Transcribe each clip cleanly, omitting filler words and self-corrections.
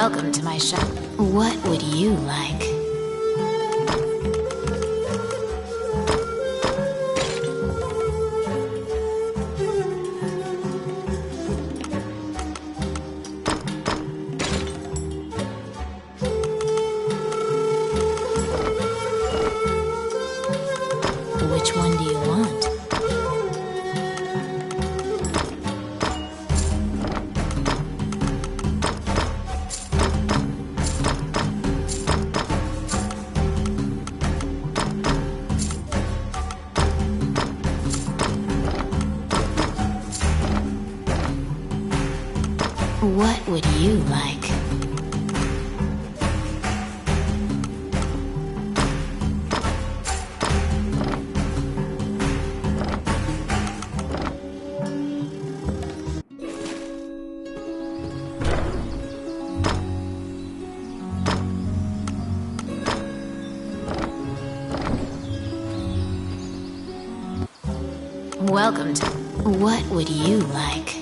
Welcome to my shop. What would you like? Which one do you want? What would you like? Welcome to... What would you like?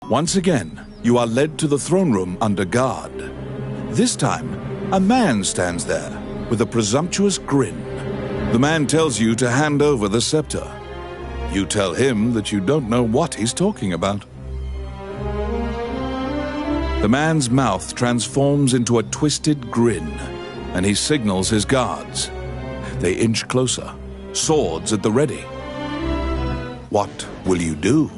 Once again, you are led to the throne room under guard. This time, a man stands there with a presumptuous grin. The man tells you to hand over the scepter. You tell him that you don't know what he's talking about. The man's mouth transforms into a twisted grin, and he signals his guards. They inch closer, swords at the ready. What will you do?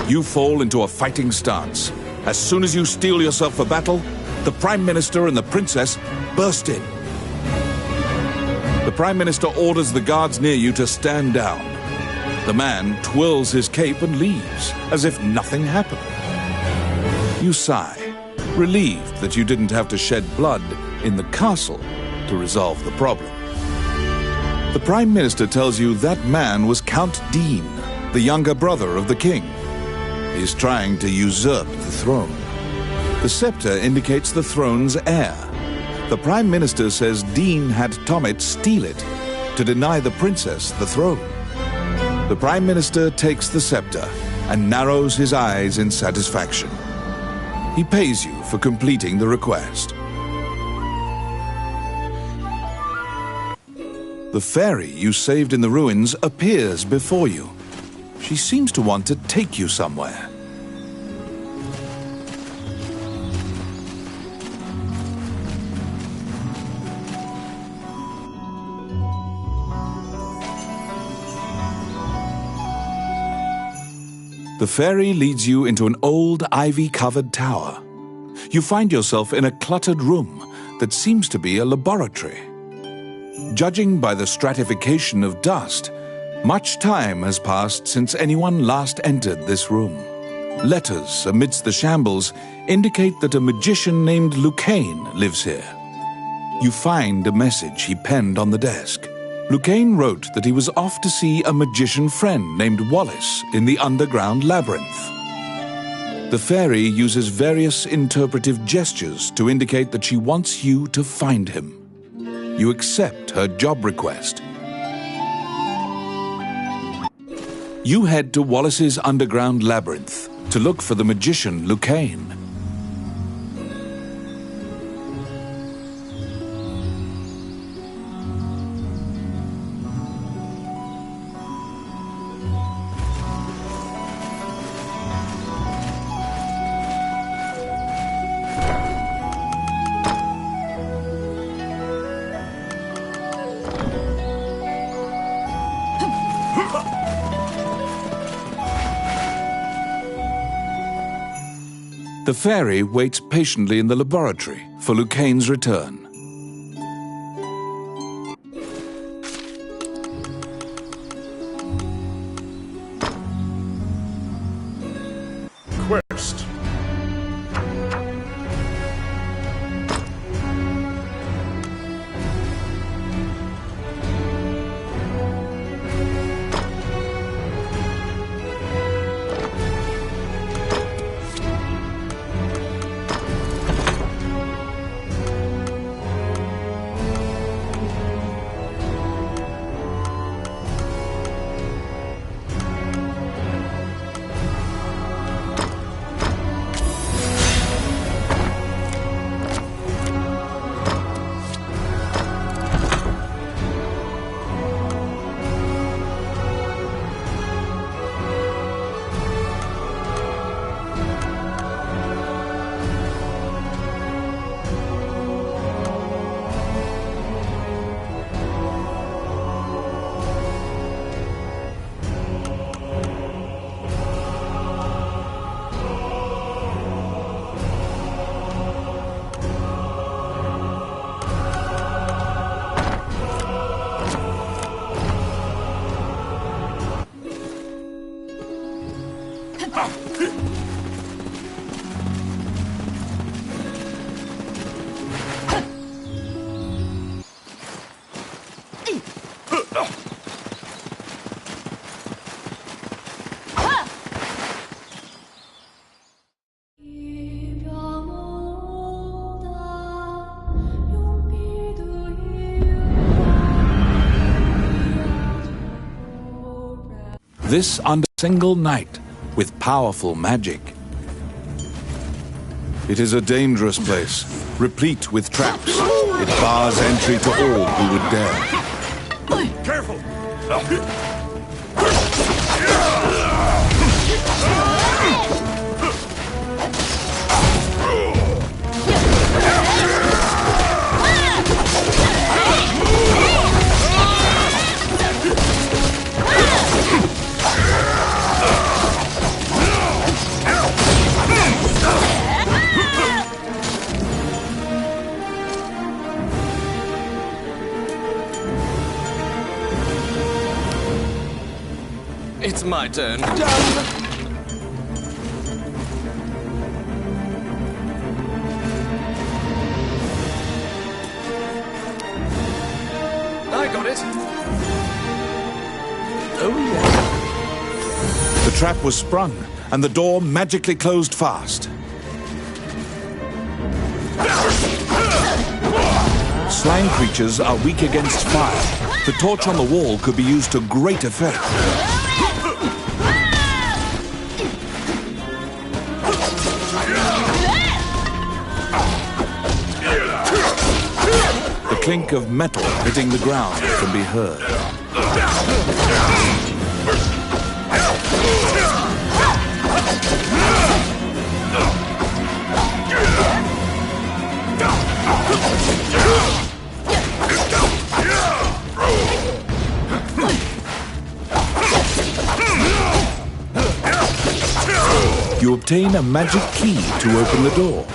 You fall into a fighting stance. As soon as you steel yourself for battle, the Prime Minister and the Princess burst in. The Prime Minister orders the guards near you to stand down. The man twirls his cape and leaves, as if nothing happened. You sigh, relieved that you didn't have to shed blood in the castle to resolve the problem. The Prime Minister tells you that man was Count Dean, the younger brother of the king. He's trying to usurp the throne. The scepter indicates the throne's heir. The Prime Minister says Dean had Tommet steal it to deny the princess the throne. The Prime Minister takes the scepter and narrows his eyes in satisfaction. He pays you for completing the request. The fairy you saved in the ruins appears before you. She seems to want to take you somewhere. The fairy leads you into an old ivy-covered tower. You find yourself in a cluttered room that seems to be a laboratory. Judging by the stratification of dust, much time has passed since anyone last entered this room. Letters amidst the shambles indicate that a magician named Lucane lives here. You find a message he penned on the desk. Lucane wrote that he was off to see a magician friend named Wallace in the underground labyrinth. The fairy uses various interpretive gestures to indicate that she wants you to find him. You accept her job request. You head to Wallace's underground labyrinth to look for the magician Lucane. The fairy waits patiently in the laboratory for Lucane's return. Quest. This under a single night with powerful magic. It is a dangerous place, replete with traps. It bars entry to all who would dare. Careful! It's my turn. I got it. Oh, yeah. The trap was sprung, and the door magically closed fast. Slime creatures are weak against fire. The torch on the wall could be used to great effect. The clink of metal hitting the ground can be heard. You obtain a magic key to open the door.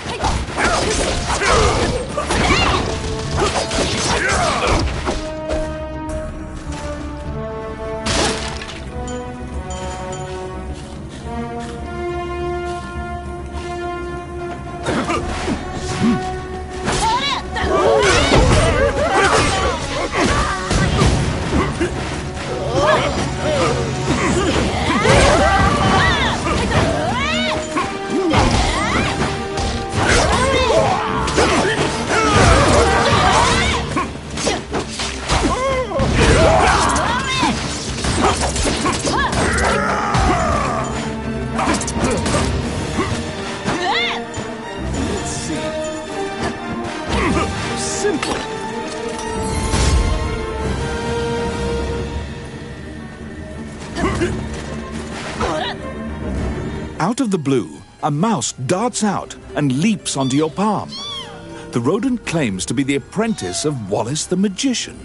Out of the blue, a mouse darts out and leaps onto your palm. The rodent claims to be the apprentice of Wallace the magician.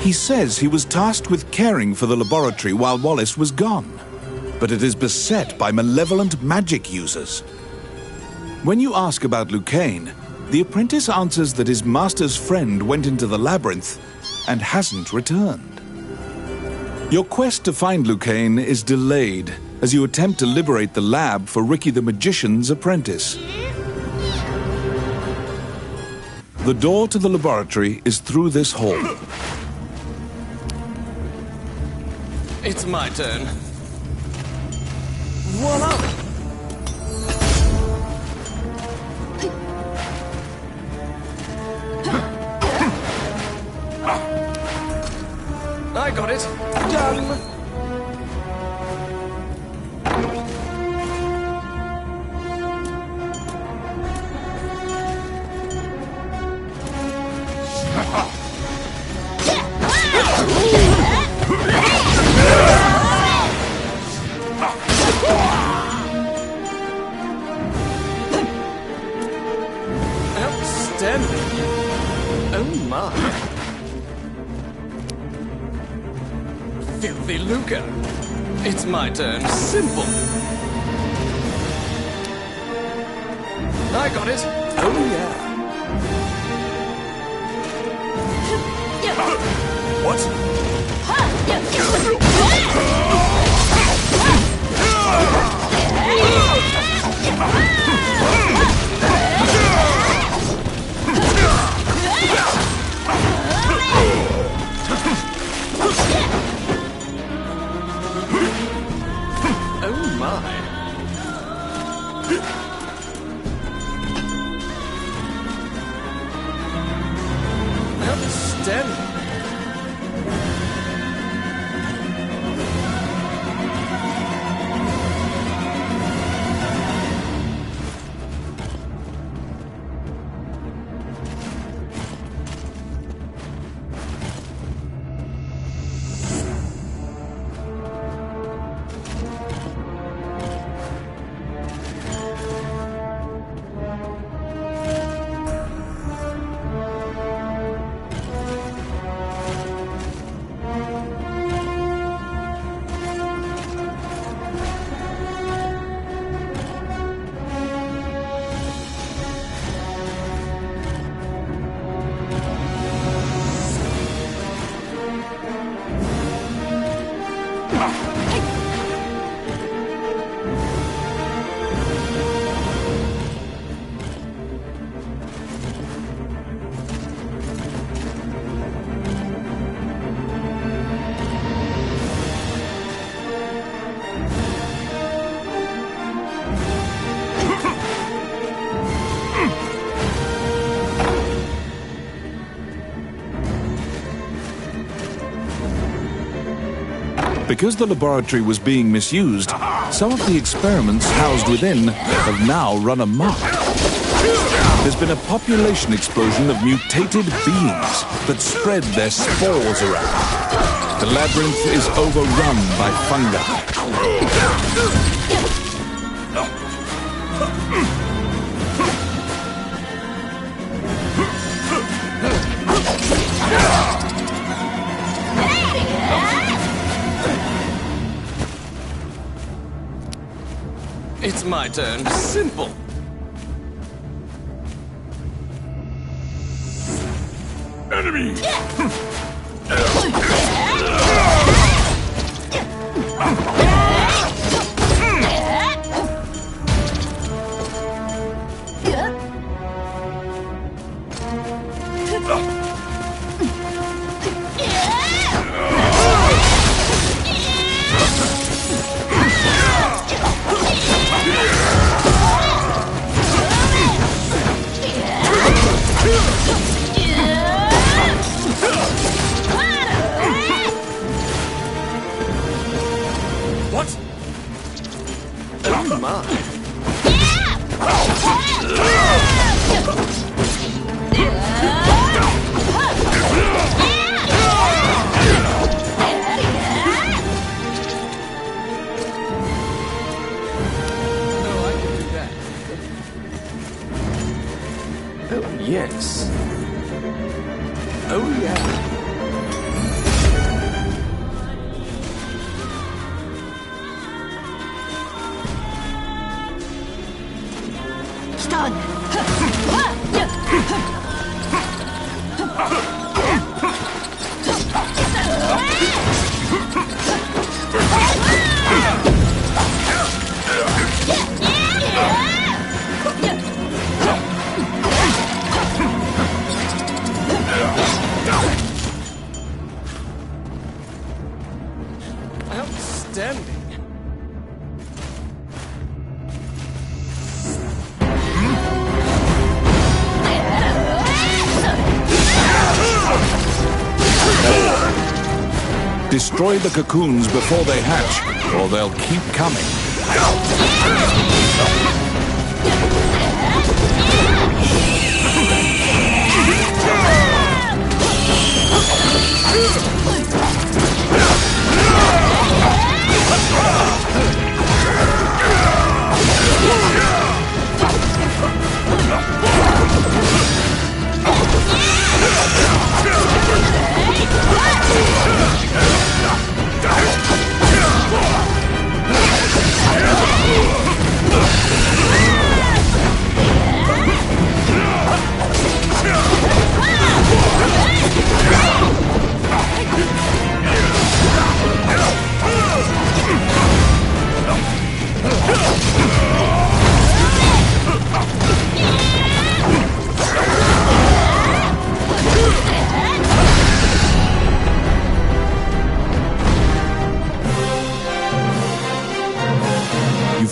He says he was tasked with caring for the laboratory while Wallace was gone, but it is beset by malevolent magic users. When you ask about Lucane, the apprentice answers that his master's friend went into the labyrinth and hasn't returned. Your quest to find Lucane is delayed as you attempt to liberate the lab for Ricky the Magician's apprentice. The door to the laboratory is through this hall. It's my turn. Voila! I got it. Done. Outstanding. Oh my. Filthy Luca. It's my turn. Simple. I got it. Oh yeah. What? Oh my. Outstanding. Because the laboratory was being misused, some of the experiments housed within have now run amok. There's been a population explosion of mutated beings that spread their spores around. The labyrinth is overrun by fungi. It's my turn. Simple. Enemy! What? Oh my. Oh, I can do that. Oh, yes. Oh, yeah. Outstanding. Destroy the cocoons before they hatch, or they'll keep coming.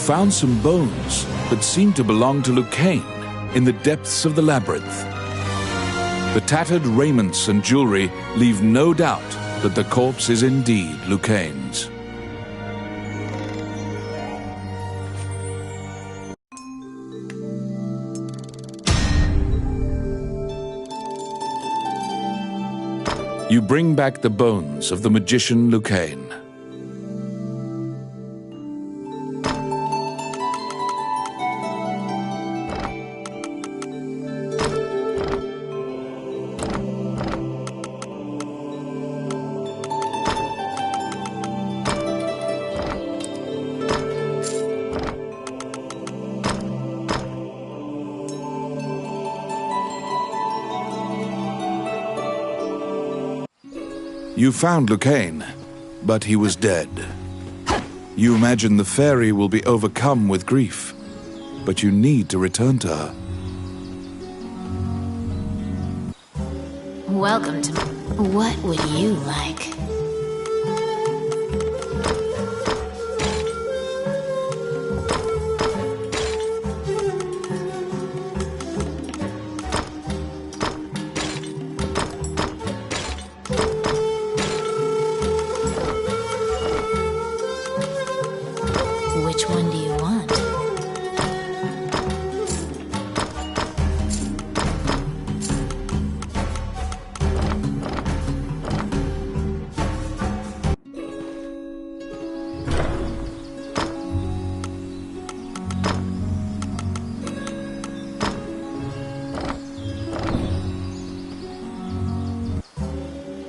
Found some bones that seem to belong to Lucane in the depths of the labyrinth. The tattered raiments and jewelry leave no doubt that the corpse is indeed Lucane's. You bring back the bones of the magician Lucane. You found Lucane, but he was dead. You imagine the fairy will be overcome with grief, but you need to return to her. Welcome to... What would you like? Which one do you want?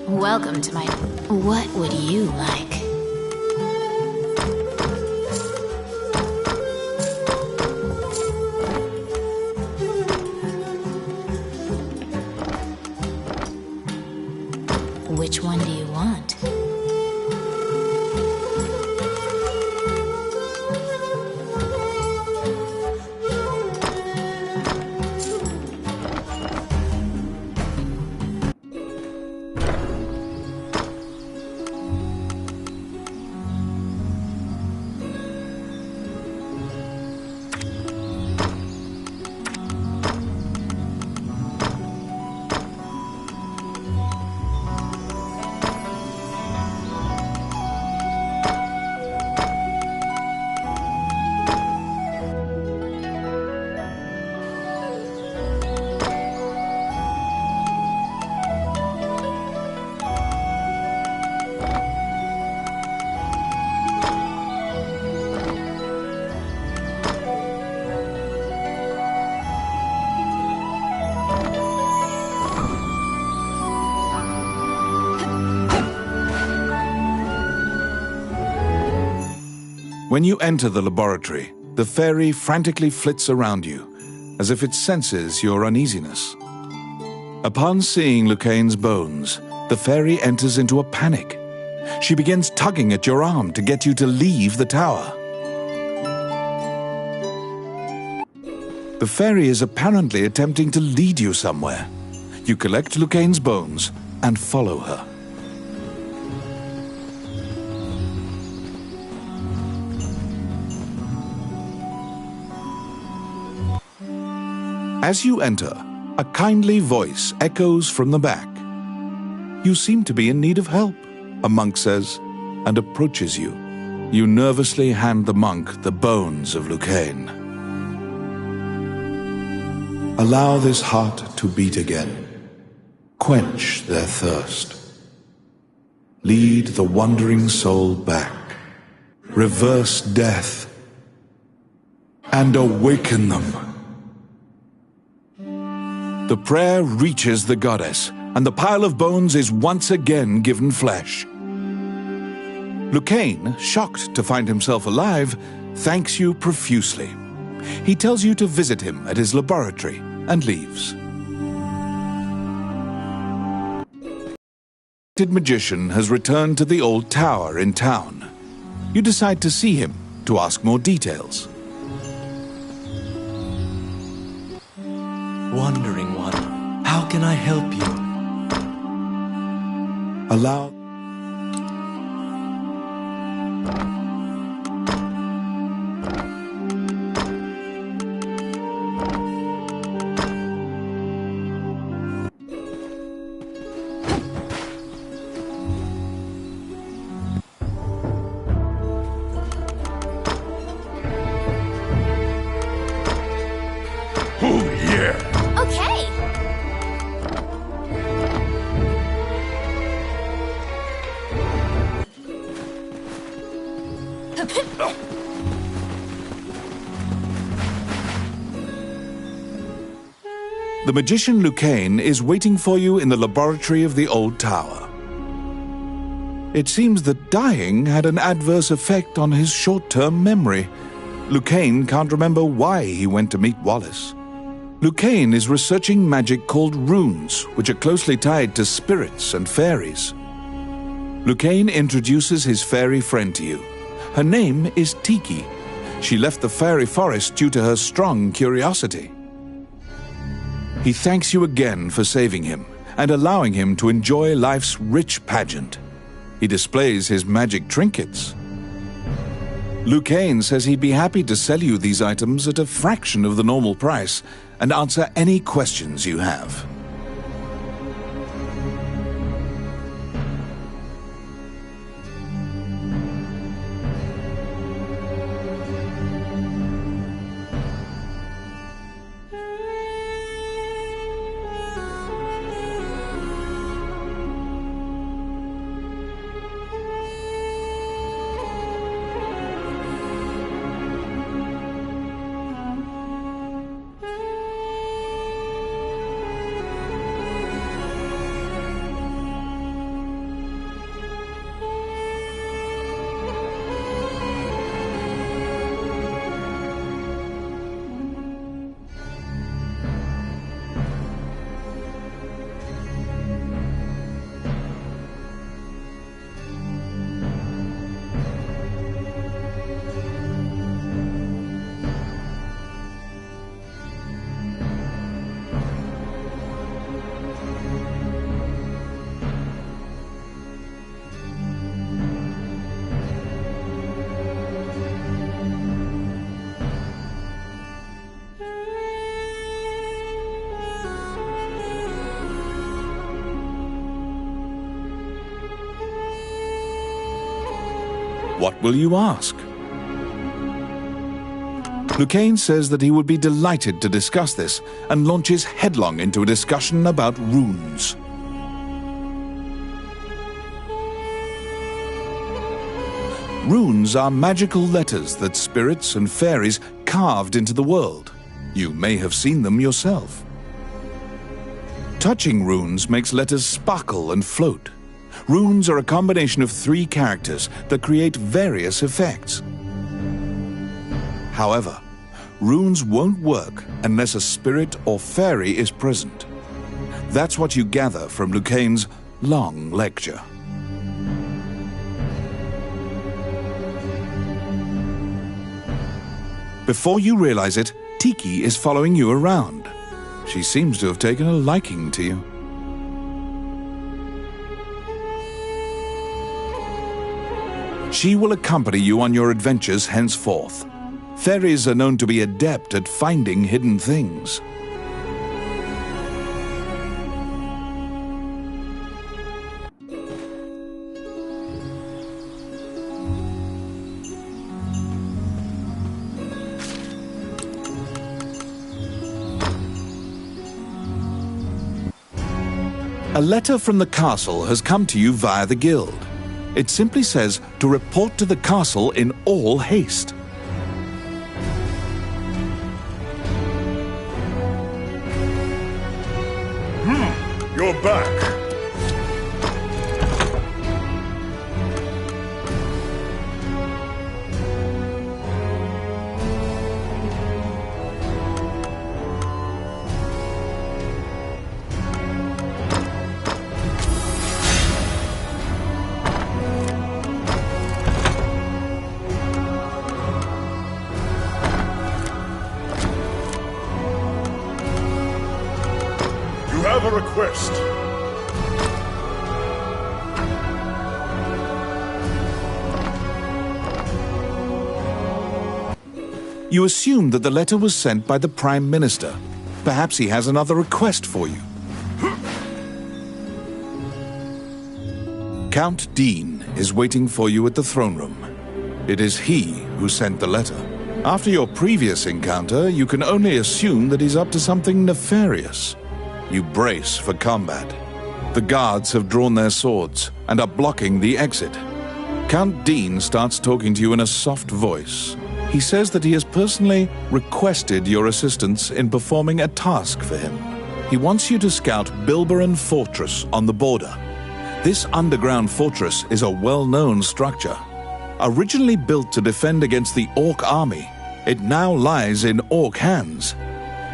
Welcome to my... What would you like? Which one do you want? When you enter the laboratory, the fairy frantically flits around you, as if it senses your uneasiness. Upon seeing Lucane's bones, the fairy enters into a panic. She begins tugging at your arm to get you to leave the tower. The fairy is apparently attempting to lead you somewhere. You collect Lucane's bones and follow her. As you enter, a kindly voice echoes from the back. You seem to be in need of help, a monk says, and approaches you. You nervously hand the monk the bones of Lucane. Allow this heart to beat again. Quench their thirst. Lead the wandering soul back. Reverse death. And awaken them. The prayer reaches the goddess, and the pile of bones is once again given flesh. Lucane, shocked to find himself alive, thanks you profusely. He tells you to visit him at his laboratory and leaves. The magician has returned to the old tower in town. You decide to see him to ask more details. Wandering one, how can I help you? Allow... Oh, yeah. Okay. The magician Lucane is waiting for you in the laboratory of the old tower. It seems that dying had an adverse effect on his short-term memory. Lucane can't remember why he went to meet Wallace. Lucane is researching magic called runes, which are closely tied to spirits and fairies. Lucane introduces his fairy friend to you. Her name is Tiki. She left the fairy forest due to her strong curiosity. He thanks you again for saving him and allowing him to enjoy life's rich pageant. He displays his magic trinkets. Lucane says he'd be happy to sell you these items at a fraction of the normal price and answer any questions you have. What will you ask? Lucane says that he would be delighted to discuss this and launches headlong into a discussion about runes. Runes are magical letters that spirits and fairies carved into the world. You may have seen them yourself. Touching runes makes letters sparkle and float. Runes are a combination of 3 characters that create various effects. However, runes won't work unless a spirit or fairy is present. That's what you gather from Lucane's long lecture. Before you realize it, Tiki is following you around. She seems to have taken a liking to you. She will accompany you on your adventures henceforth. Fairies are known to be adept at finding hidden things. A letter from the castle has come to you via the guild. It simply says to report to the castle in all haste. You're back. I have a request. You assume that the letter was sent by the Prime Minister. Perhaps he has another request for you. Count Dean is waiting for you at the throne room. It is he who sent the letter. After your previous encounter, you can only assume that he's up to something nefarious. You brace for combat. The guards have drawn their swords and are blocking the exit. Count Dean starts talking to you in a soft voice. He says that he has personally requested your assistance in performing a task for him. He wants you to scout Bilberan Fortress on the border. This underground fortress is a well-known structure. Originally built to defend against the Orc army, it now lies in Orc hands.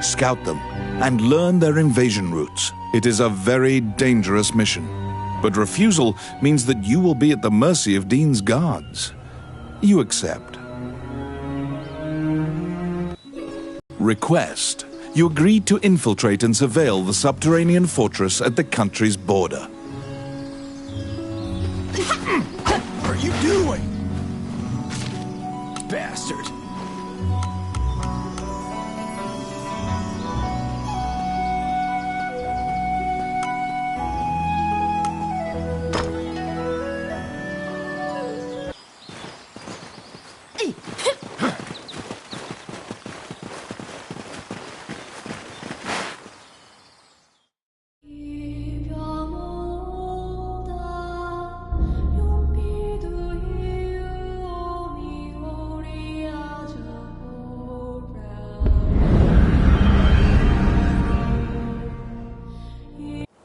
Scout them and learn their invasion routes. It is a very dangerous mission. But refusal means that you will be at the mercy of Dean's guards. You accept. Request. You agreed to infiltrate and surveil the subterranean fortress at the country's border. What are you doing? Bastard.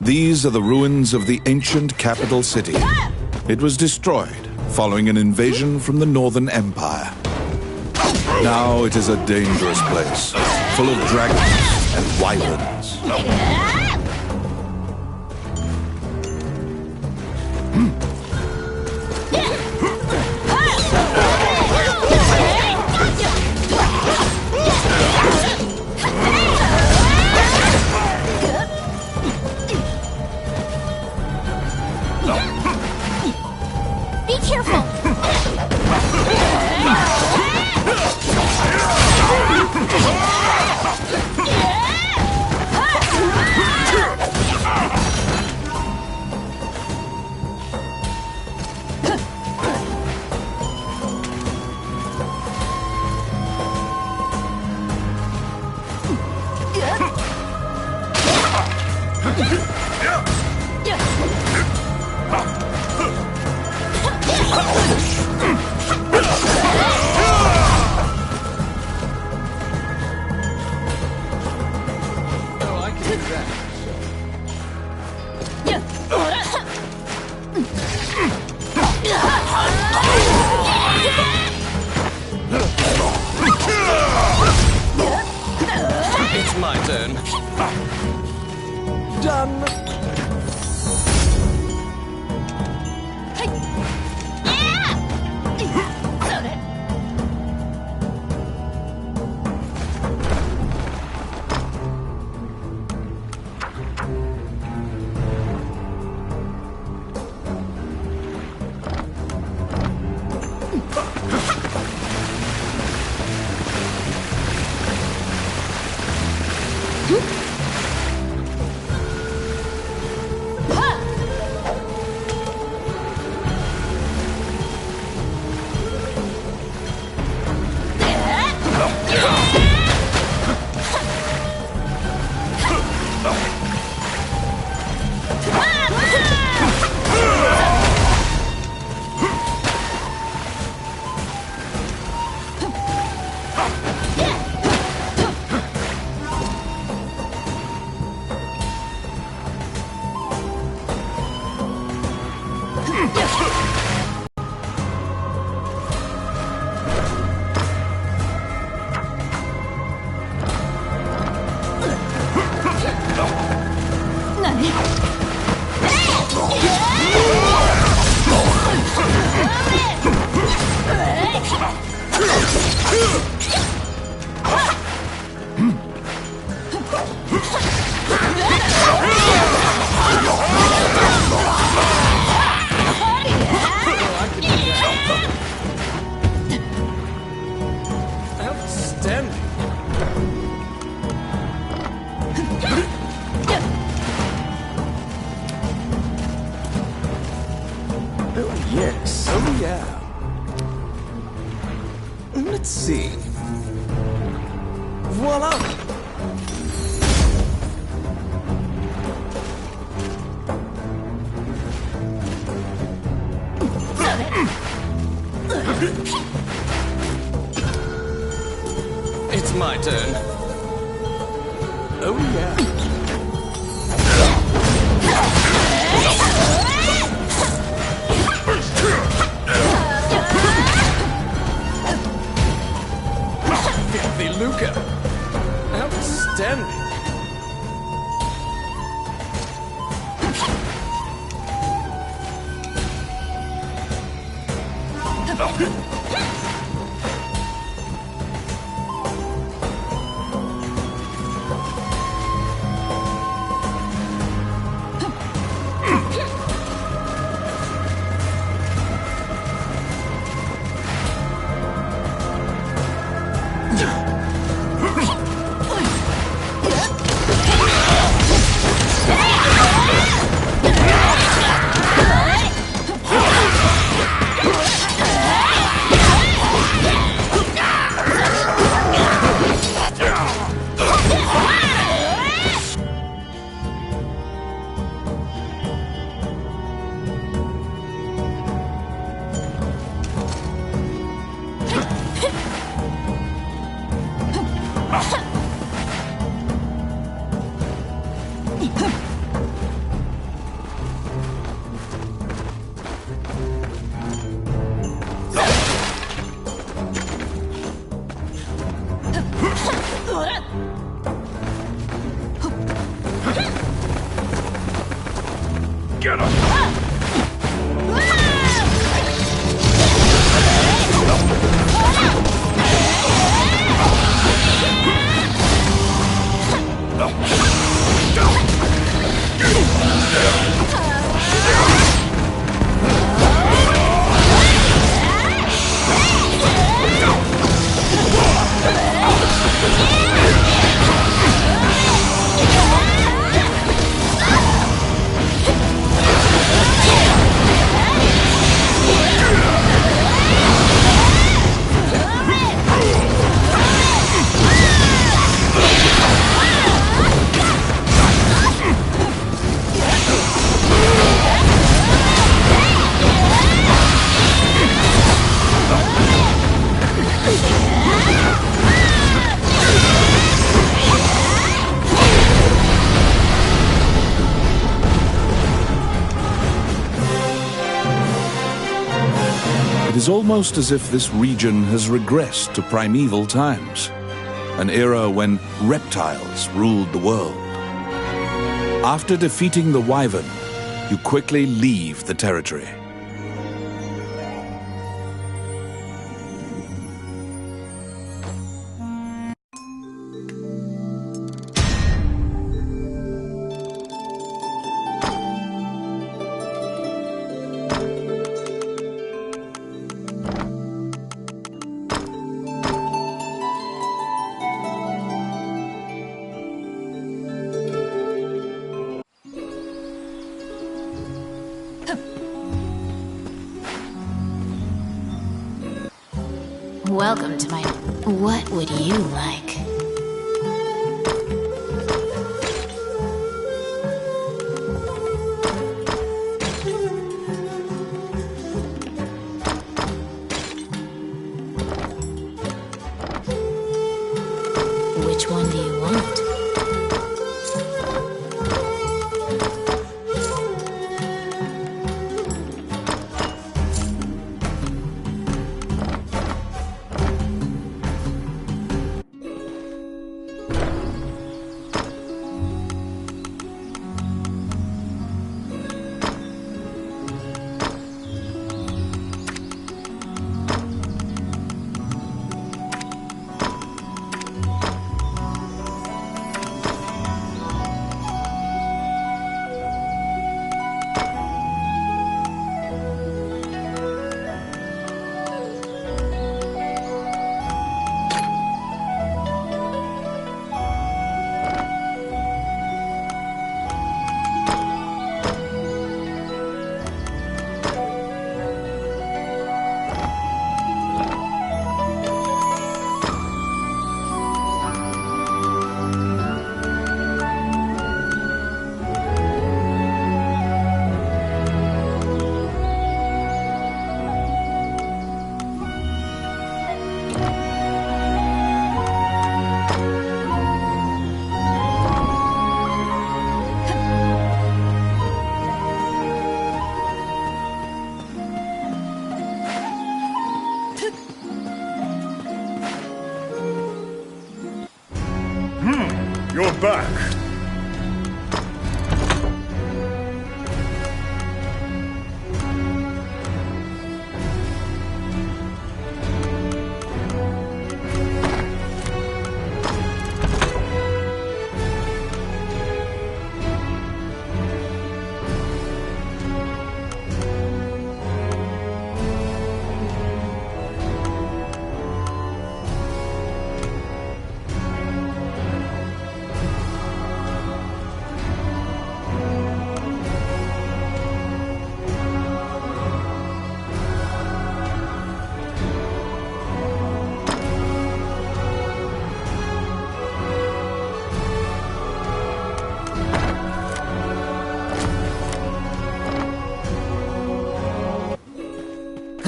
These are the ruins of the ancient capital city. It was destroyed following an invasion from the Northern Empire. Now it is a dangerous place, full of dragons and wyverns. Be careful! It's my turn. Done. Yes. Oh, yeah. Let's see. Voila! It's my turn. Oh, yeah. Filthy Luca. Outstanding. Get him! It is almost as if this region has regressed to primeval times, an era when reptiles ruled the world. After defeating the Wyvern, you quickly leave the territory. Welcome to my... What would you like? Which one do you want? You're back.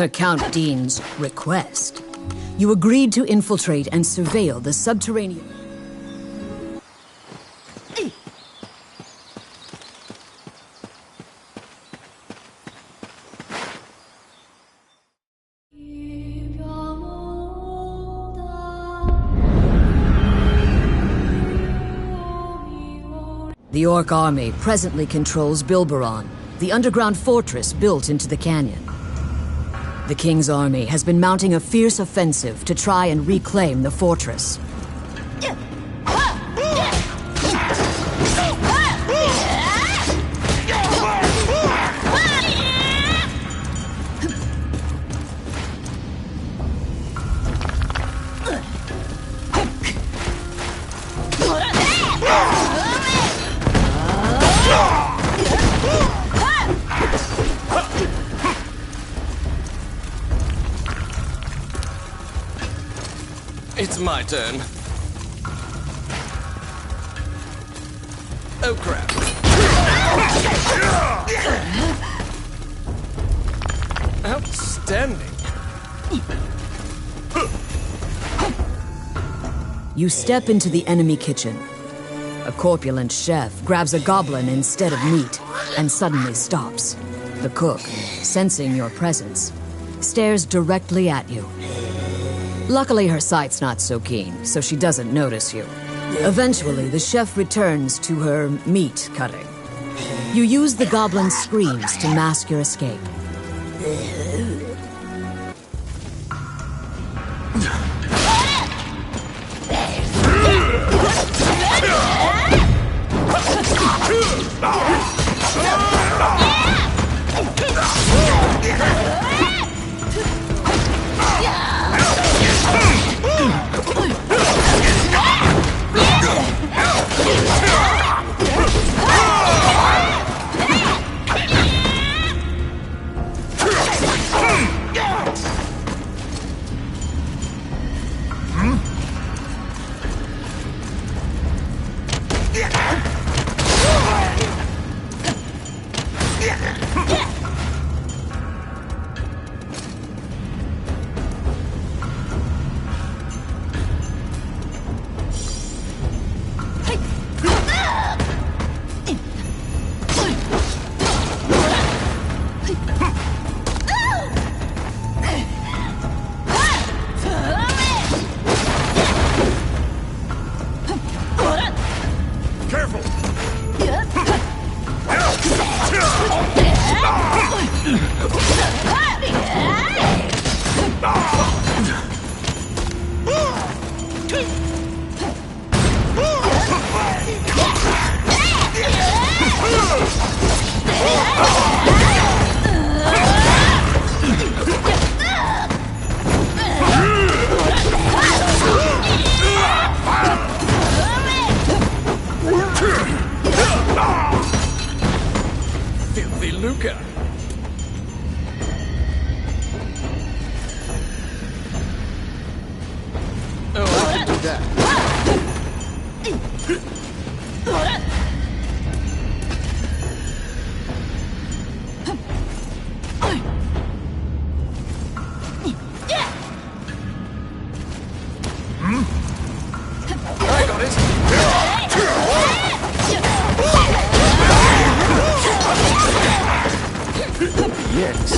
per Count Dean's request, you agreed to infiltrate and surveil the subterranean... The Orc army presently controls Bilberon, the underground fortress built into the canyon. The King's army has been mounting a fierce offensive to try and reclaim the fortress. It's my turn. Oh, crap. Outstanding. You step into the enemy kitchen. A corpulent chef grabs a goblin instead of meat and suddenly stops. The cook, sensing your presence, stares directly at you. Luckily, her sight's not so keen, so she doesn't notice you. Eventually, the chef returns to her meat cutting. You use the goblin's screams to mask your escape. Filthy Luca. Oh, I can do that. I got it. Yes.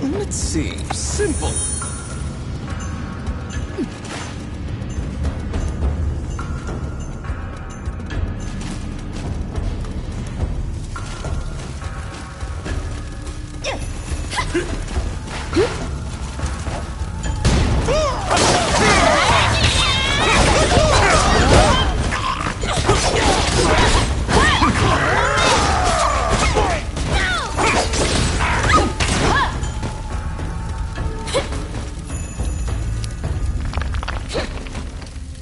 Let's see. Simple.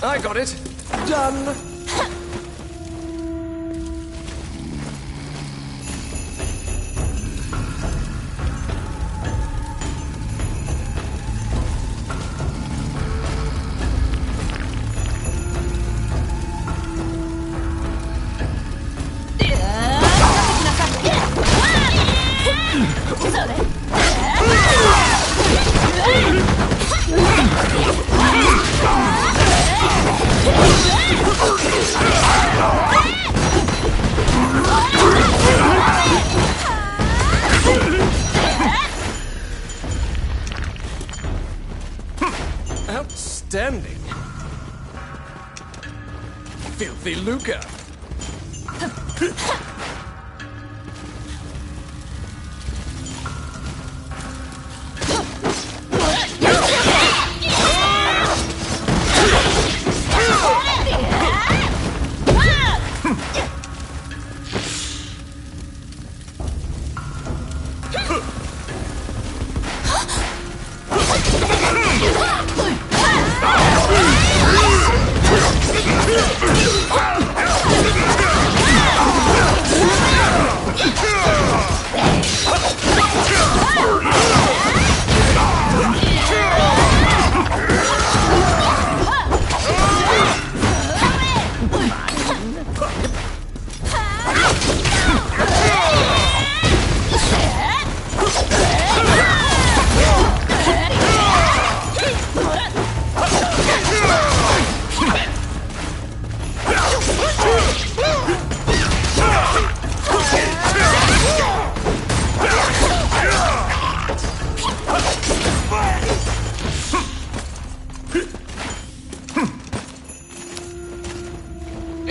I got it. Done. Outstanding. Filthy lucre.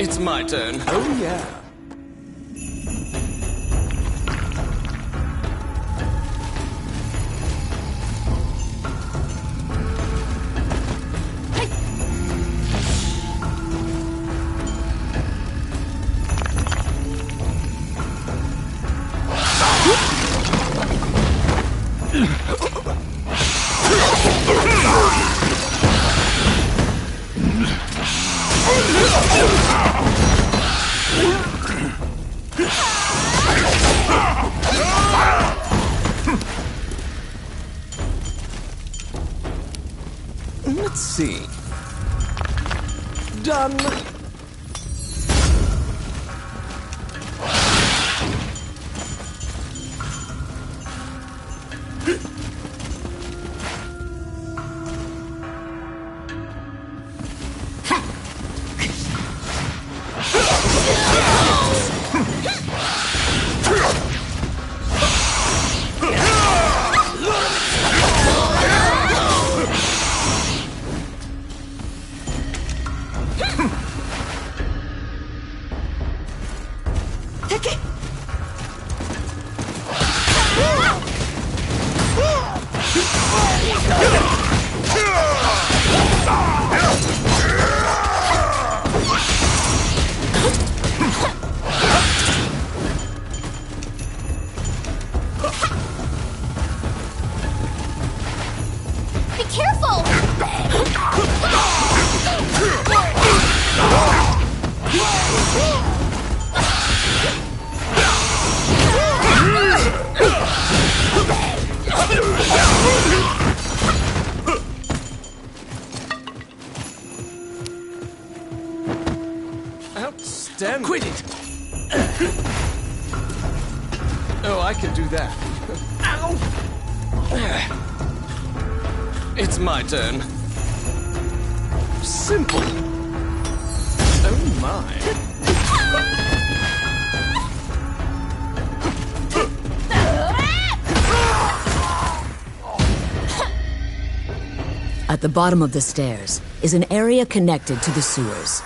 It's my turn. Oh, yeah. Let's see. Done. Be careful! Outstanding. Quit it! Oh, I can do that. Ow! It's my turn. Simple. Oh my. At the bottom of the stairs is an area connected to the sewers.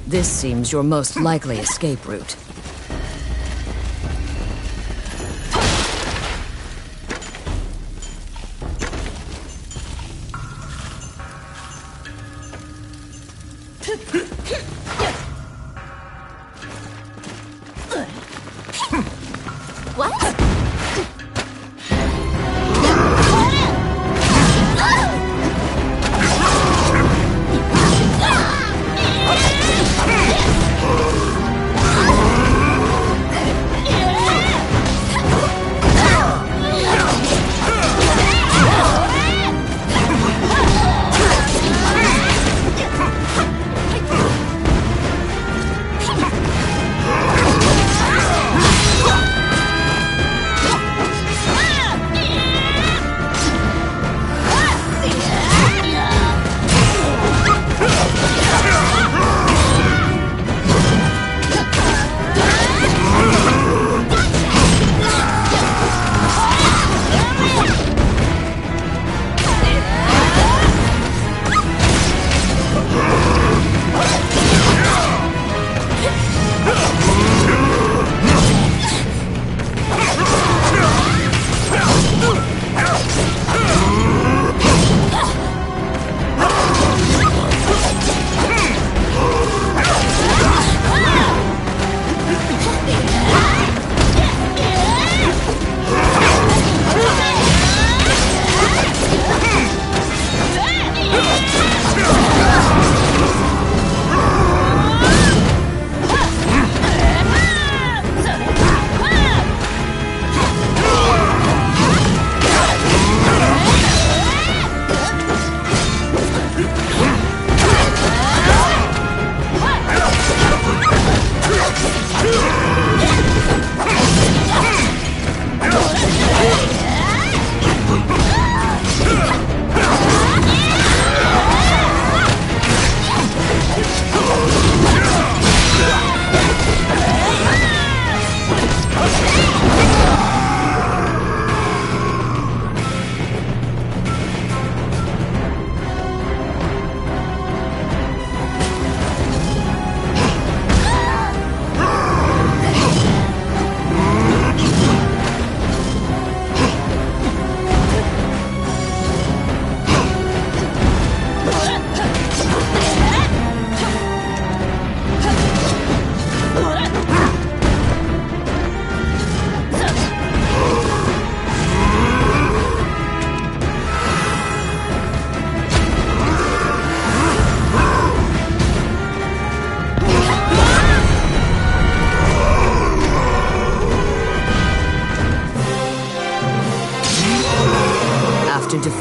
This seems your most likely escape route. What?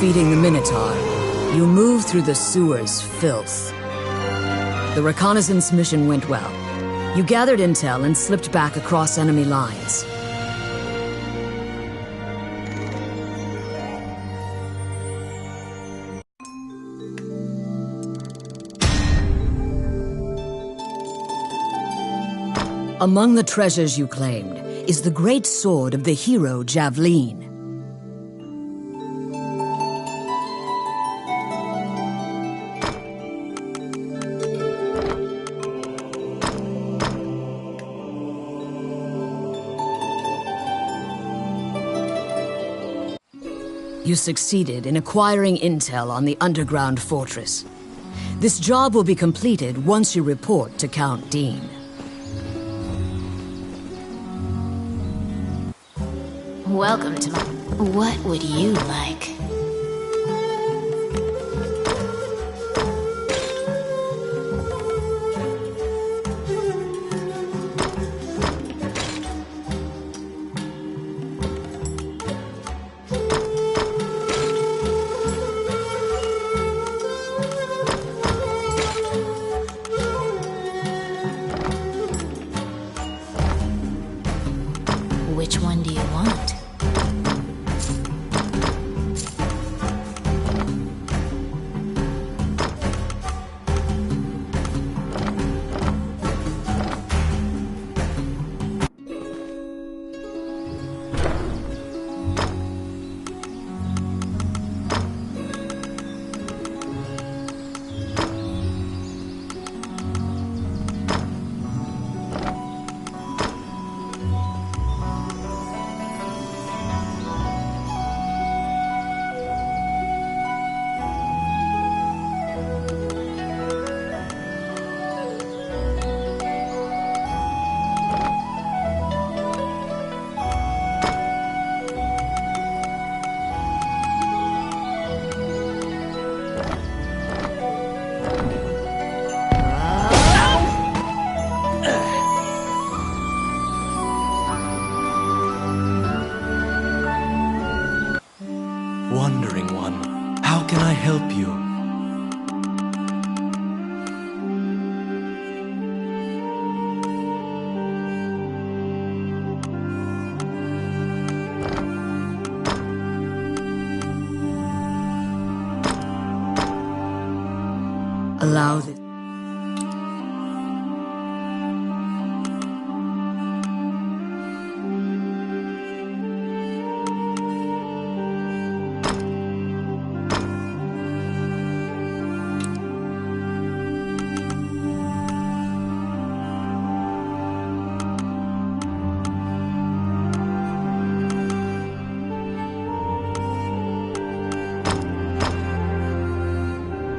defeating the Minotaur, you move through the sewer's filth. The reconnaissance mission went well. You gathered intel and slipped back across enemy lines. Among the treasures you claimed is the great sword of the hero Javelin. You succeeded in acquiring intel on the underground fortress. This job will be completed once you report to Count Dean. Welcome to my... What would you like? Which one do you want? Wandering one, how can I help you? Allow this.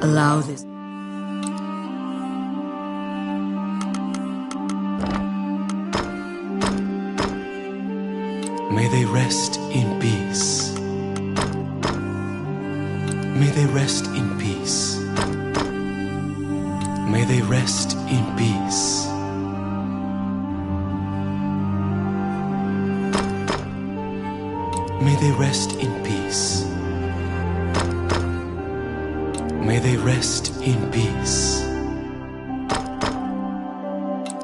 Allow this. May they rest in peace. May they rest in peace. May they rest in peace. May they rest in peace. May they rest in peace.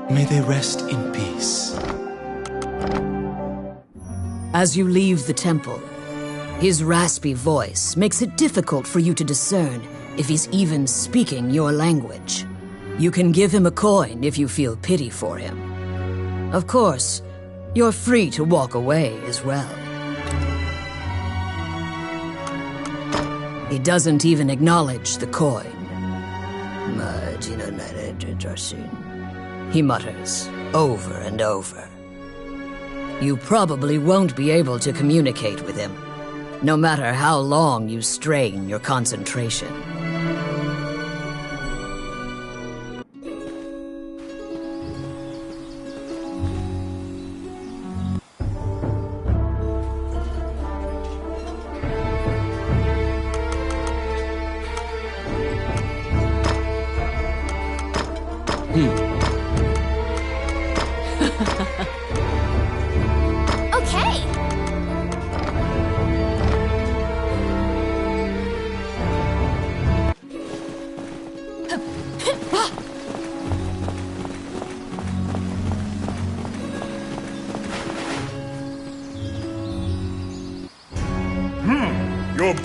May they rest in peace. As you leave the temple, his raspy voice makes it difficult for you to discern if he's even speaking your language. You can give him a coin if you feel pity for him. Of course, you're free to walk away as well. He doesn't even acknowledge the coin. He mutters over and over. You probably won't be able to communicate with him, no matter how long you strain your concentration. Okay.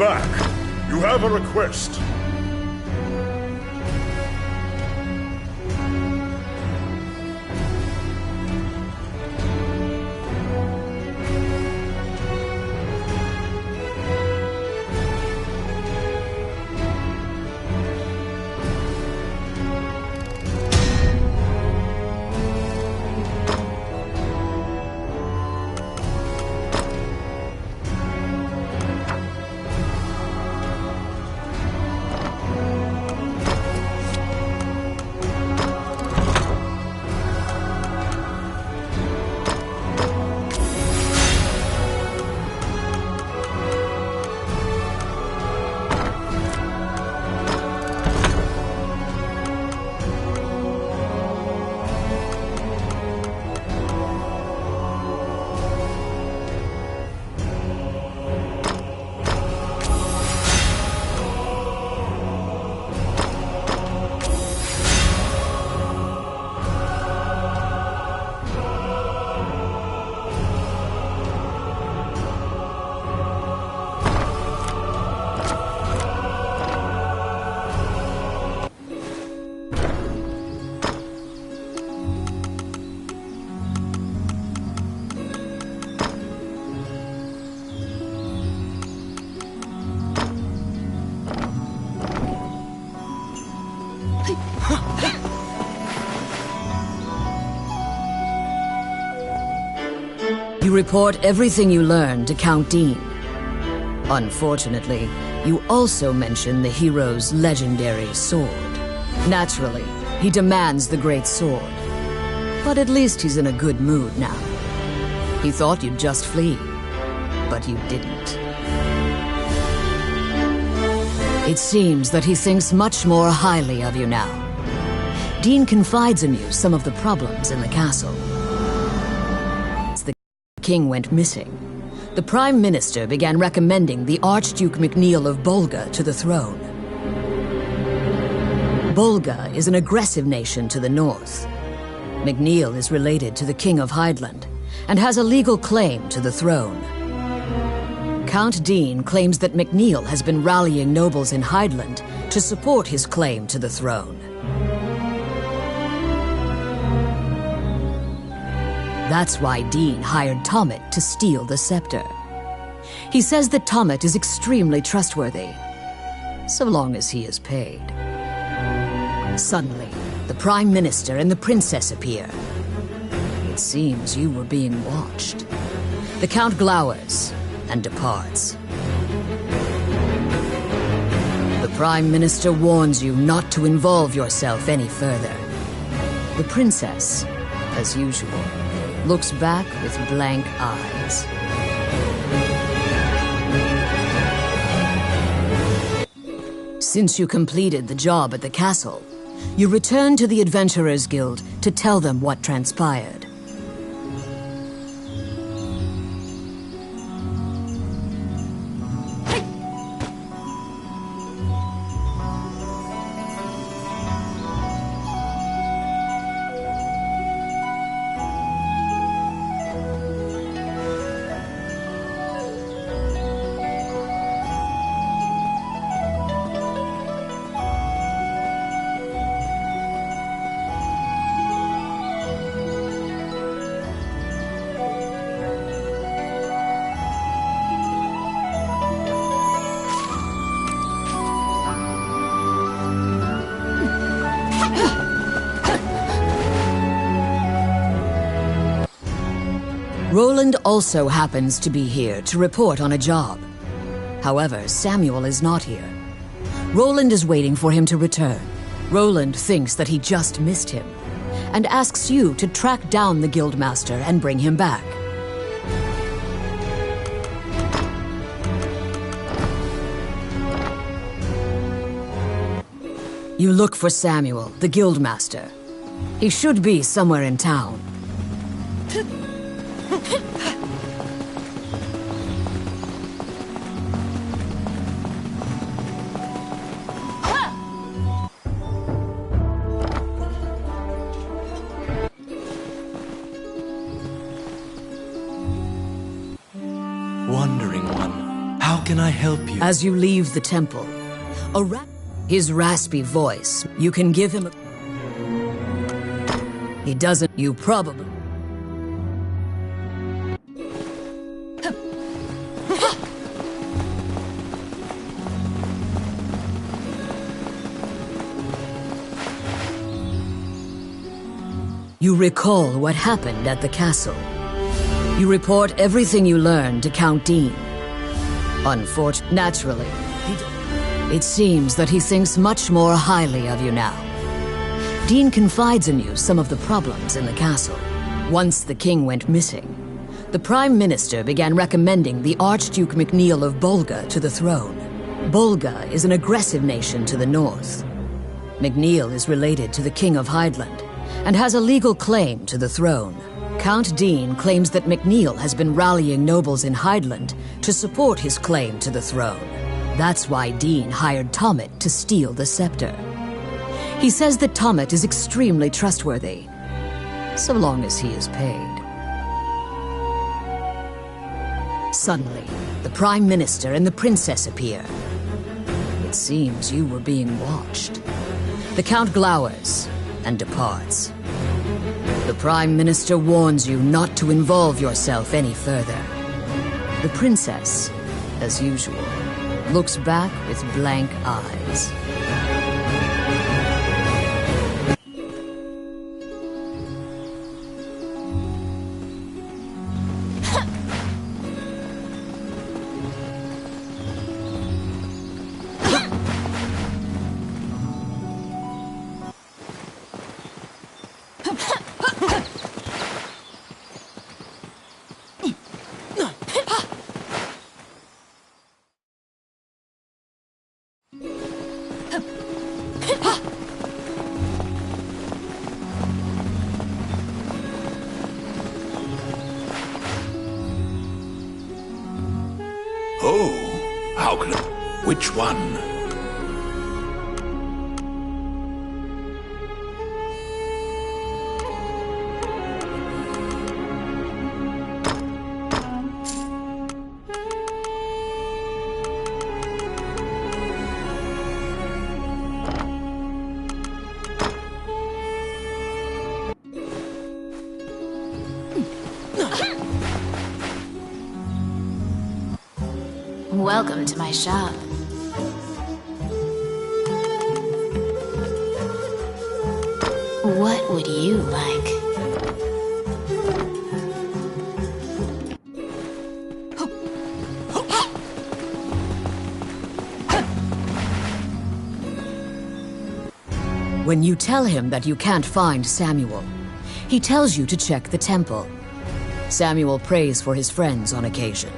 back. You have a request. You report everything you learn to Count Dean. Unfortunately, you also mention the hero's legendary sword. Naturally, he demands the great sword. But at least he's in a good mood now. He thought you'd just flee, but you didn't. It seems that he thinks much more highly of you now. Dean confides in you some of the problems in the castle. The king went missing. The Prime Minister began recommending the Archduke MacNeil of Bolga to the throne. Bolga is an aggressive nation to the north. MacNeil is related to the King of Hydeland and has a legal claim to the throne. Count Dean claims that MacNeil has been rallying nobles in Hydeland to support his claim to the throne. That's why Dean hired Tommet to steal the scepter. He says that Tommet is extremely trustworthy, so long as he is paid. Suddenly, the Prime Minister and the Princess appear. It seems you were being watched. The Count glowers and departs. The Prime Minister warns you not to involve yourself any further. The Princess, as usual, looks back with blank eyes. Since you completed the job at the castle, you return to the Adventurers Guild to tell them what transpired. Roland also happens to be here to report on a job. However, Samuel is not here. Roland is waiting for him to return. Roland thinks that he just missed him, and asks you to track down the Guildmaster and bring him back. You look for Samuel, the Guildmaster. He should be somewhere in town. Wandering one, how can I help you? As you leave the temple, his raspy voice, you can give him a... He doesn't, you probably... You recall what happened at the castle. You report everything you learned to Count Dean. Naturally, it seems that he thinks much more highly of you now. Dean confides in you some of the problems in the castle. Once the king went missing, the Prime Minister began recommending the Archduke MacNeil of Bolga to the throne. Bolga is an aggressive nation to the north. MacNeil is related to the King of Hydeland and has a legal claim to the throne. Count Dean claims that MacNeil has been rallying nobles in Hydeland to support his claim to the throne. That's why Dean hired Tommet to steal the scepter. He says that Tommet is extremely trustworthy, so long as he is paid. Suddenly, the Prime Minister and the Princess appear. It seems you were being watched. The Count glowers and departs. The Prime Minister warns you not to involve yourself any further. The Princess, as usual, looks back with blank eyes. Oh, how can I... Which one? Welcome to my shop. What would you like? When you tell him that you can't find Samuel, he tells you to check the temple. Samuel prays for his friends on occasion.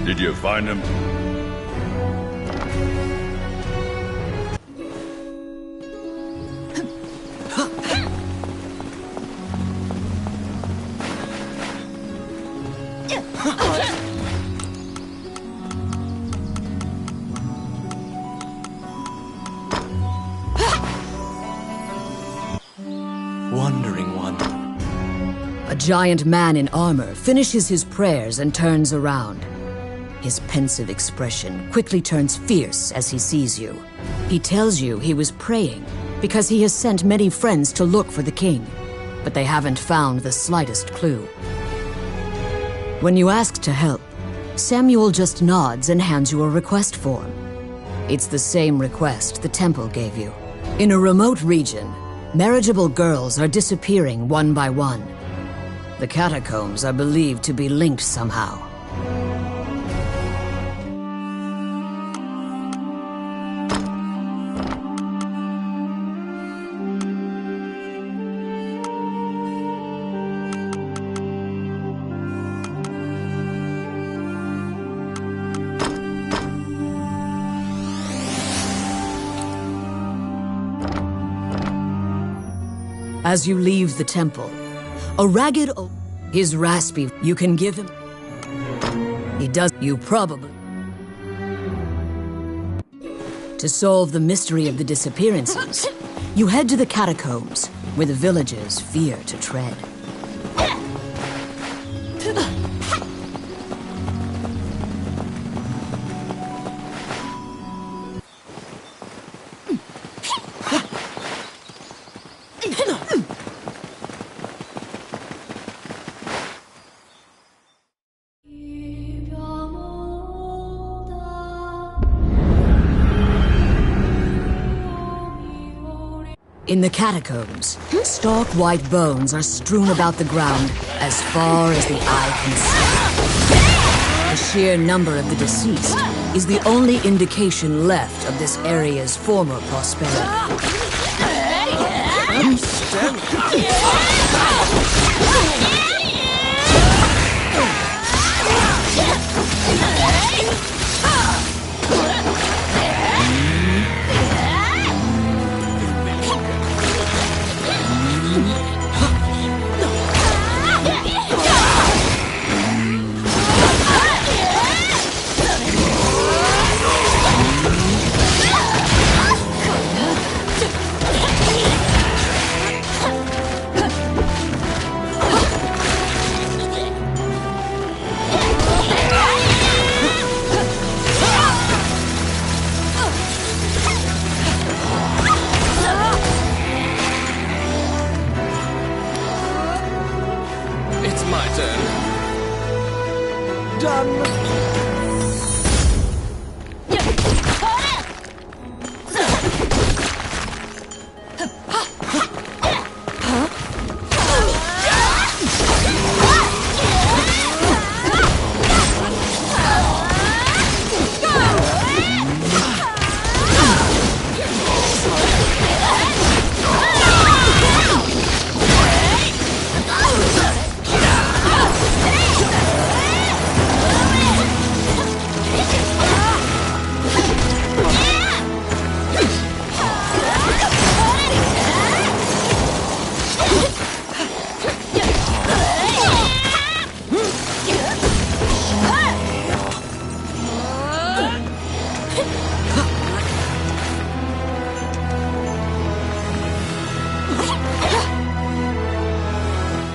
Did you find him? Wandering one. A giant man in armor finishes his prayers and turns around. His pensive expression quickly turns fierce as he sees you. He tells you he was praying because he has sent many friends to look for the king, but they haven't found the slightest clue. When you ask to help, Samuel just nods and hands you a request form. It's the same request the temple gave you. In a remote region, marriageable girls are disappearing one by one. The catacombs are believed to be linked somehow. As you leave the temple, a ragged his raspy, you can give him. He does, you probably. To solve the mystery of the disappearances, you head to the catacombs, where the villagers fear to tread. In the catacombs, stark white bones are strewn about the ground as far as the eye can see. The sheer number of the deceased is the only indication left of this area's former prosperity.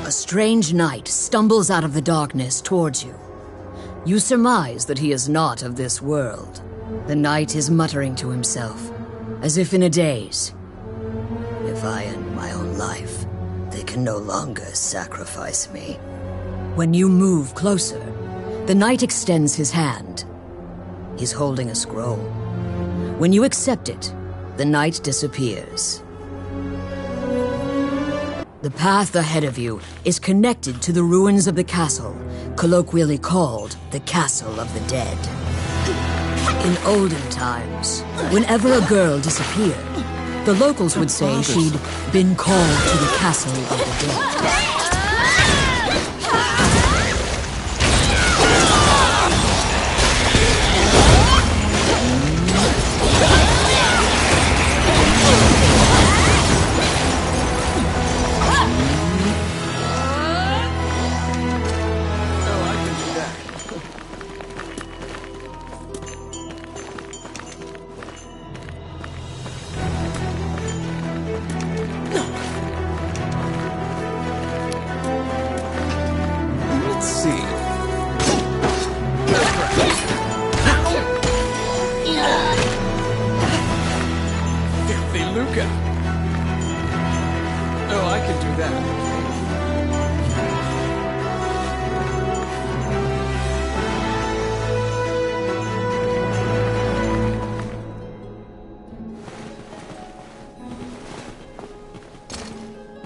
A strange knight stumbles out of the darkness towards you. You surmise that he is not of this world. The knight is muttering to himself, as if in a daze. If I end my own life, they can no longer sacrifice me. When you move closer, the knight extends his hand. He's holding a scroll. When you accept it, the knight disappears. The path ahead of you is connected to the ruins of the castle, colloquially called the Castle of the Dead. In olden times, whenever a girl disappeared, the locals would say she'd been called to the Castle of the Dead.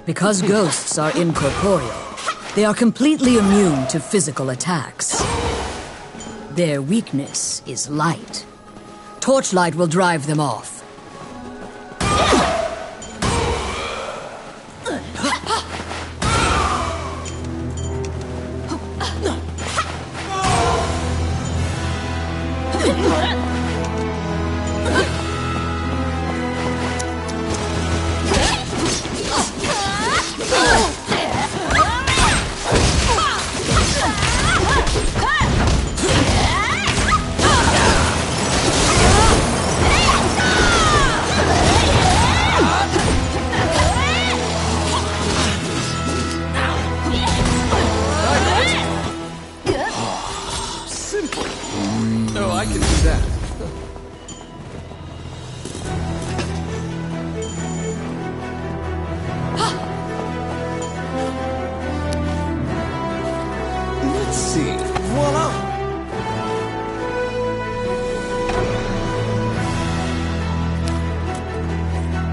Because ghosts are incorporeal, they are completely immune to physical attacks. Their weakness is light. Torchlight will drive them off.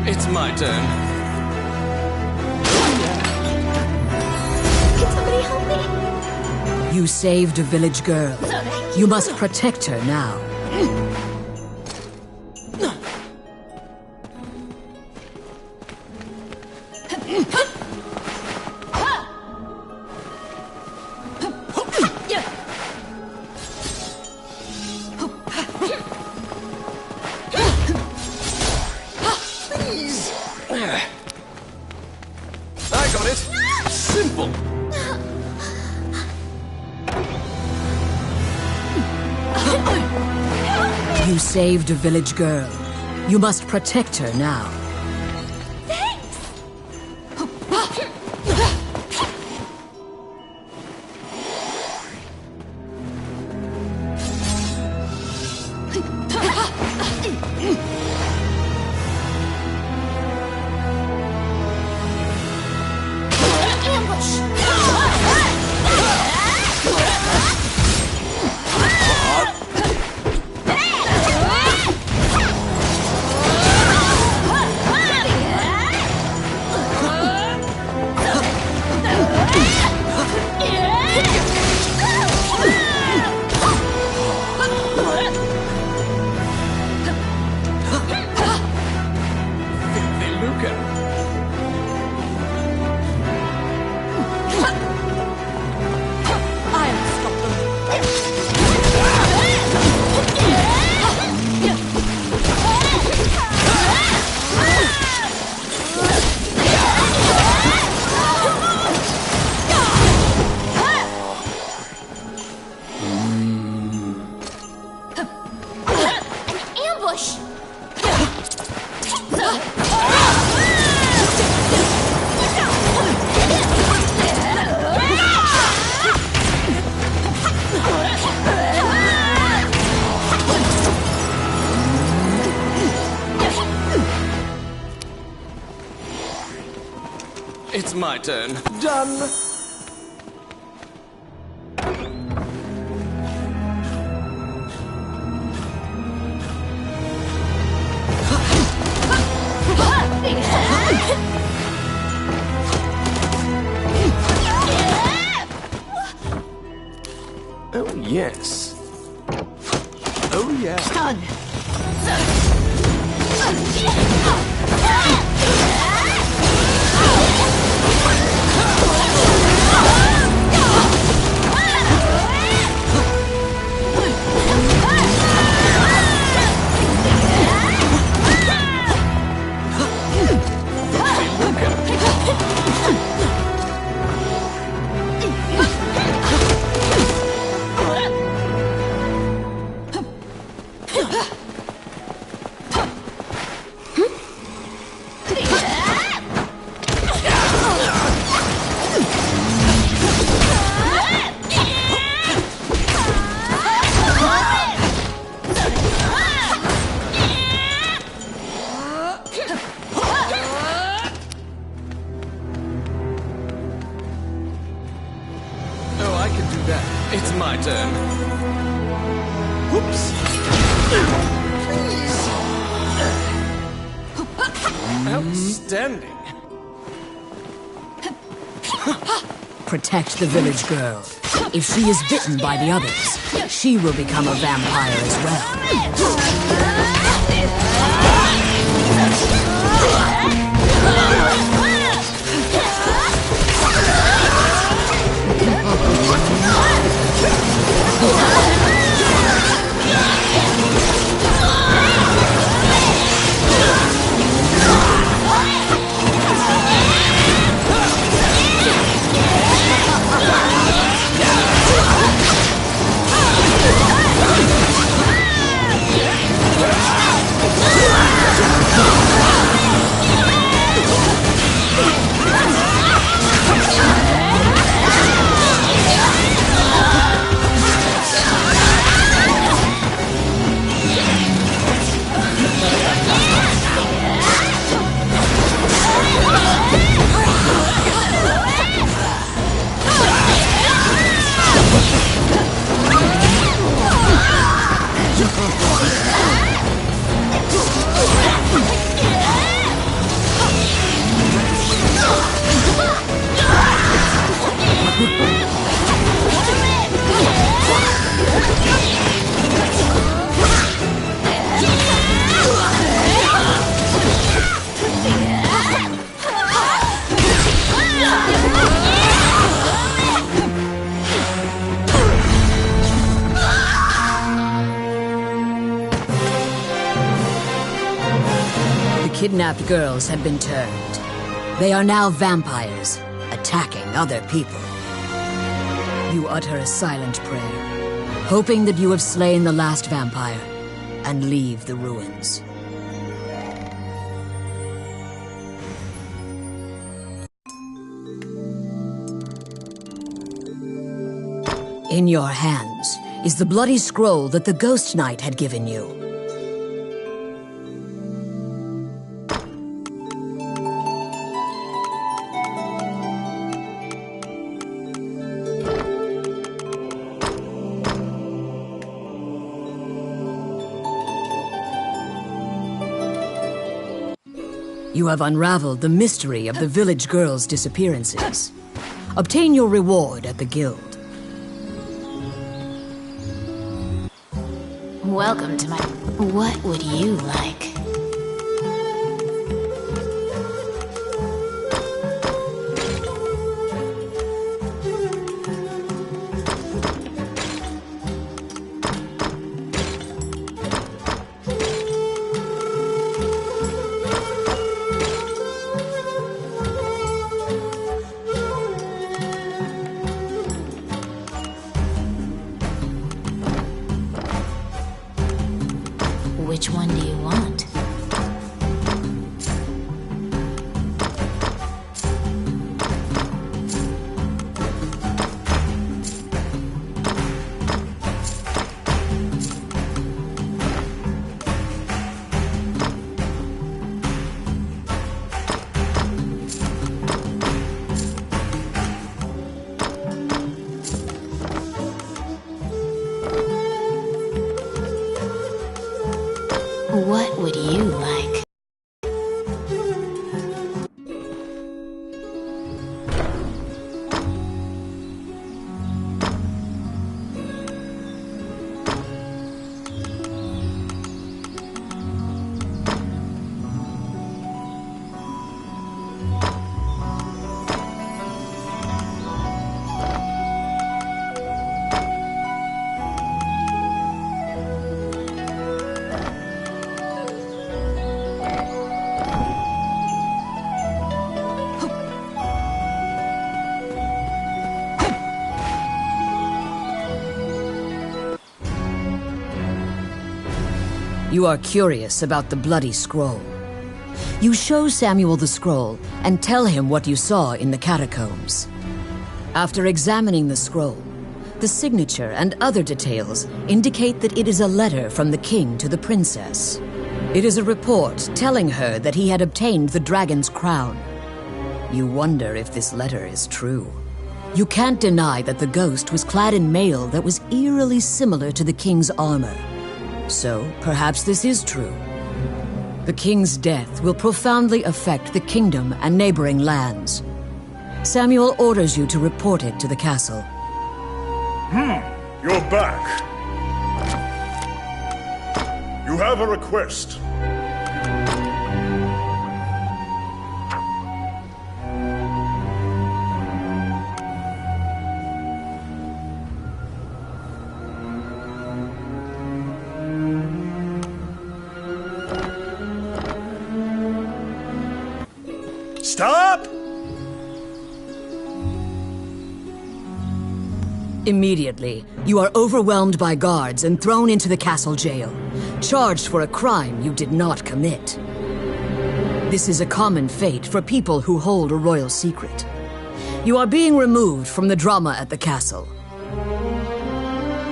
It's my turn. help me? You saved a village girl. You must protect her now. I got it. Simple. You saved a village girl. You must protect her now. It's my turn. Done. Oh, yes. Oh, yeah. Done. Oh, I can do that. It's my turn. Whoops. Outstanding. Protect the village girl. If she is bitten by the others, she will become a vampire as well. kidnapped girls had been turned. They are now vampires, attacking other people. You utter a silent prayer, hoping that you have slain the last vampire, and leave the ruins. In your hands is the bloody scroll that the Ghost Knight had given you. You have unraveled the mystery of the village girls' disappearances. Obtain your reward at the guild. Welcome to my... What would you like? Which one do you want? What would you like? You are curious about the bloody scroll. You show Samuel the scroll and tell him what you saw in the catacombs. After examining the scroll, the signature and other details indicate that it is a letter from the king to the princess. It is a report telling her that he had obtained the dragon's crown. You wonder if this letter is true. You can't deny that the ghost was clad in mail that was eerily similar to the king's armor. So, perhaps this is true. The king's death will profoundly affect the kingdom and neighboring lands. Samuel orders you to report it to the castle. You're back. You have a request. Stop! Immediately, you are overwhelmed by guards and thrown into the castle jail, charged for a crime you did not commit. This is a common fate for people who hold a royal secret. You are being removed from the drama at the castle.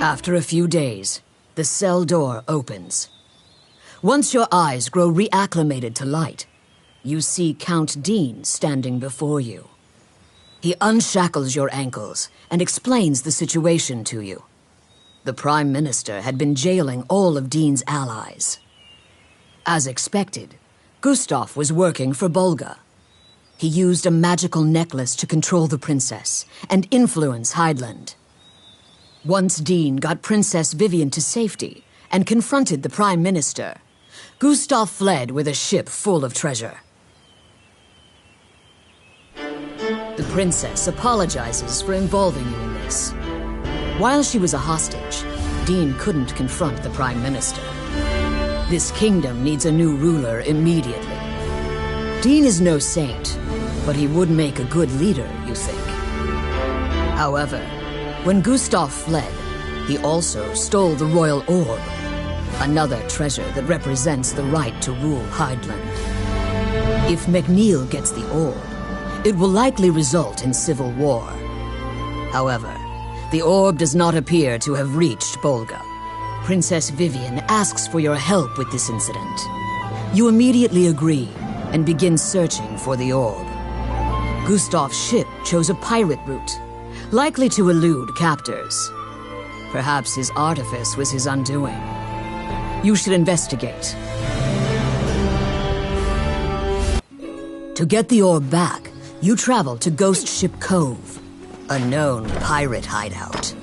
After a few days, the cell door opens. Once your eyes grow reacclimated to light, you see Count Dean standing before you. He unshackles your ankles and explains the situation to you. The Prime Minister had been jailing all of Dean's allies. As expected, Gustav was working for Bolga. He used a magical necklace to control the princess and influence Heidland. Once Dean got Princess Vivian to safety and confronted the Prime Minister, Gustav fled with a ship full of treasure. The princess apologizes for involving you in this. While she was a hostage, Dean couldn't confront the Prime Minister. This kingdom needs a new ruler immediately. Dean is no saint, but he would make a good leader, you think. However, when Gustav fled, he also stole the royal orb, another treasure that represents the right to rule Hydeland. If MacNeil gets the orb, it will likely result in civil war. However, the orb does not appear to have reached Bolga. Princess Vivian asks for your help with this incident. You immediately agree and begin searching for the orb. Gustav's ship chose a pirate route, likely to elude captors. Perhaps his artifice was his undoing. You should investigate. To get the orb back, you travel to Ghost Ship Cove, a known pirate hideout.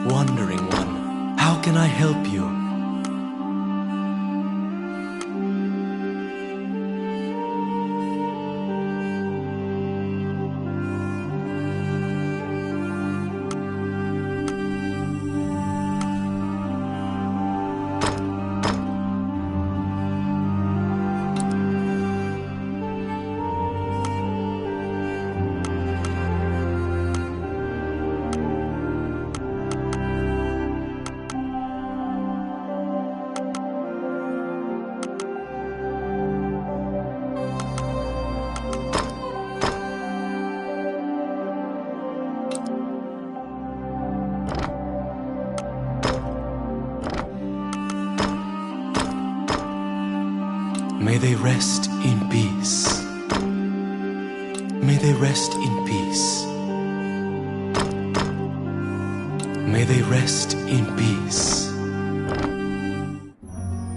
Wandering One, how can I help you? May they rest in peace. May they rest in peace. May they rest in peace.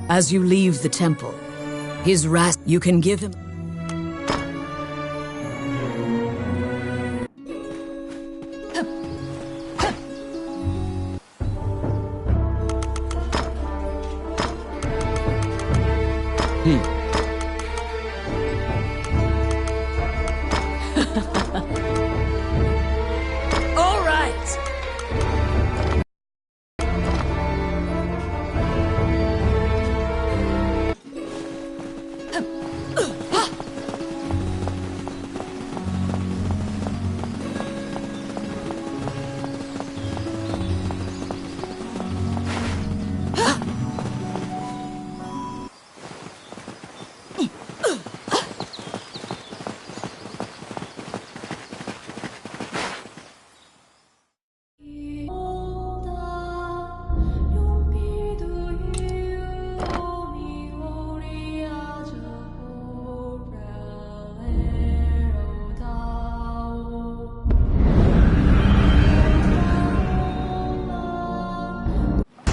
As you leave the temple, his wrath, you can give him. All right.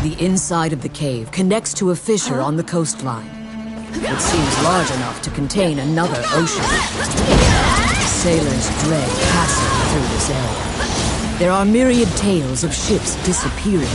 The inside of the cave connects to a fissure on the coastline. It seems large enough to contain another ocean. Sailors dread passing through this area. There are myriad tales of ships disappearing.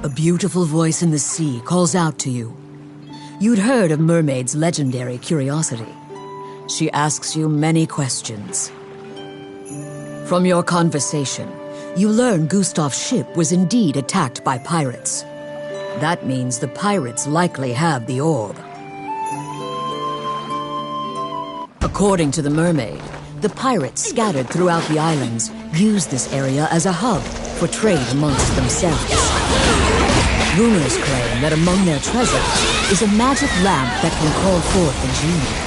A beautiful voice in the sea calls out to you. You'd heard of Mermaid's legendary curiosity. She asks you many questions. From your conversation, you learn Gustav's ship was indeed attacked by pirates. That means the pirates likely have the orb. According to the mermaid, the pirates scattered throughout the islands used this area as a hub for trade amongst themselves. Rumors claim that among their treasures is a magic lamp that can call forth a genie.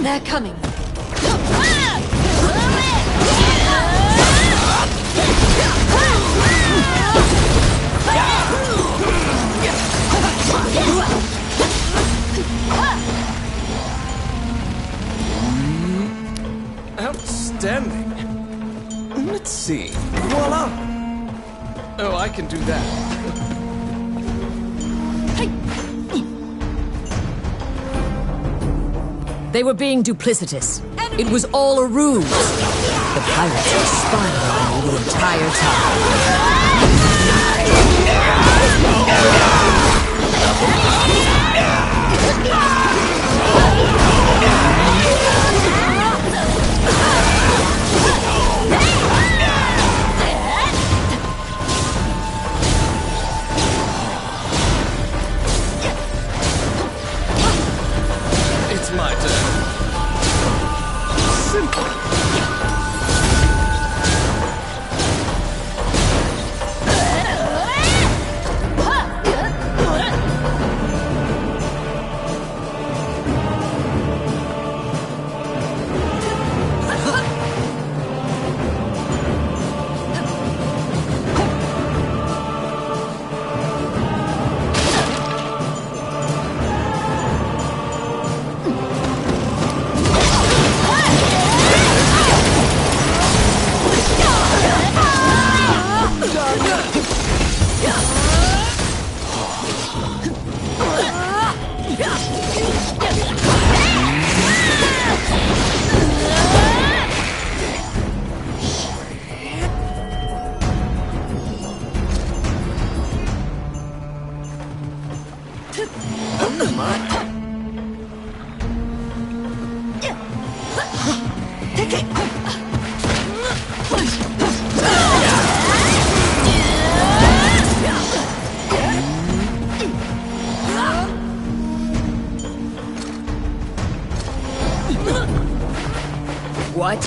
They're coming. Outstanding. Let's see. Voila! Oh, I can do that. They were being duplicitous. It was all a ruse. The pirates were spying on me the entire time. It's my turn. Simple. What?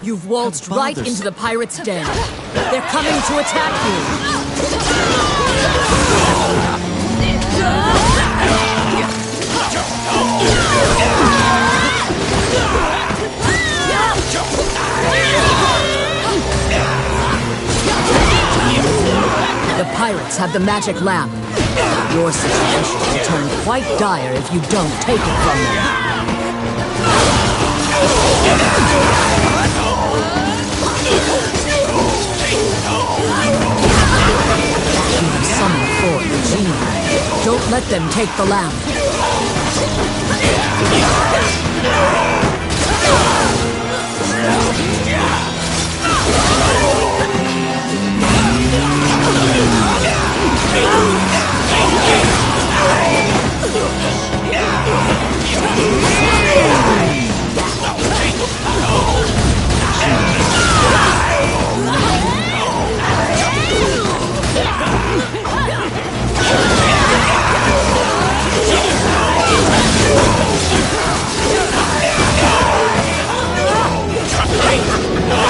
You've waltzed right bothers- into the pirates' den. They're coming to attack you. The pirates have the magic lamp. Your situation will turn quite dire if you don't take it from them. You have summoned forth the genie. Don't let them take the lamp.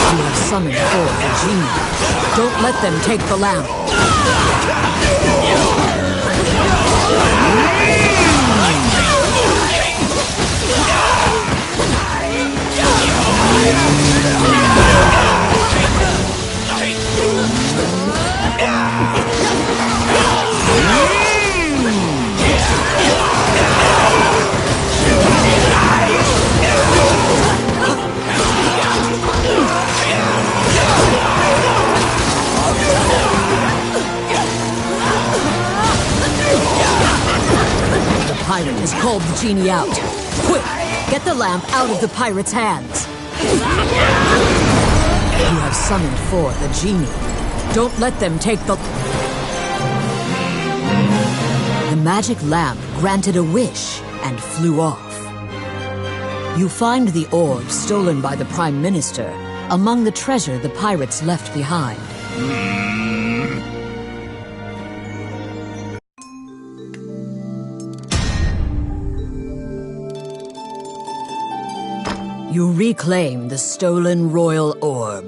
You have summoned forth the genie. Don't let them take the lamp. The pirate has called the genie out. Quick, get the lamp out of the pirate's hands. You have summoned forth a genie. Don't let them take the... The magic lamp granted a wish and flew off. You find the orb stolen by the Prime Minister among the treasure the pirates left behind. You reclaim the stolen royal orb.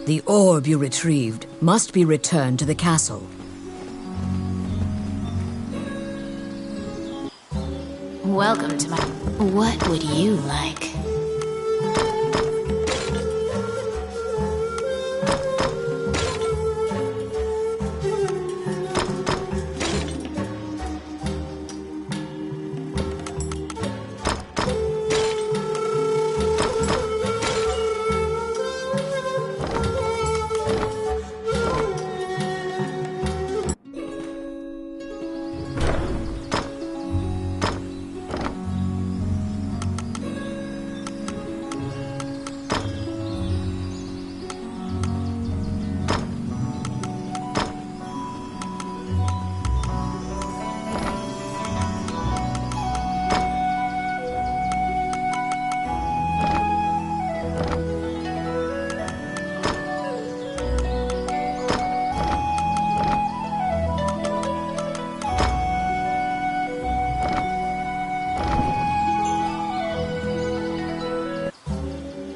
The orb you retrieved must be returned to the castle. Welcome to my... What would you like?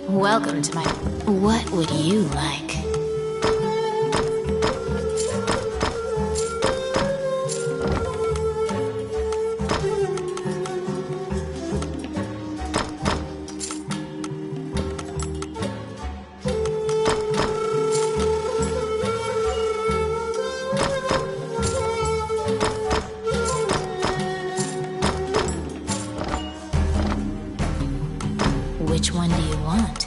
Welcome to my... What would you like? Which one do you want?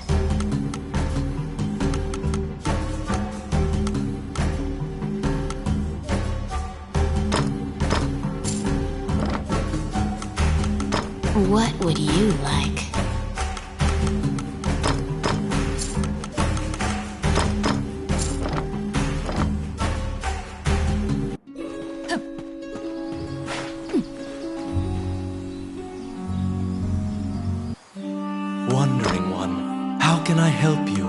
What would you like? help you?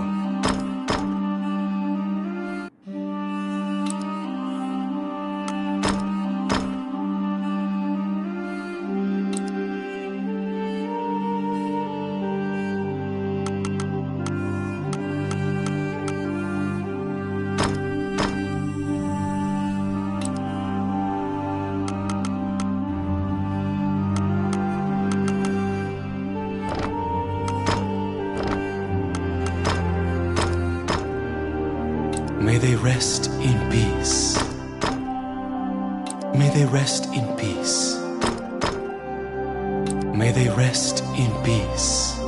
May they rest in peace. May they rest in peace. May they rest in peace.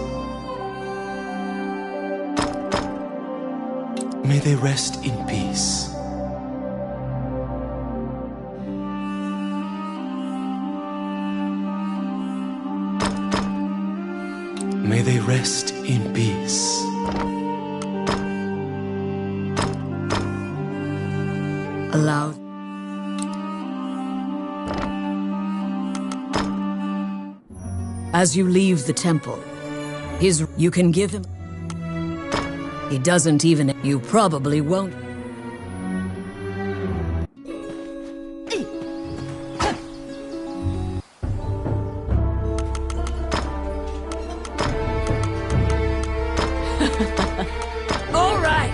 May they rest in peace. May they rest in peace. Allow. As you leave the temple, you can give him. He doesn't even. You probably won't. All right.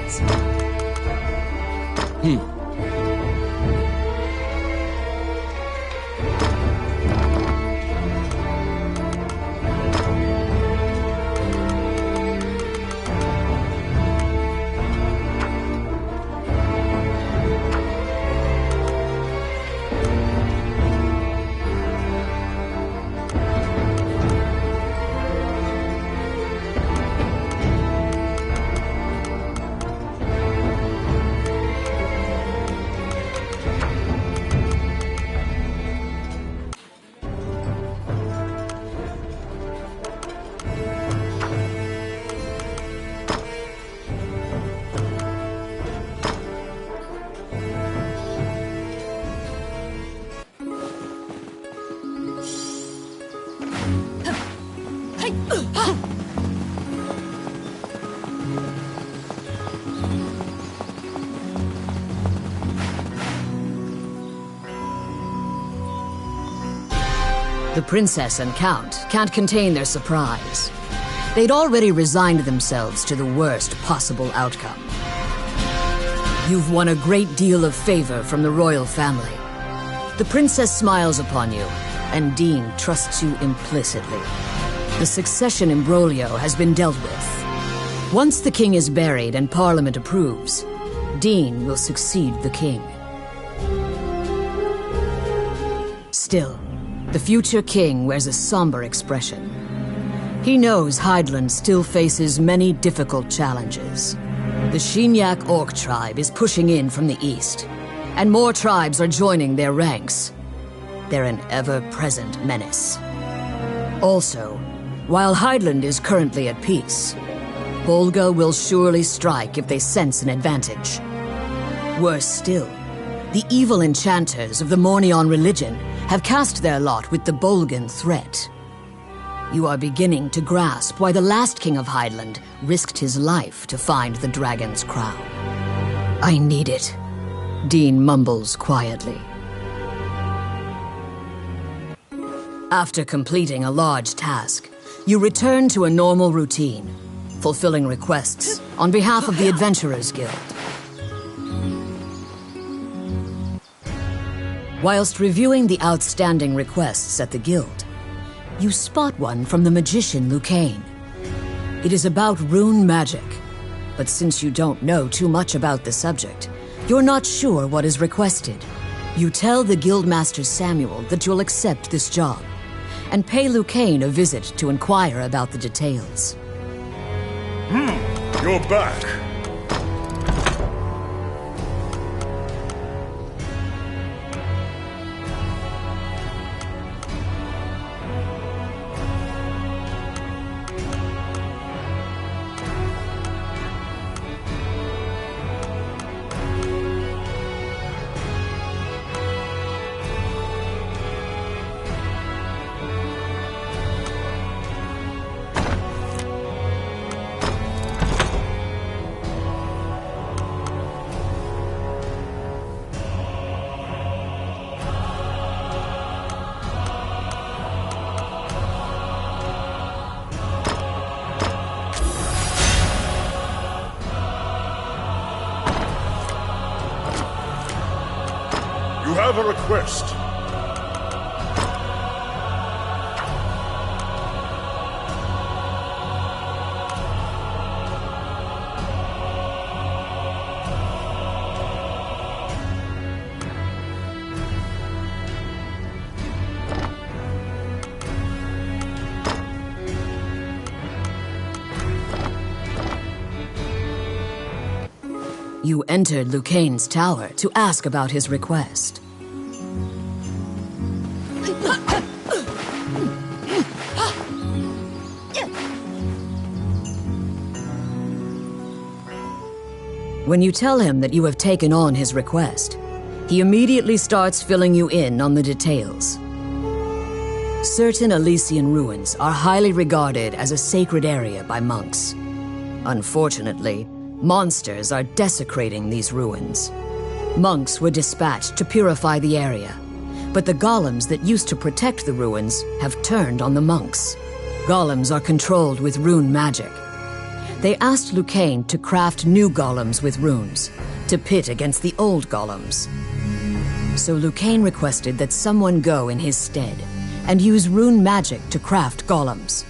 The princess and count can't contain their surprise. They'd already resigned themselves to the worst possible outcome. You've won a great deal of favor from the royal family. The princess smiles upon you, and Dean trusts you implicitly. The succession imbroglio has been dealt with. Once the king is buried and Parliament approves, Dean will succeed the king. Still, the future king wears a somber expression. He knows Hydeland still faces many difficult challenges. The Shinyak Orc tribe is pushing in from the east, and more tribes are joining their ranks. They're an ever-present menace. Also, while Hydeland is currently at peace, Bolga will surely strike if they sense an advantage. Worse still, the evil enchanters of the Mornion religion have cast their lot with the Bolgan threat. You are beginning to grasp why the last king of Hydeland risked his life to find the dragon's crown. I need it, Dean mumbles quietly. After completing a large task, you return to a normal routine, fulfilling requests on behalf of the Adventurers Guild. Whilst reviewing the outstanding requests at the guild, you spot one from the magician Lucane. It is about rune magic, but since you don't know too much about the subject, you're not sure what is requested. You tell the Guildmaster Samuel that you'll accept this job, and pay Lucane a visit to inquire about the details. You're back. You have a request. You entered Lucane's tower to ask about his request. When you tell him that you have taken on his request, he immediately starts filling you in on the details. Certain Elysian ruins are highly regarded as a sacred area by monks. Unfortunately, monsters are desecrating these ruins. Monks were dispatched to purify the area, but the golems that used to protect the ruins have turned on the monks. Golems are controlled with rune magic. They asked Lucane to craft new golems with runes, to pit against the old golems. So Lucane requested that someone go in his stead and use rune magic to craft golems.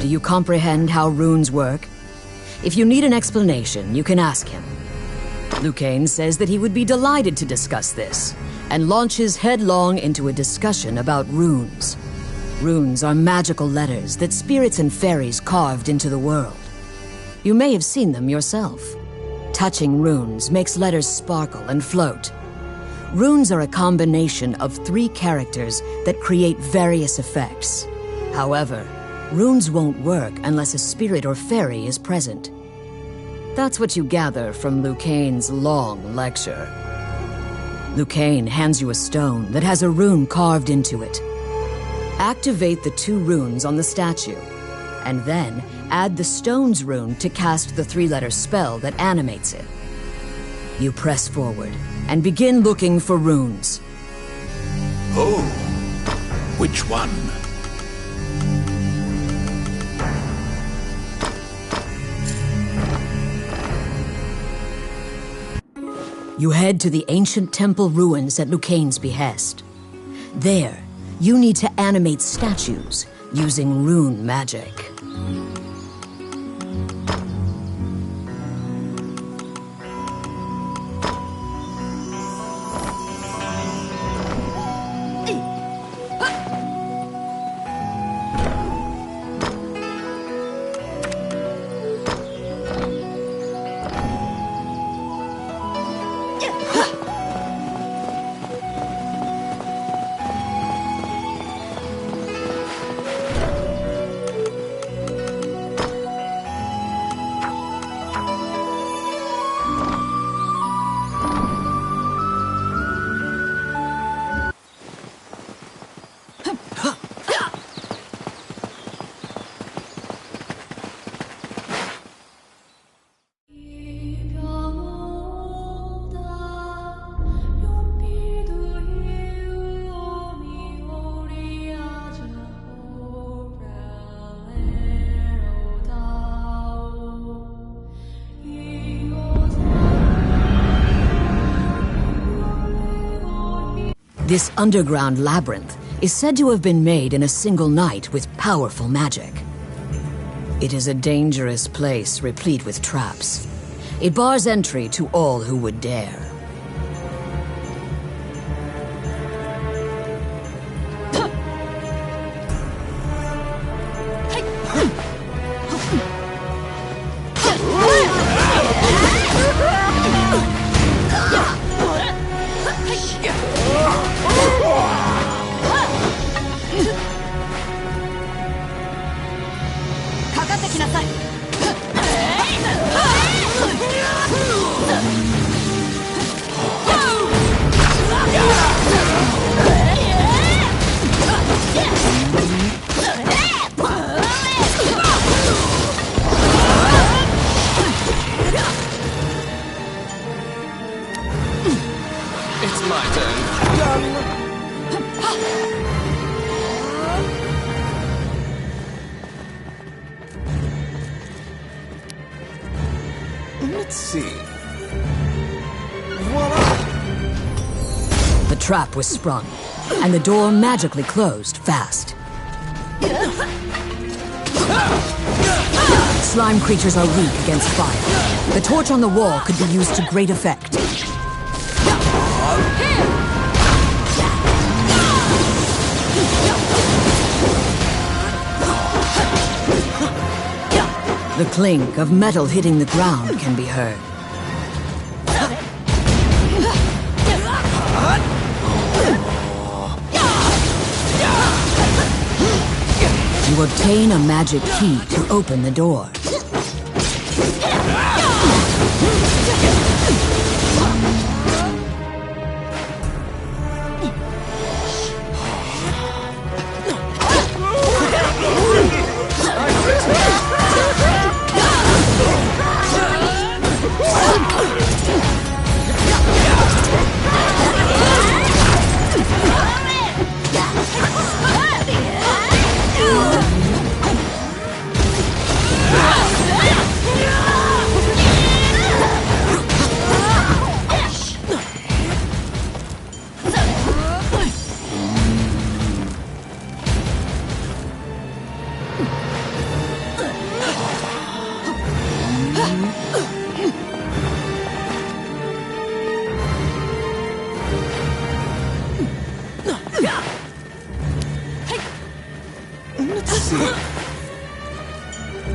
Do you comprehend how runes work? If you need an explanation, you can ask him. Lucane says that he would be delighted to discuss this, and launches headlong into a discussion about runes. Runes are magical letters that spirits and fairies carved into the world. You may have seen them yourself. Touching runes makes letters sparkle and float. Runes are a combination of 3 characters that create various effects. However, runes won't work unless a spirit or fairy is present. That's what you gather from Lucane's long lecture. Lucane hands you a stone that has a rune carved into it. Activate the 2 runes on the statue, and then add the stone's rune to cast the 3-letter spell that animates it. You press forward and begin looking for runes. Oh, which one? You head to the ancient temple ruins at Lucane's behest. There, you need to animate statues using rune magic. This underground labyrinth is said to have been made in a single night with powerful magic. It is a dangerous place replete with traps. It bars entry to all who would dare. It's my turn. Let's see. Voila! The trap was sprung, and the door magically closed fast. Slime creatures are weak against fire. The torch on the wall could be used to great effect. The clink of metal hitting the ground can be heard. You obtain a magic key to open the door.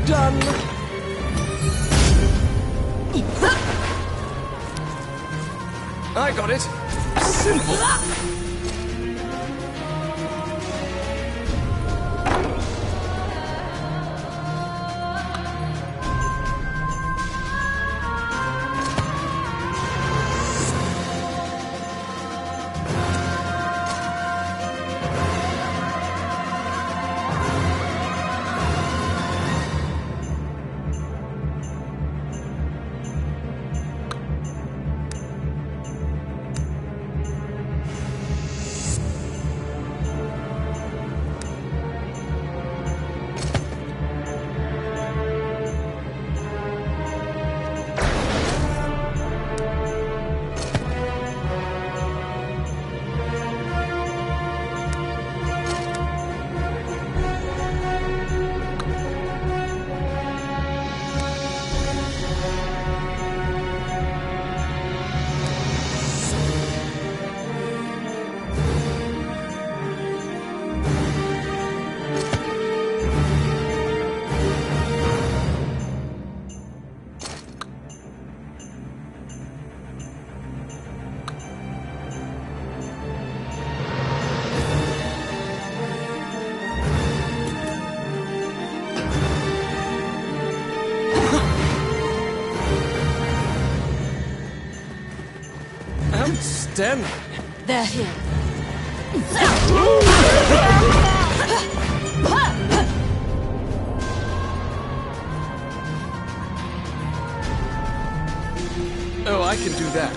Done. I got it. Simple. Outstanding. They're here. Oh, I can do that.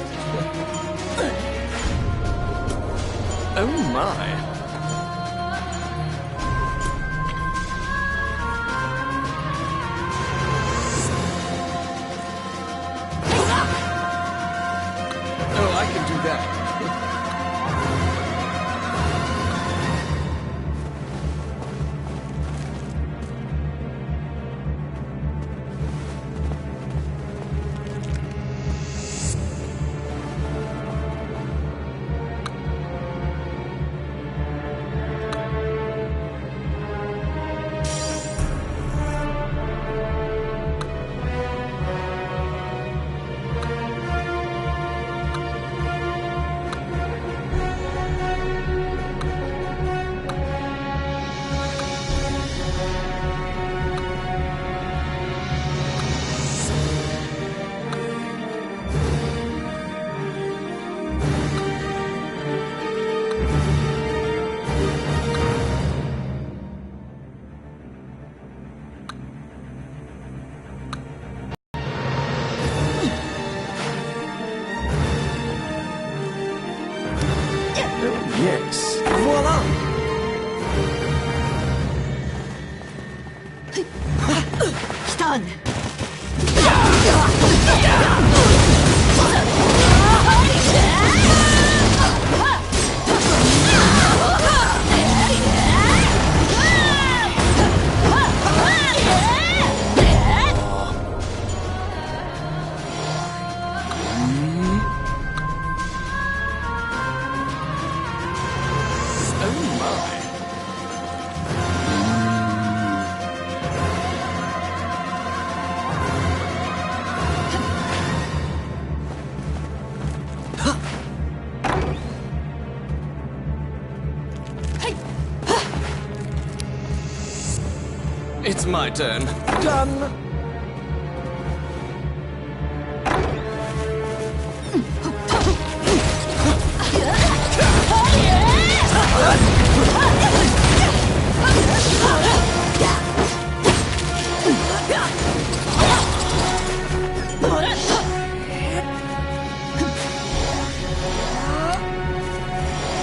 Oh my. Oh, I can do that. Yes. Voila! Done. It's my turn. Done.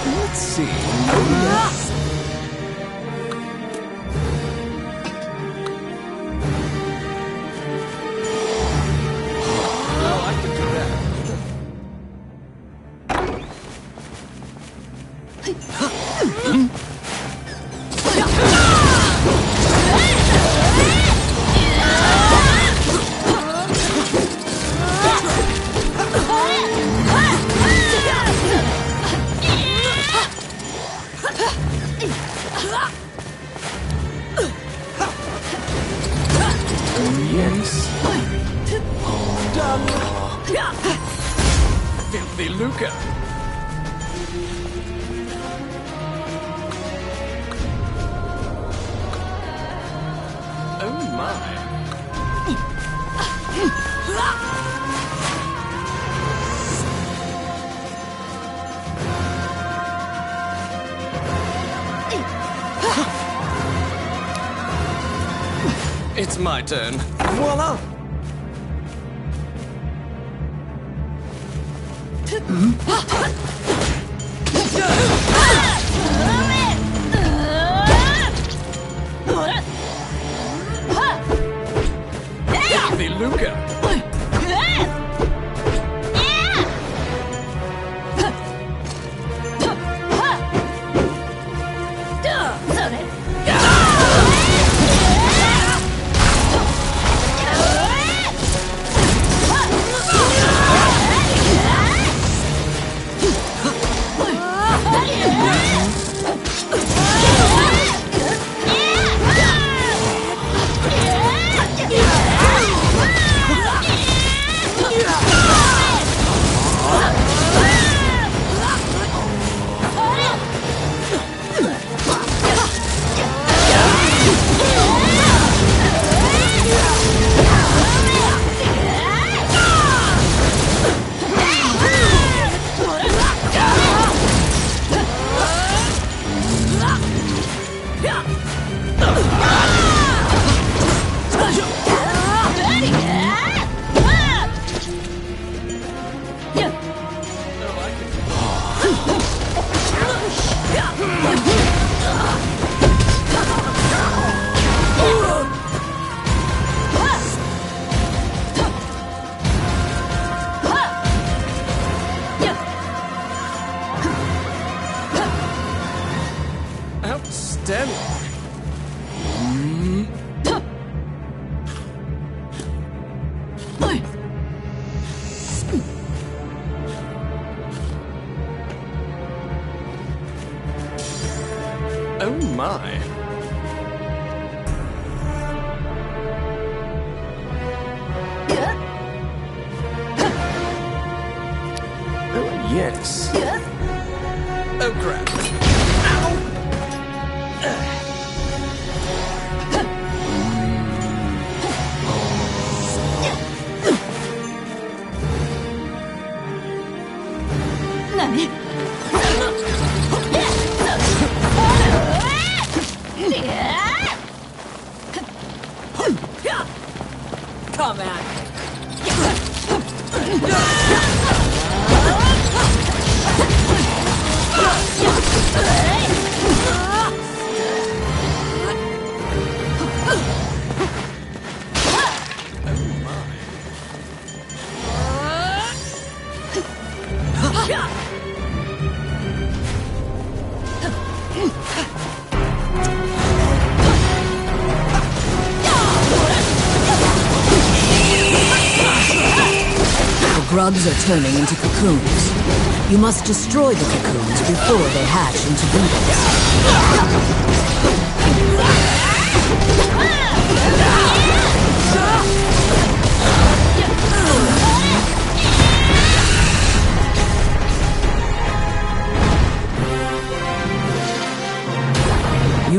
Let's see. Oh, I can do that. Yes. Done. Filthy Luca. Oh my. It's my turn. Voila! Filthy Luca. Outstanding. Oh my. Oh yes. Oh crap. Come at me. Grubs are turning into cocoons. You must destroy the cocoons before they hatch into beetles.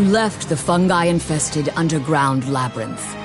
You left the fungi-infested underground labyrinth.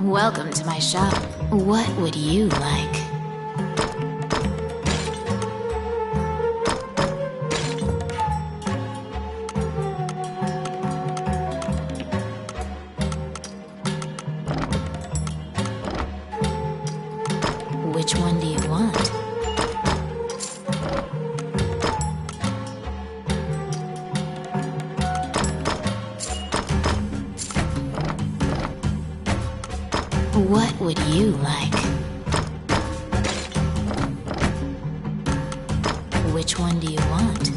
Welcome to my shop. What would you like? Which one do you want? What would you like? Which one do you want?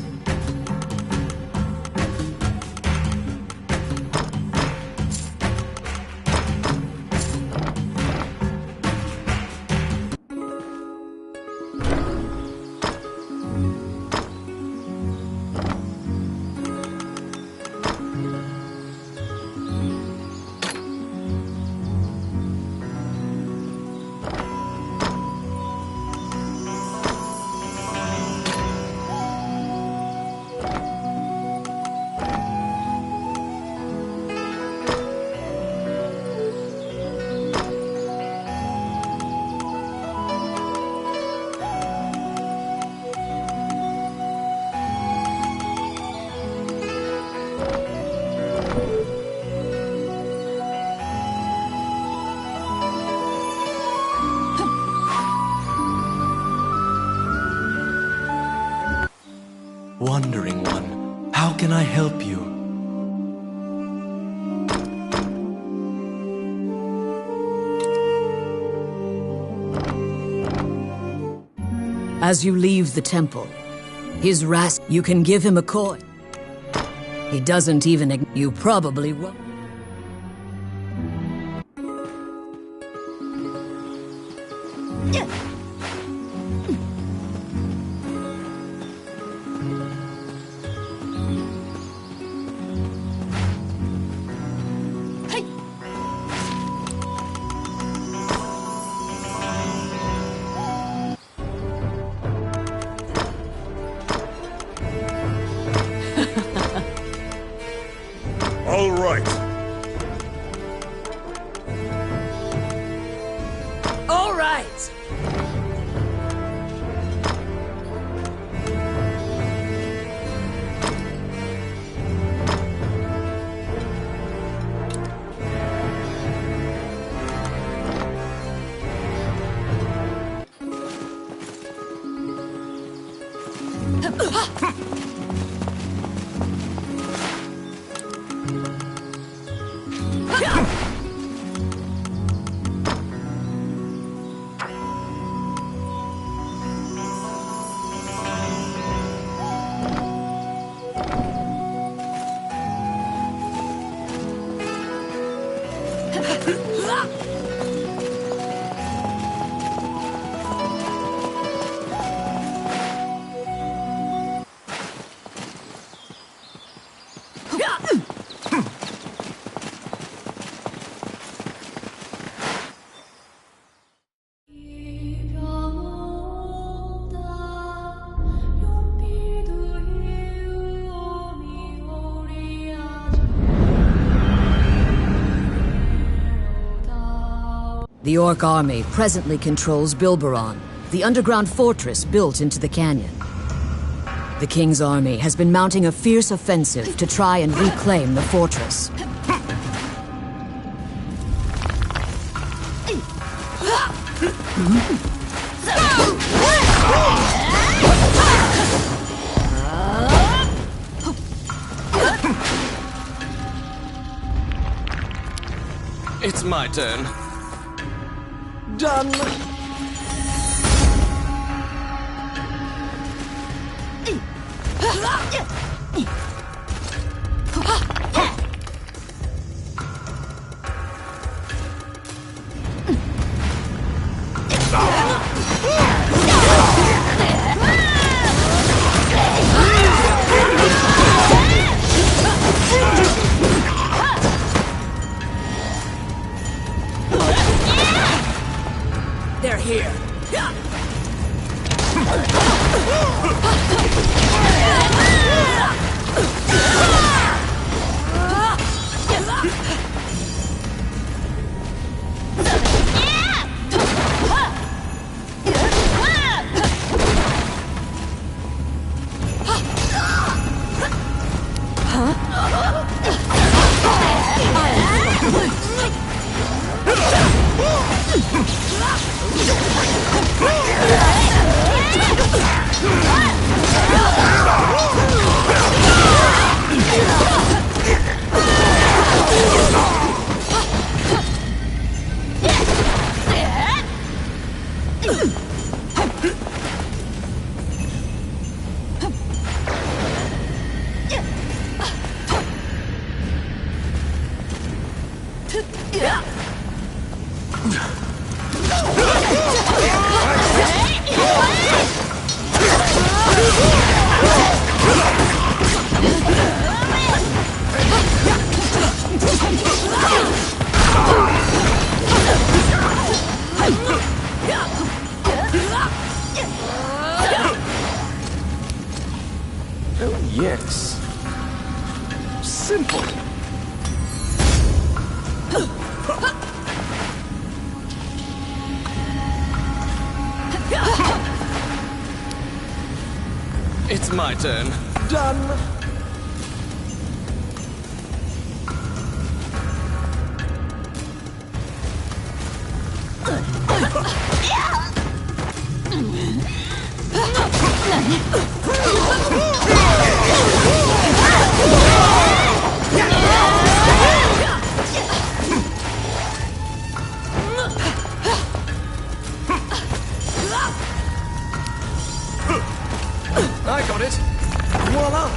Wandering one, how can I help you? As you leave the temple, his you can give him a coin. He doesn't even you probably won't. All right. All right. The Orc army presently controls Bilberon, the underground fortress built into the canyon. The King's army has been mounting a fierce offensive to try and reclaim the fortress. It's my turn. Done. They're here. Oh, yes. Simple. It's my turn. Done. I got it. Voila!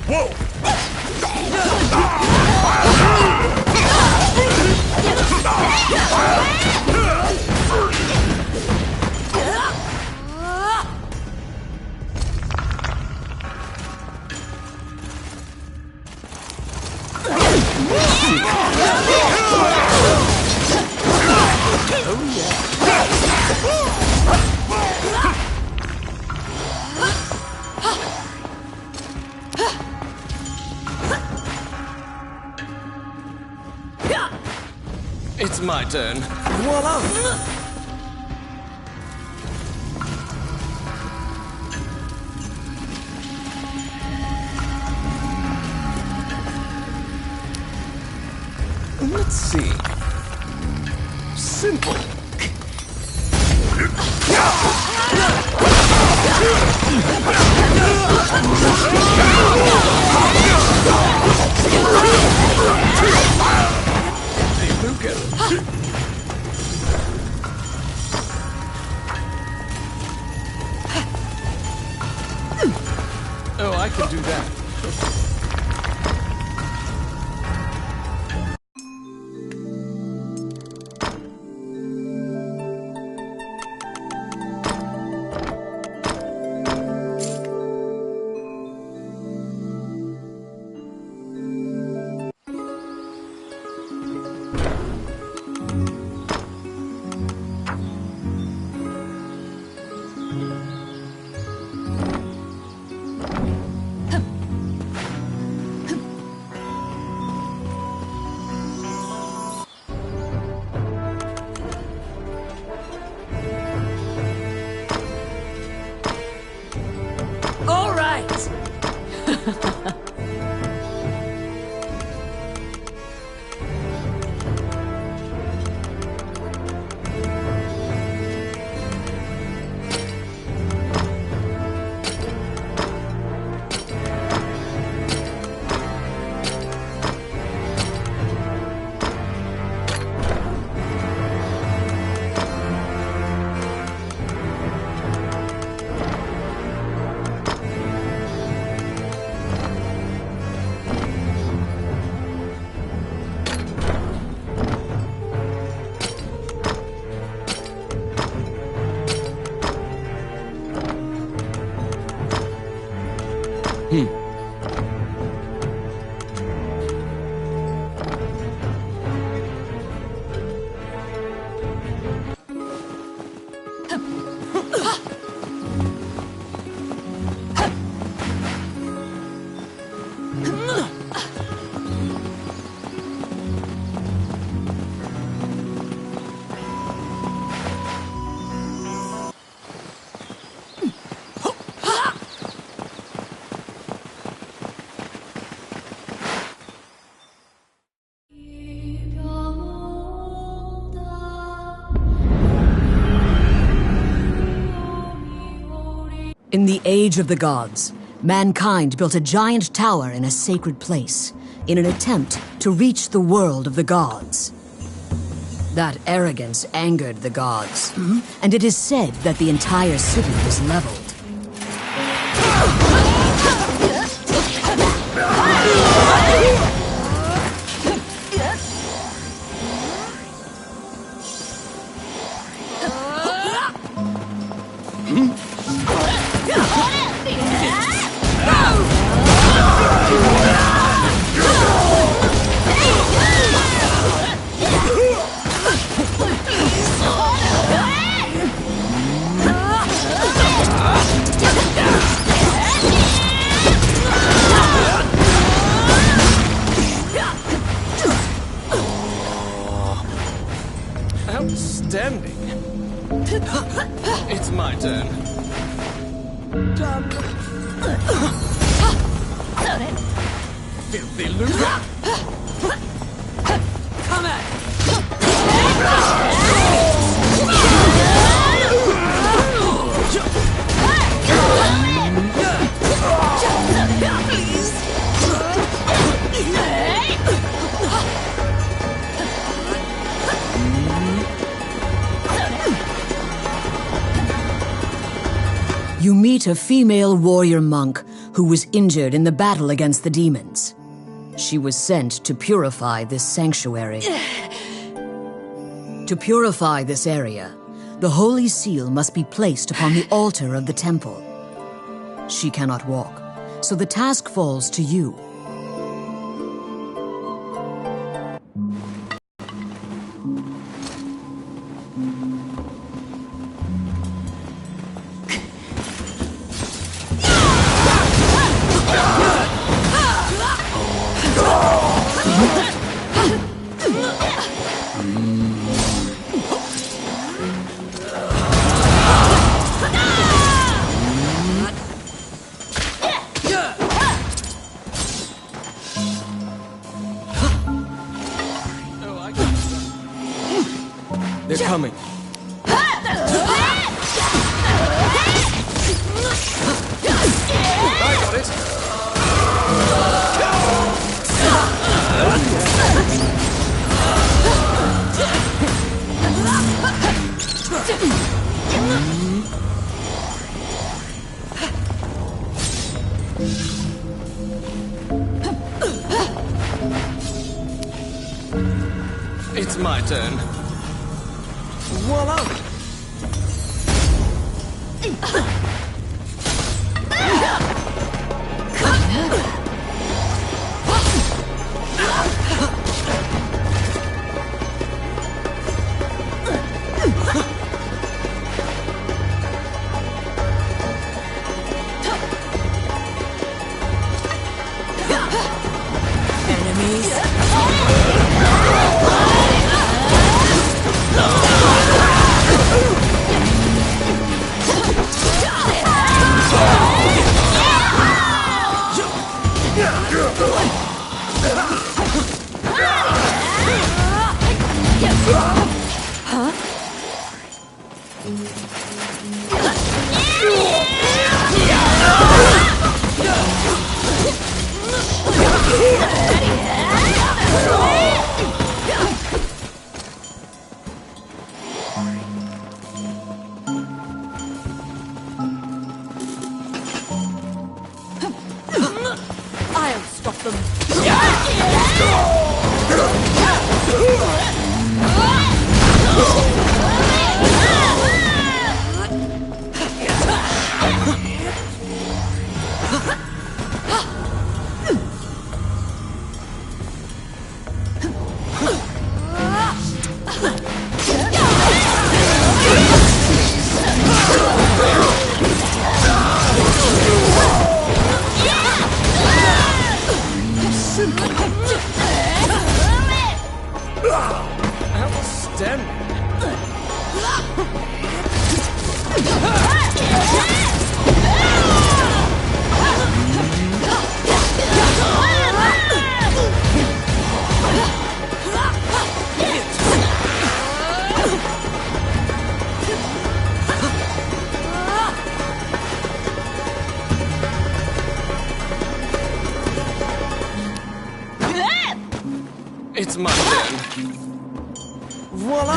Whoa! It's my turn. Voila! Let's see. Simple. Hey, mugen. Oh, I I can do that. All right. In the Age of the Gods, mankind built a giant tower in a sacred place in an attempt to reach the world of the gods. That arrogance angered the gods, and it is said that the entire city was leveled. Outstanding. It's my turn. Filthy loser. Come at. You meet a female warrior monk who was injured in the battle against the demons. She was sent to purify this sanctuary. To purify this area, the holy seal must be placed upon the altar of the temple. She cannot walk, so the task falls to you. It's my turn. Voila! I'll stop them. It's my turn. Voila!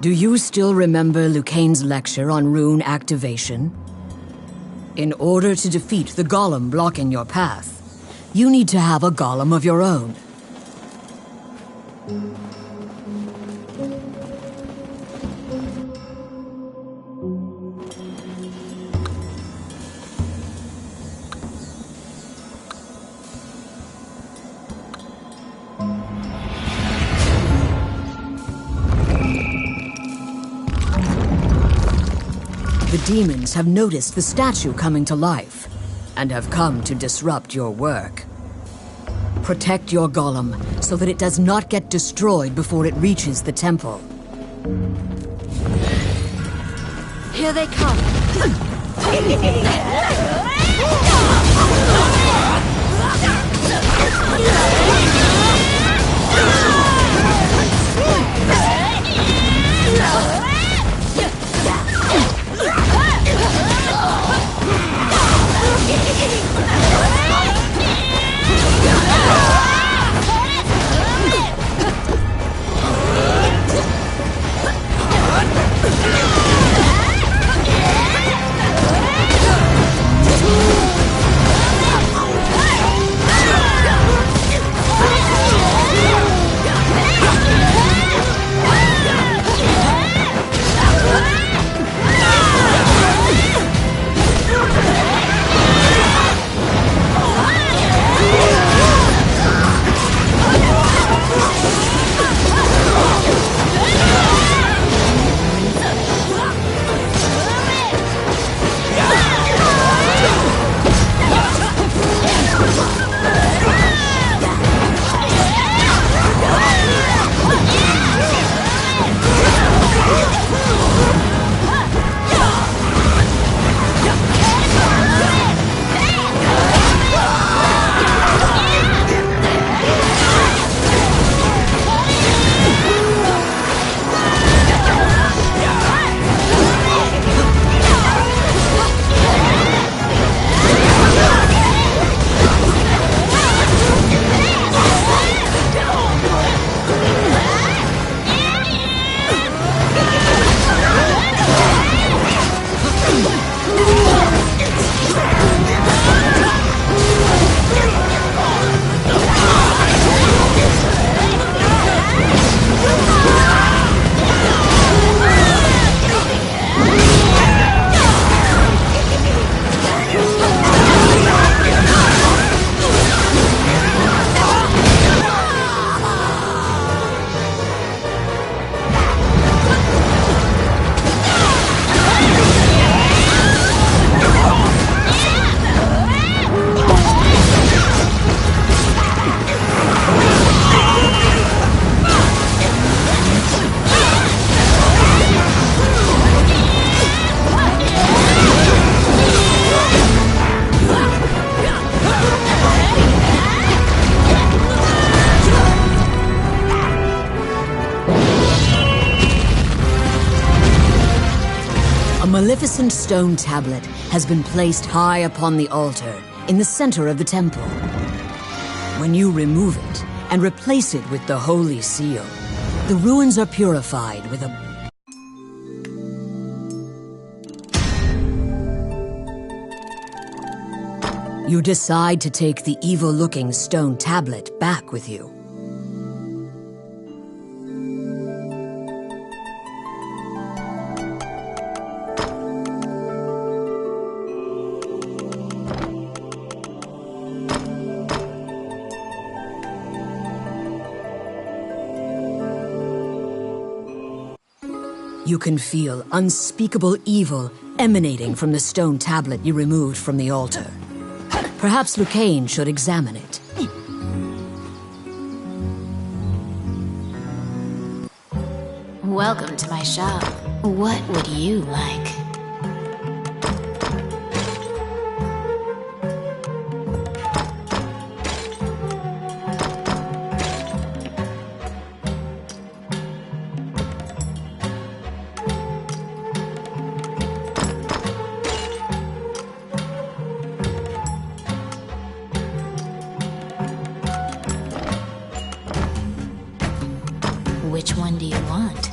Do you still remember Lucane's lecture on rune activation? In order to defeat the golem blocking your path, you need to have a golem of your own. The demons have noticed the statue coming to life, and have come to disrupt your work. Protect your golem so that it does not get destroyed before it reaches the temple. Here they come. Magnificent stone tablet has been placed high upon the altar in the center of the temple. When you remove it and replace it with the holy seal, the ruins are purified with a... You decide to take the evil-looking stone tablet back with you. You can feel unspeakable evil emanating from the stone tablet you removed from the altar. Perhaps Lucane should examine it. Welcome to my shop. What would you like? Which one do you want?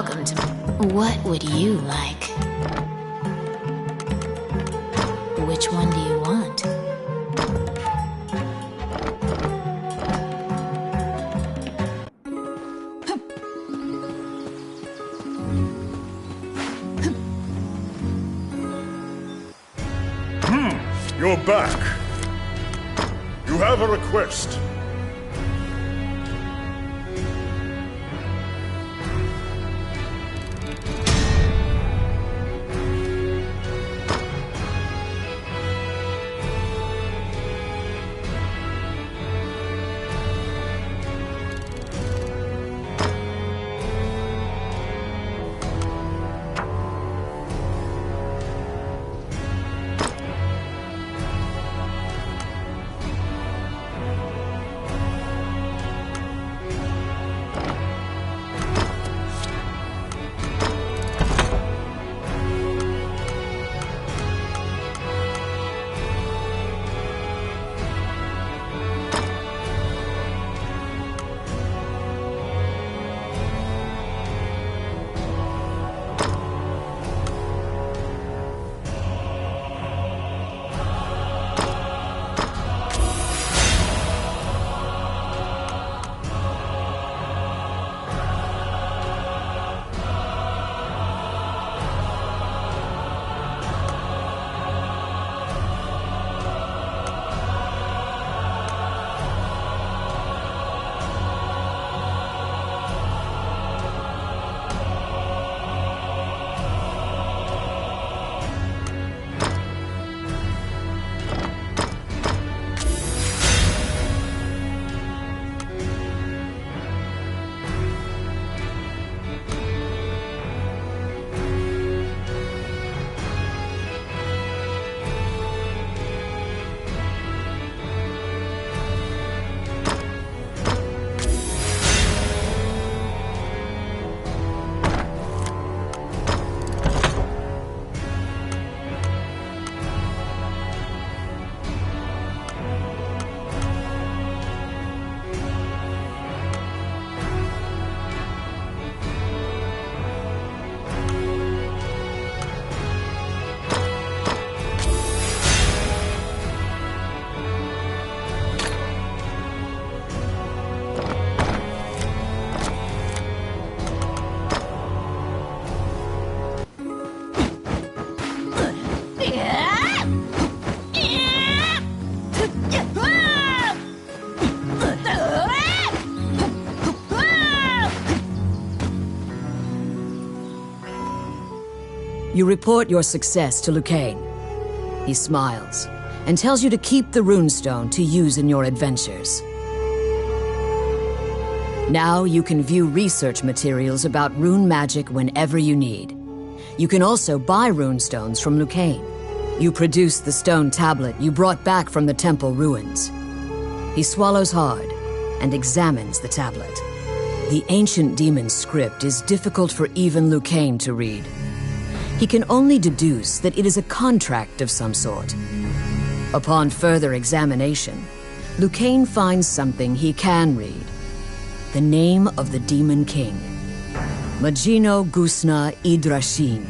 Welcome to... What would you like? Which one do you want? You're back. You have a request. You report your success to Lucane. He smiles and tells you to keep the runestone to use in your adventures. Now you can view research materials about rune magic whenever you need. You can also buy runestones from Lucane. You produce the stone tablet you brought back from the temple ruins. He swallows hard and examines the tablet. The ancient demon's script is difficult for even Lucane to read. He can only deduce that it is a contract of some sort. Upon further examination, Lucane finds something he can read. The name of the Demon King. Magino Gusna Idrashin.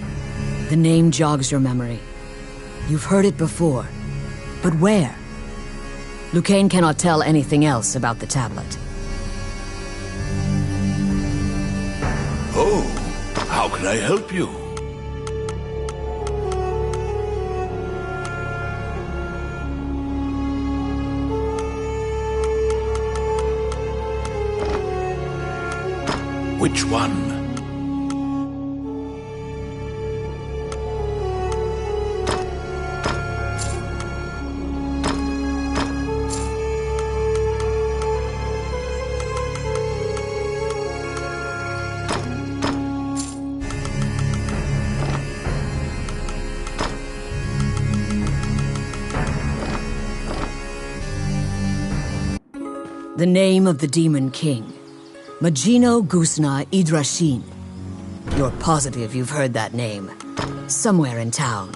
The name jogs your memory. You've heard it before, but where? Lucane cannot tell anything else about the tablet. Oh, how can I help you? Which one? The name of the Demon King. Magino Gusna Idrashin. You're positive you've heard that name. Somewhere in town.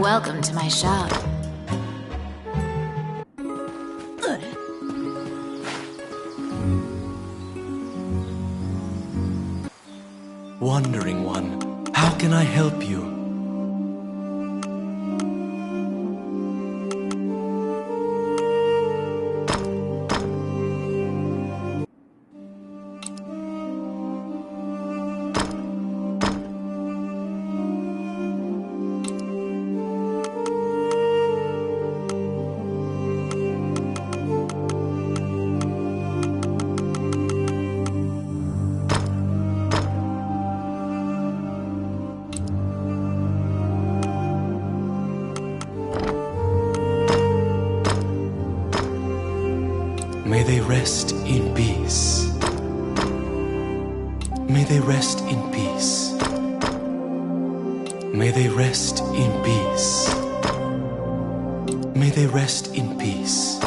Welcome to my shop. Wandering One, how can I help you? May they rest in peace. May they rest in peace. May they rest in peace. May they rest in peace.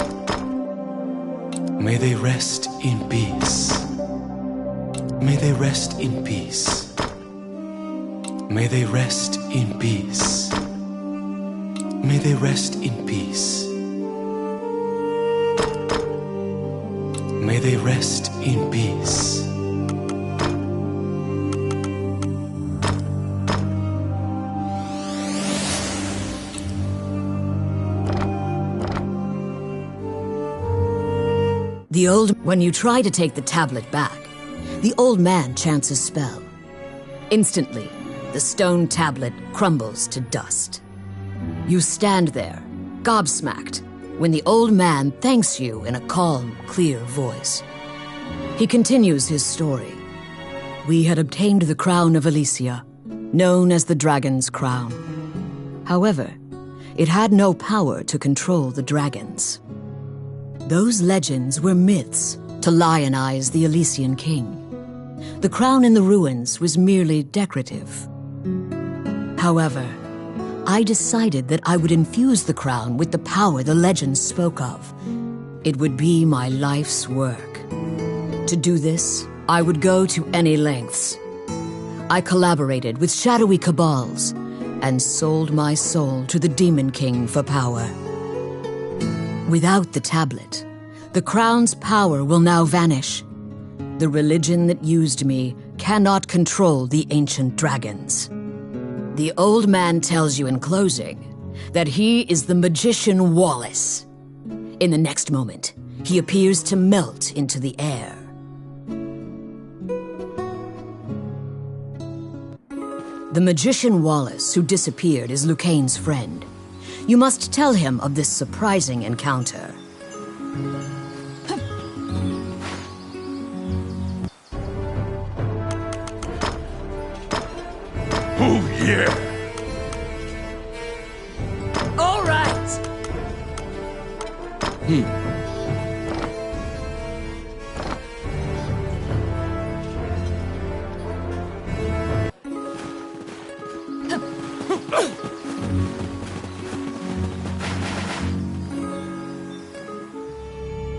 May they rest in peace. May they rest in peace. May they rest in peace. May they rest in peace. May they rest in peace. When you try to take the tablet back, the old man chants a spell. Instantly, the stone tablet crumbles to dust. You stand there, gobsmacked, when the old man thanks you in a calm, clear voice. He continues his story. We had obtained the crown of Elysia, known as the Dragon's Crown. However, it had no power to control the dragons. Those legends were myths to lionize the Elysian king. The crown in the ruins was merely decorative. However, I decided that I would infuse the crown with the power the legends spoke of. It would be my life's work. To do this, I would go to any lengths. I collaborated with shadowy cabals and sold my soul to the Demon King for power. Without the tablet, the crown's power will now vanish. The religion that used me cannot control the ancient dragons. The old man tells you in closing that he is the magician Wallace. In the next moment, he appears to melt into the air. The magician Wallace, who disappeared, is Lucane's friend. You must tell him of this surprising encounter. Oh, yeah! All right!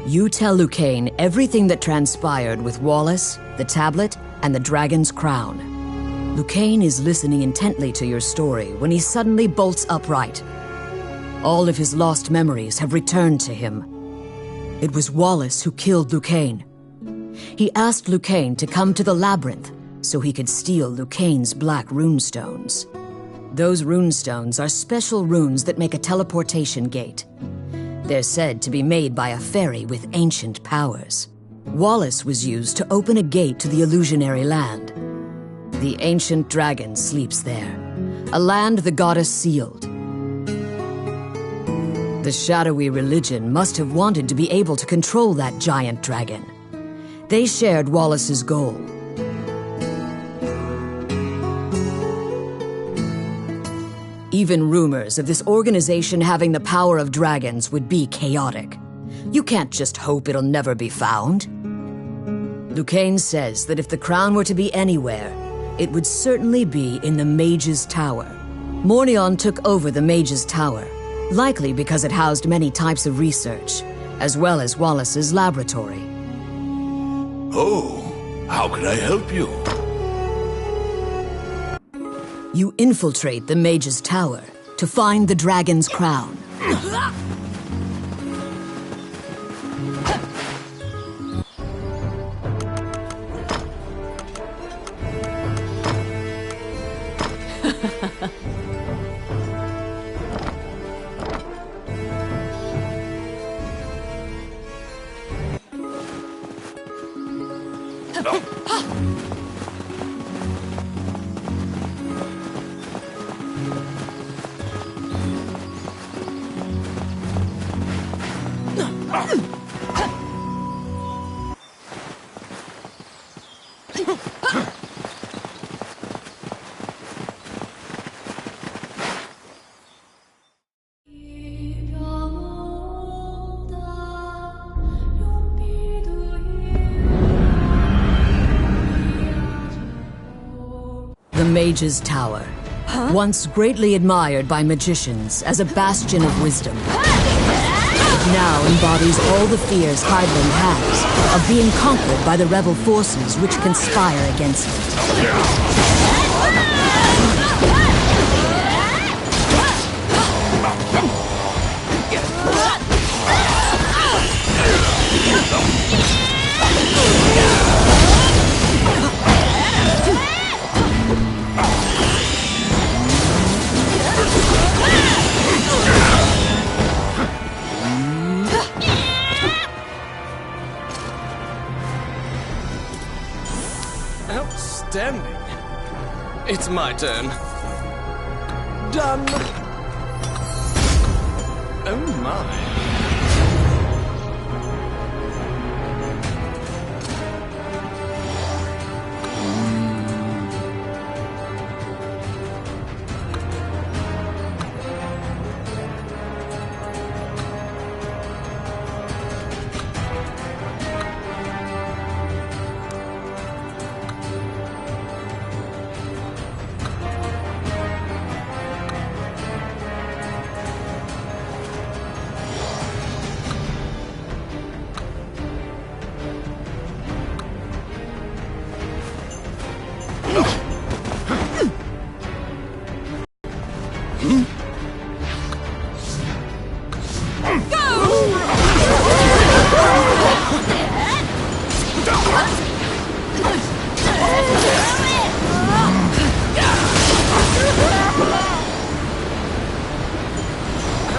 You tell Lucane everything that transpired with Wallace, the tablet, and the dragon's crown. Lucane is listening intently to your story when he suddenly bolts upright. All of his lost memories have returned to him. It was Wallace who killed Lucane. He asked Lucane to come to the labyrinth so he could steal Lucane's black runestones. Those runestones are special runes that make a teleportation gate. They're said to be made by a fairy with ancient powers. Wallace was used to open a gate to the illusionary land. The ancient dragon sleeps there, a land the goddess sealed. The shadowy religion must have wanted to be able to control that giant dragon. They shared Wallace's goal. Even rumors of this organization having the power of dragons would be chaotic. You can't just hope it'll never be found. Lucane says that if the crown were to be anywhere, it would certainly be in the Mage's Tower. Mornion took over the Mage's Tower, likely because it housed many types of research, as well as Wallace's laboratory. Oh, how can I help you? You infiltrate the Mage's Tower to find the dragon's crown. The Mage's Tower. Once greatly admired by magicians as a bastion of wisdom, it now embodies all the fears Hydland has of being conquered by the rebel forces which conspire against it. Outstanding. It's my turn. Done. Oh my.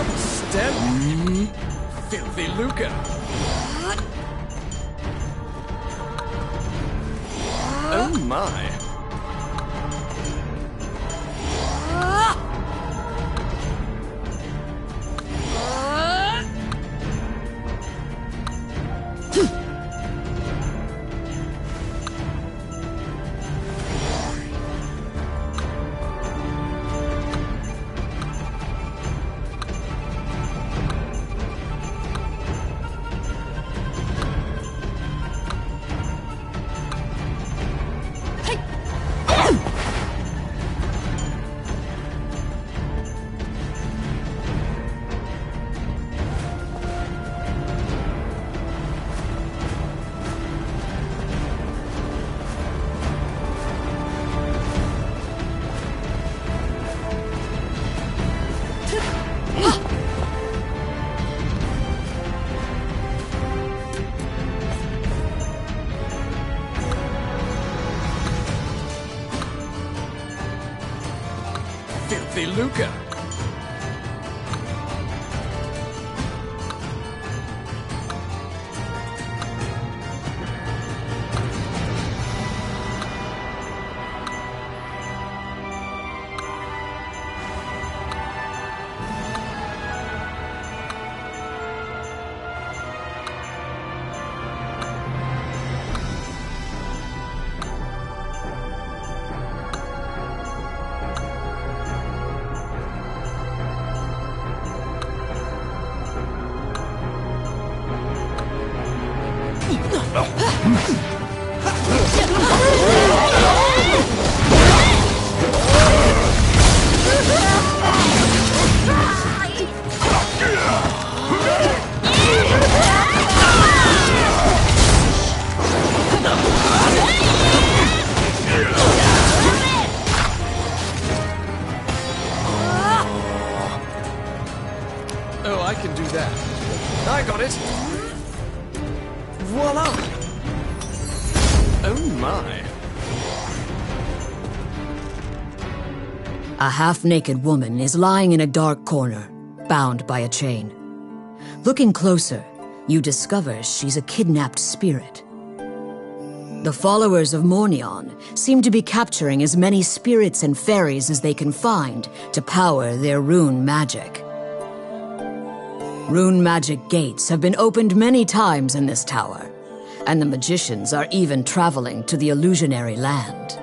Outstanding. Filthy Luca. Oh my. Filthy Luca. Oh my. A half-naked woman is lying in a dark corner, bound by a chain. Looking closer, you discover she's a kidnapped spirit. The followers of Mornion seem to be capturing as many spirits and fairies as they can find to power their rune magic. Rune magic gates have been opened many times in this tower, and the magicians are even traveling to the illusionary land.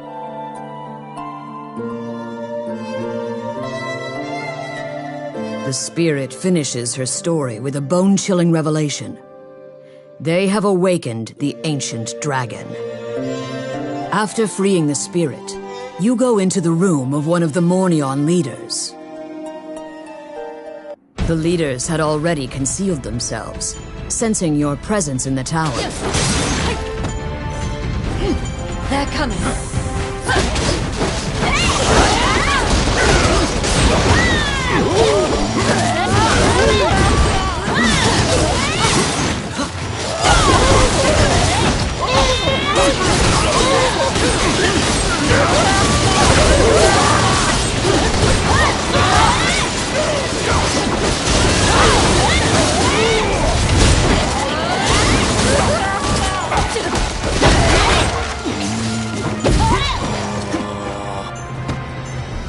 The spirit finishes her story with a bone-chilling revelation. They have awakened the ancient dragon. After freeing the spirit, you go into the room of one of the Mornion leaders. The leaders had already concealed themselves, sensing your presence in the tower. They're coming.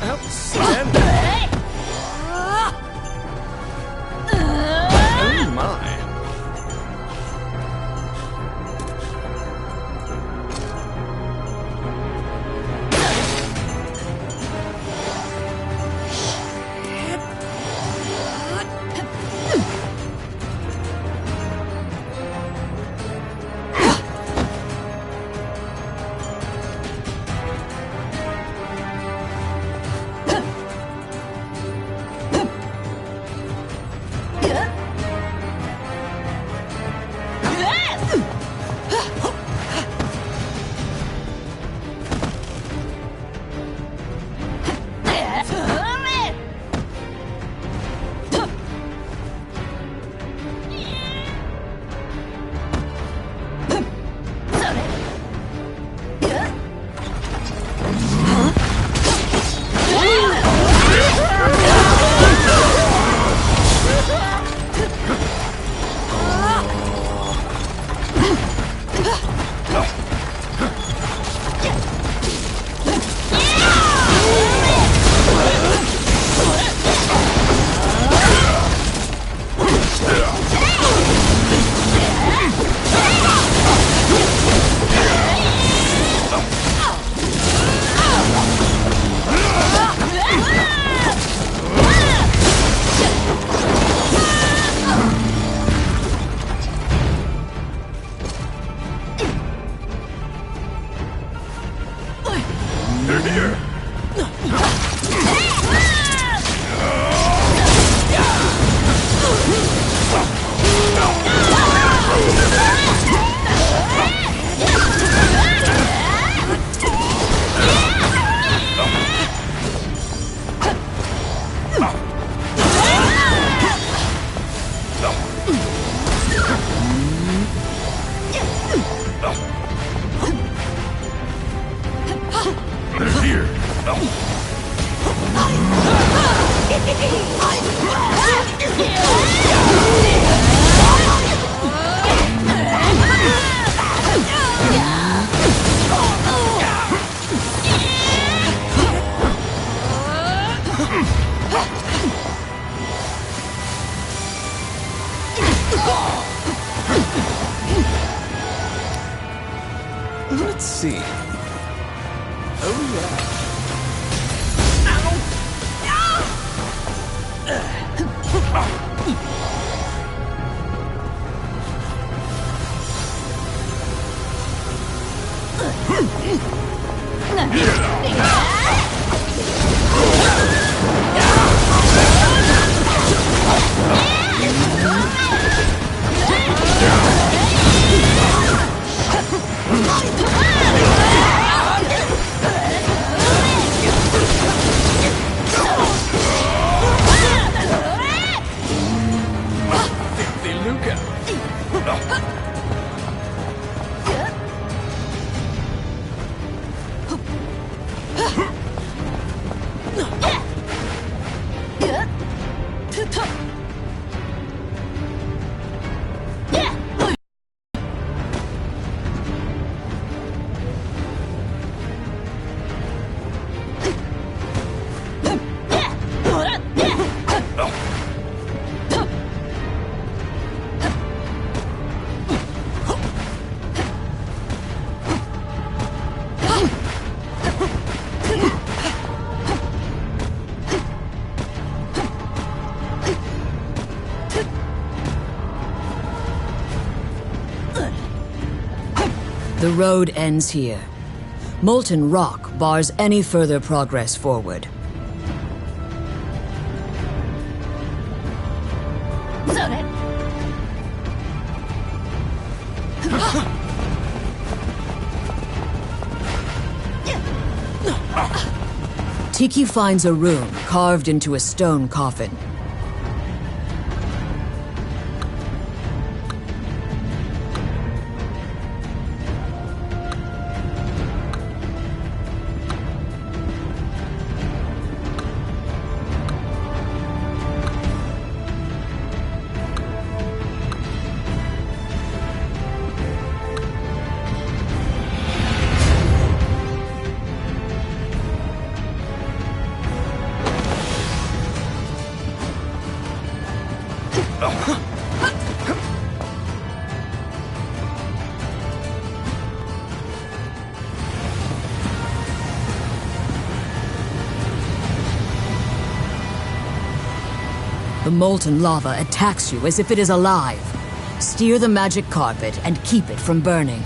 Outstanding. Oh my. Let's see. Oh yeah. The road ends here. Molten rock bars any further progress forward. Tiki finds a rune carved into a stone coffin. The molten lava attacks you as if it is alive. Steer the magic carpet and keep it from burning.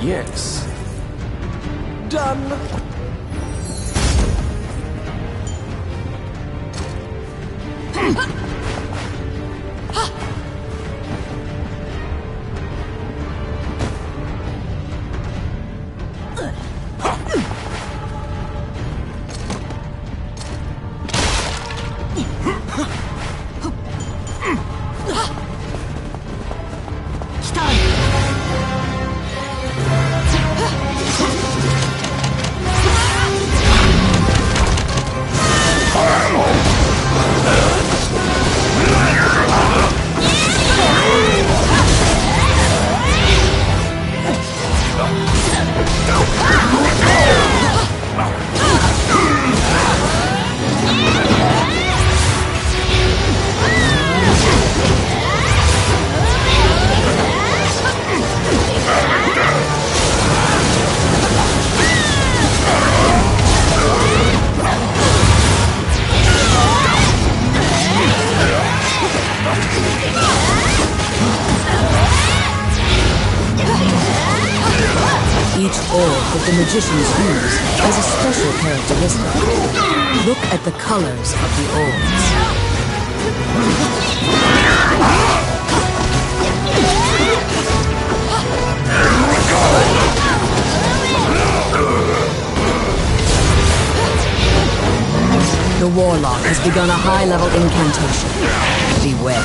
Yes. Done. Each orb that the magicians use has a special characteristic. Look at the colors of the orbs. The warlock has begun a high-level incantation. Beware.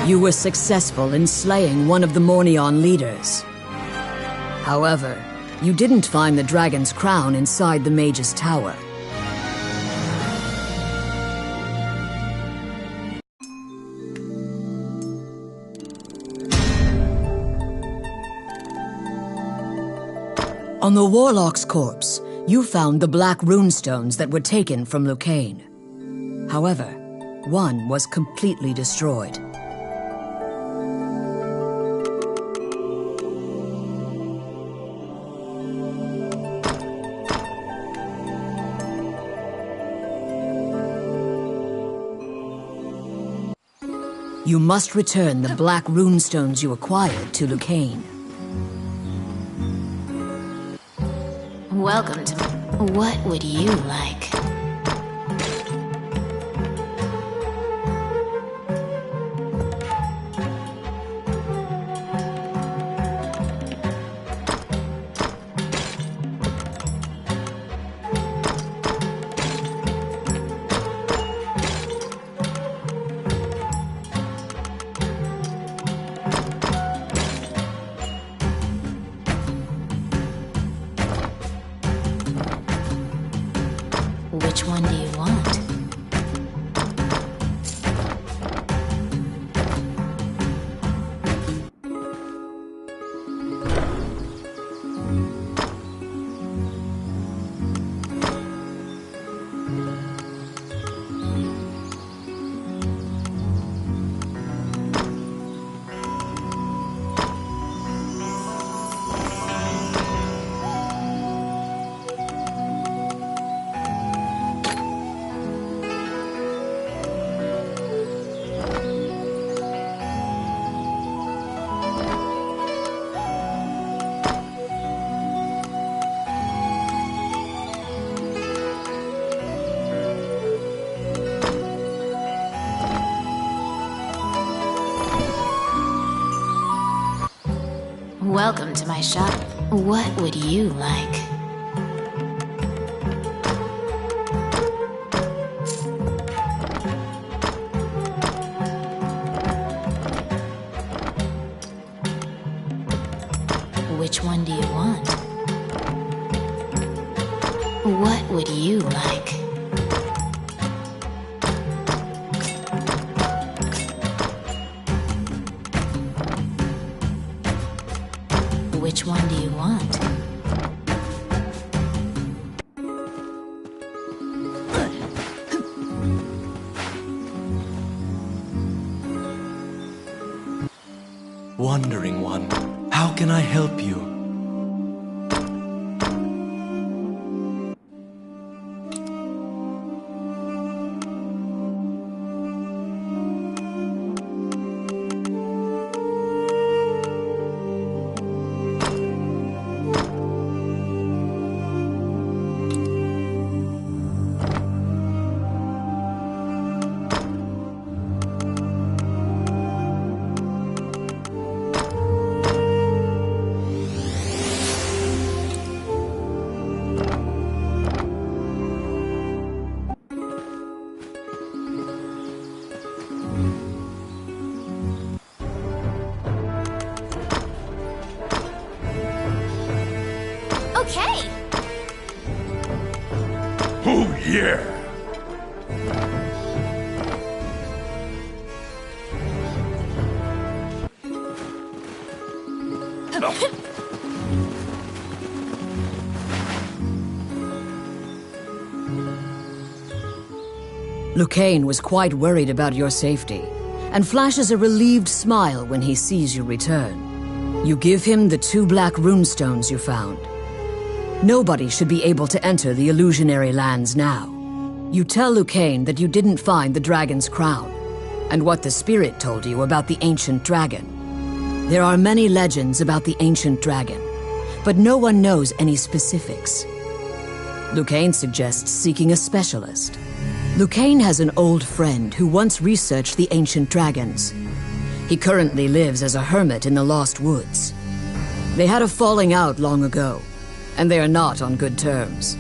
You were successful in slaying one of the Mornion leaders. However, you didn't find the dragon's crown inside the mage's tower. On the warlock's corpse, you found the black runestones that were taken from Lucane. However, one was completely destroyed. You must return the black runestones you acquired to Lucane. Welcome to... What would you like? Which one do you want? Welcome to my shop. What would you like? Which one do you want? What would you like? Which one do you want? Wandering One, how can I help you? Okay! Oh, yeah! Lucane was quite worried about your safety, and flashes a relieved smile when he sees you return. You give him the 2 black runestones you found. Nobody should be able to enter the illusionary lands now. You tell Lucane that you didn't find the dragon's crown, and what the spirit told you about the ancient dragon. There are many legends about the ancient dragon, but no one knows any specifics. Lucane suggests seeking a specialist. Lucane has an old friend who once researched the ancient dragons. He currently lives as a hermit in the Lost Woods. They had a falling out long ago, and they are not on good terms.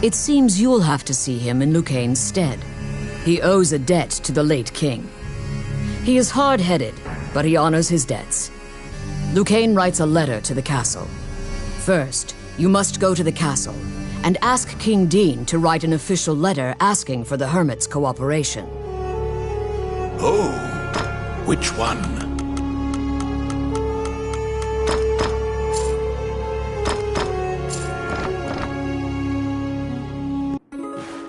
It seems you'll have to see him in Lucane's stead. He owes a debt to the late king. He is hard-headed, but he honors his debts. Lucane writes a letter to the castle. First, you must go to the castle and ask King Dean to write an official letter asking for the hermit's cooperation. Oh, which one?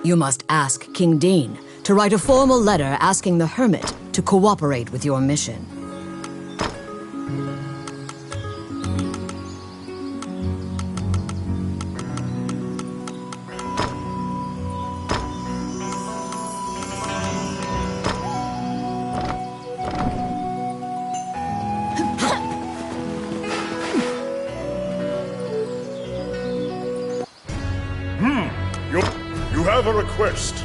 You must ask King Dean to write a formal letter asking the hermit to cooperate with your mission. request.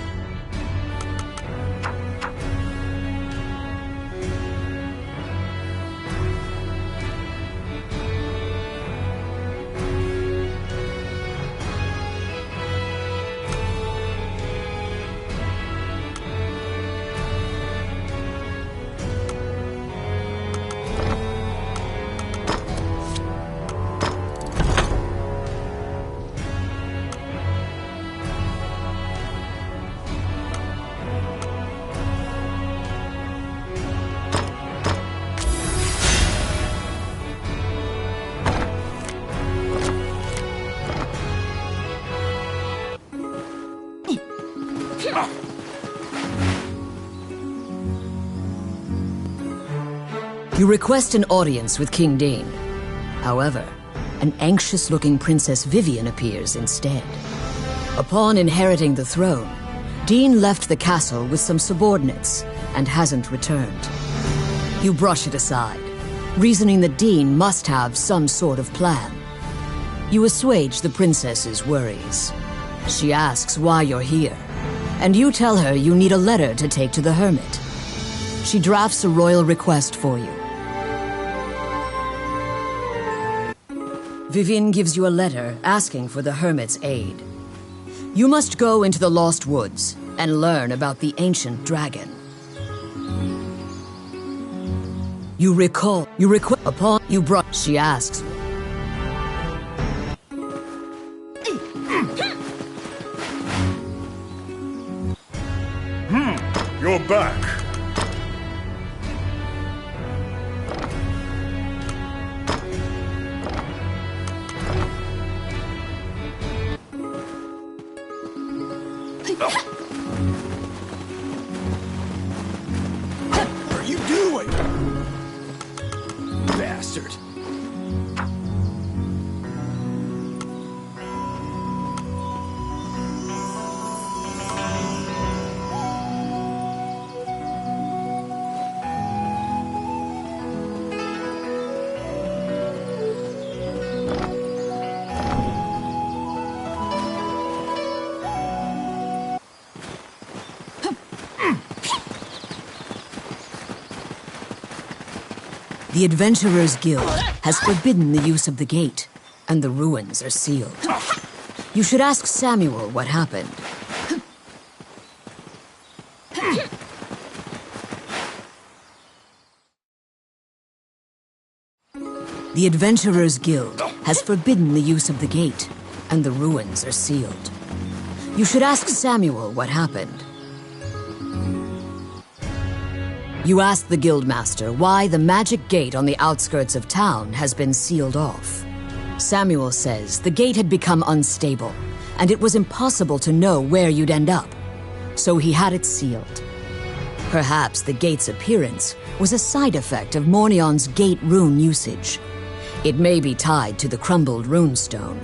You request an audience with King Dean. However, an anxious-looking Princess Vivian appears instead. Upon inheriting the throne, Dean left the castle with some subordinates and hasn't returned. You brush it aside, reasoning that Dean must have some sort of plan. You assuage the princess's worries. She asks why you're here, and you tell her you need a letter to take to the hermit. She drafts a royal request for you. Vivian gives you a letter asking for the hermit's aid. You must go into the Lost Woods and learn about the ancient dragon. She asks. You're back. What are you doing? Bastard. The Adventurers Guild has forbidden the use of the gate, and the ruins are sealed. You should ask Samuel what happened. The Adventurers Guild has forbidden the use of the gate, and the ruins are sealed. You should ask Samuel what happened. You ask the Guildmaster why the magic gate on the outskirts of town has been sealed off. Samuel says the gate had become unstable, and it was impossible to know where you'd end up, so he had it sealed. Perhaps the gate's appearance was a side effect of Mornion's gate rune usage. It may be tied to the crumbled runestone.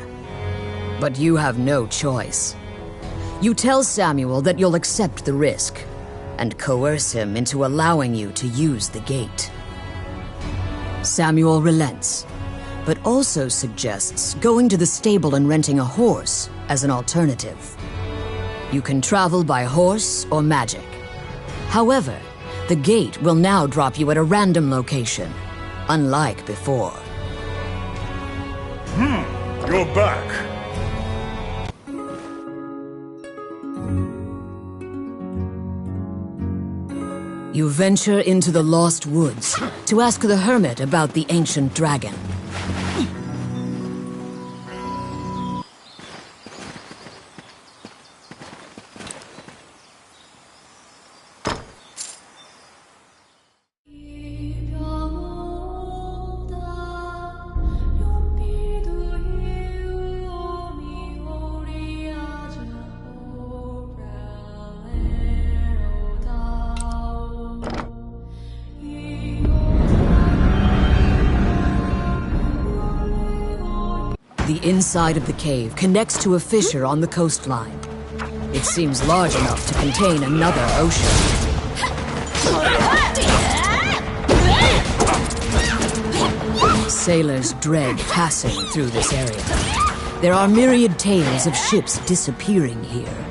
But you have no choice. You tell Samuel that you'll accept the risk, and coerce him into allowing you to use the gate. Samuel relents, but also suggests going to the stable and renting a horse as an alternative. You can travel by horse or magic. However, the gate will now drop you at a random location, unlike before. You're back. You venture into the Lost Woods to ask the hermit about the ancient dragon. The inside of the cave connects to a fissure on the coastline. It seems large enough to contain another ocean. Sailors dread passing through this area. There are myriad tales of ships disappearing here.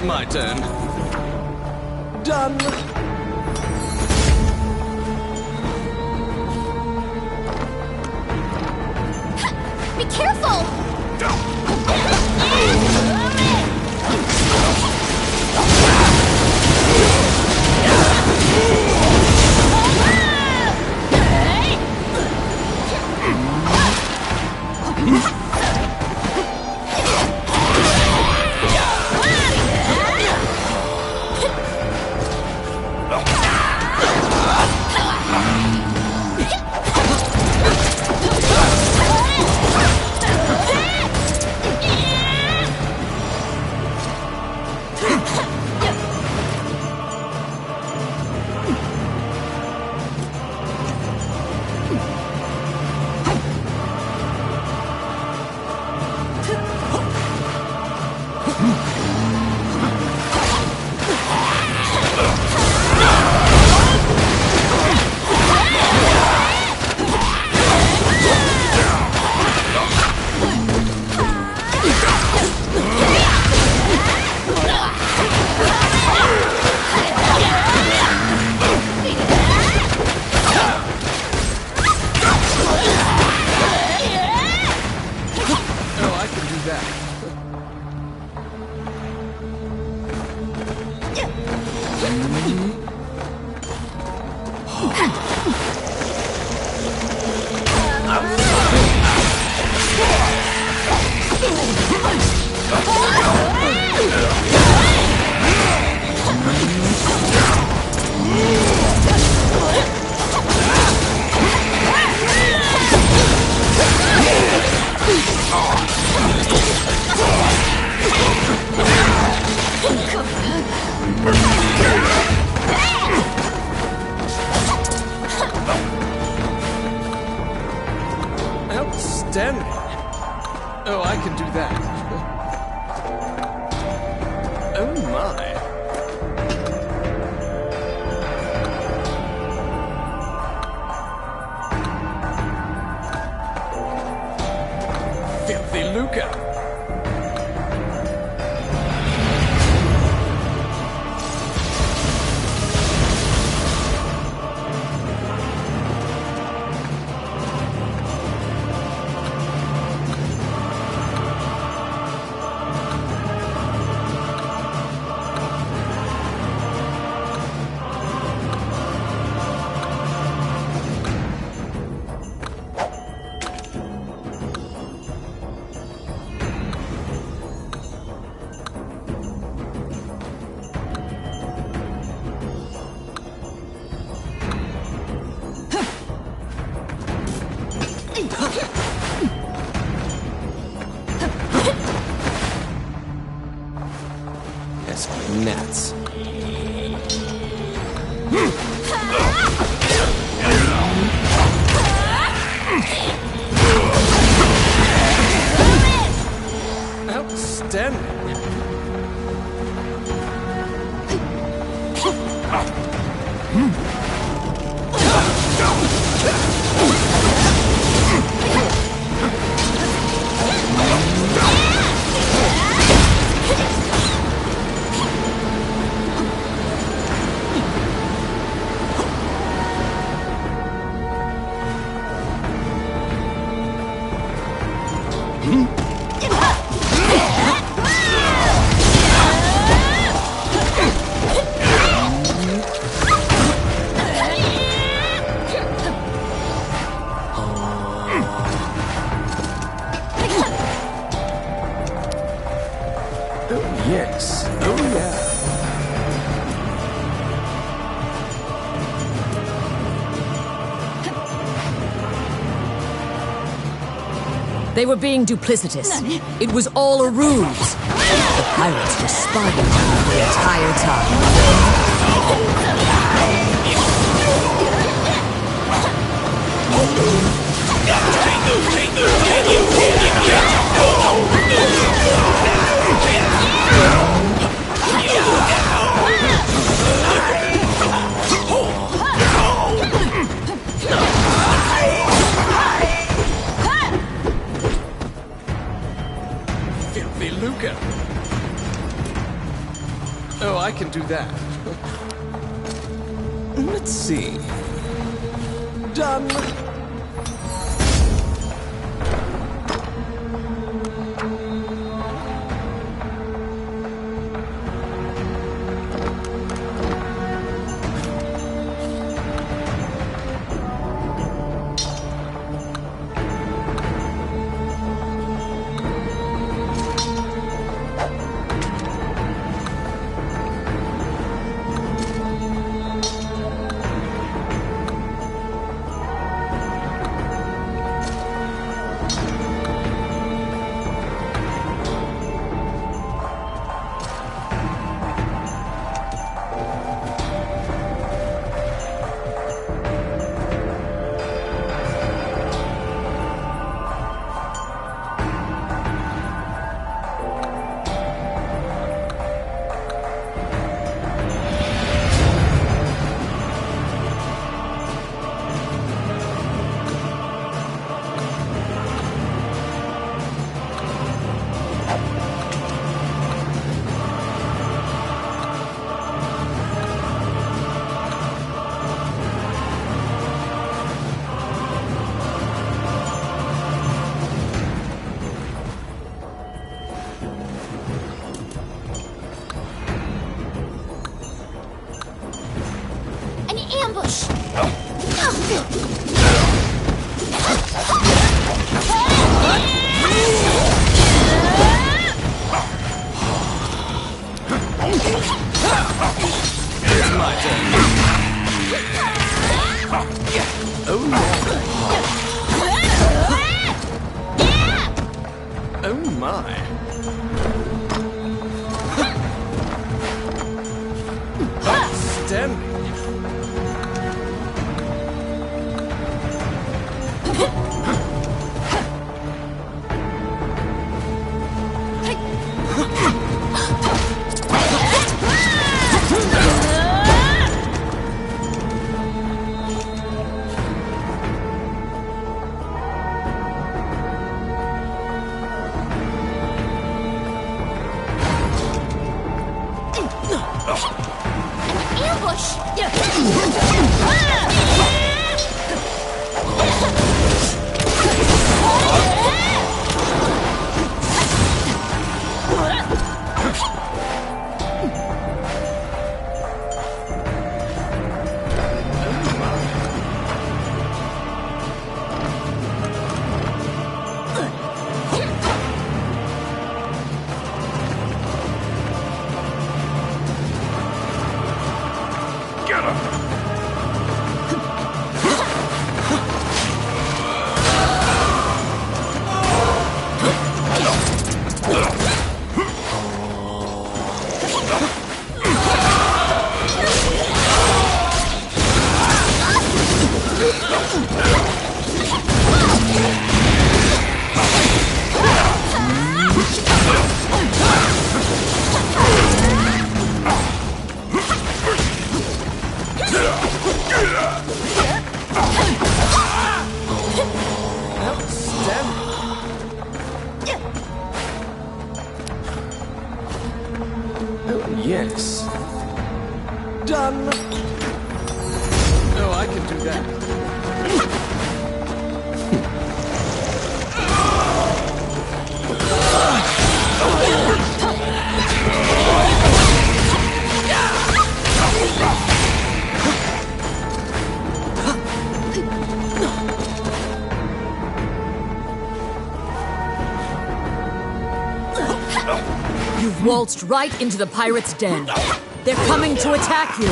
it's my turn. Done. Be careful! Outstanding. Oh, I can do that. Oh my. Filthy Luca. That's nuts. Outstanding. Yes. Oh, yeah. They were being duplicitous. It was all a ruse. The pirates were spying on them the entire Filthy Luca. I can do that. Let's see. Done. Ambush! It's my turn. Oh no. Oh my. Outstanding. Yes. Done. Oh, I can do that. You've waltzed right into the pirates' den. They're coming to attack you.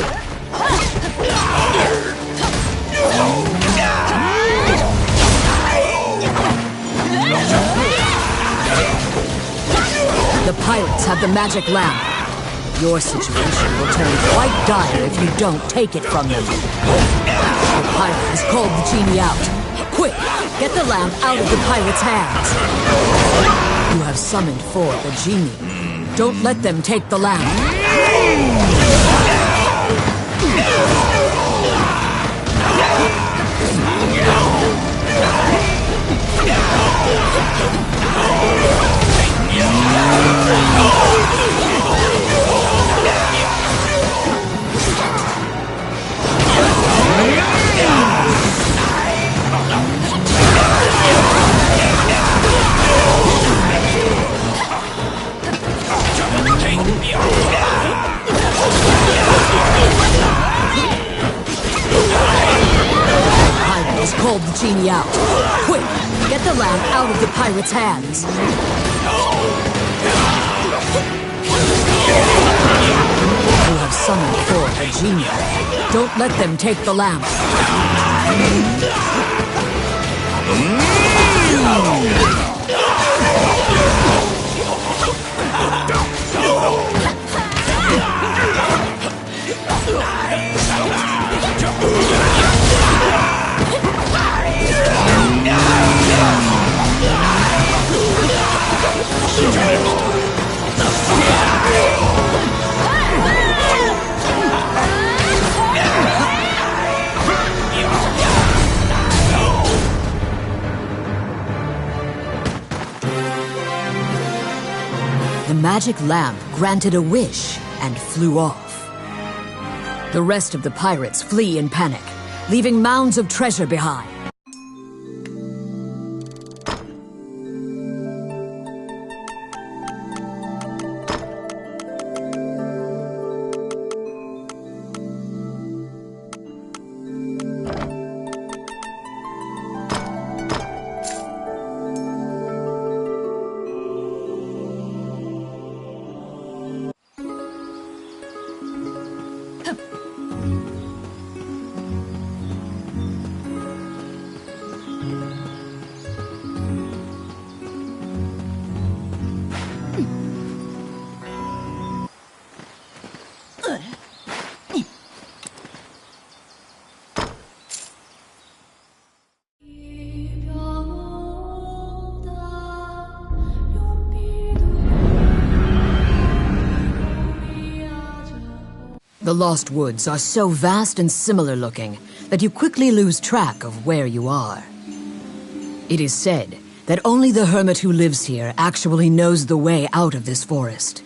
The pirates have the magic lamp. Your situation will turn quite dire if you don't take it from them. The pirate has called the genie out. Quick, get the lamp out of the pirate's hands. You have summoned forth a genie. Don't let them take the lamp. out. Quick, get the lamp out of the pirate's hands. You have summoned forth a genius. Don't let them take the lamp. The magic lamp granted a wish and flew off. The rest of the pirates flee in panic, leaving mounds of treasure behind. The Lost Woods are so vast and similar looking that you quickly lose track of where you are. It is said that only the hermit who lives here actually knows the way out of this forest.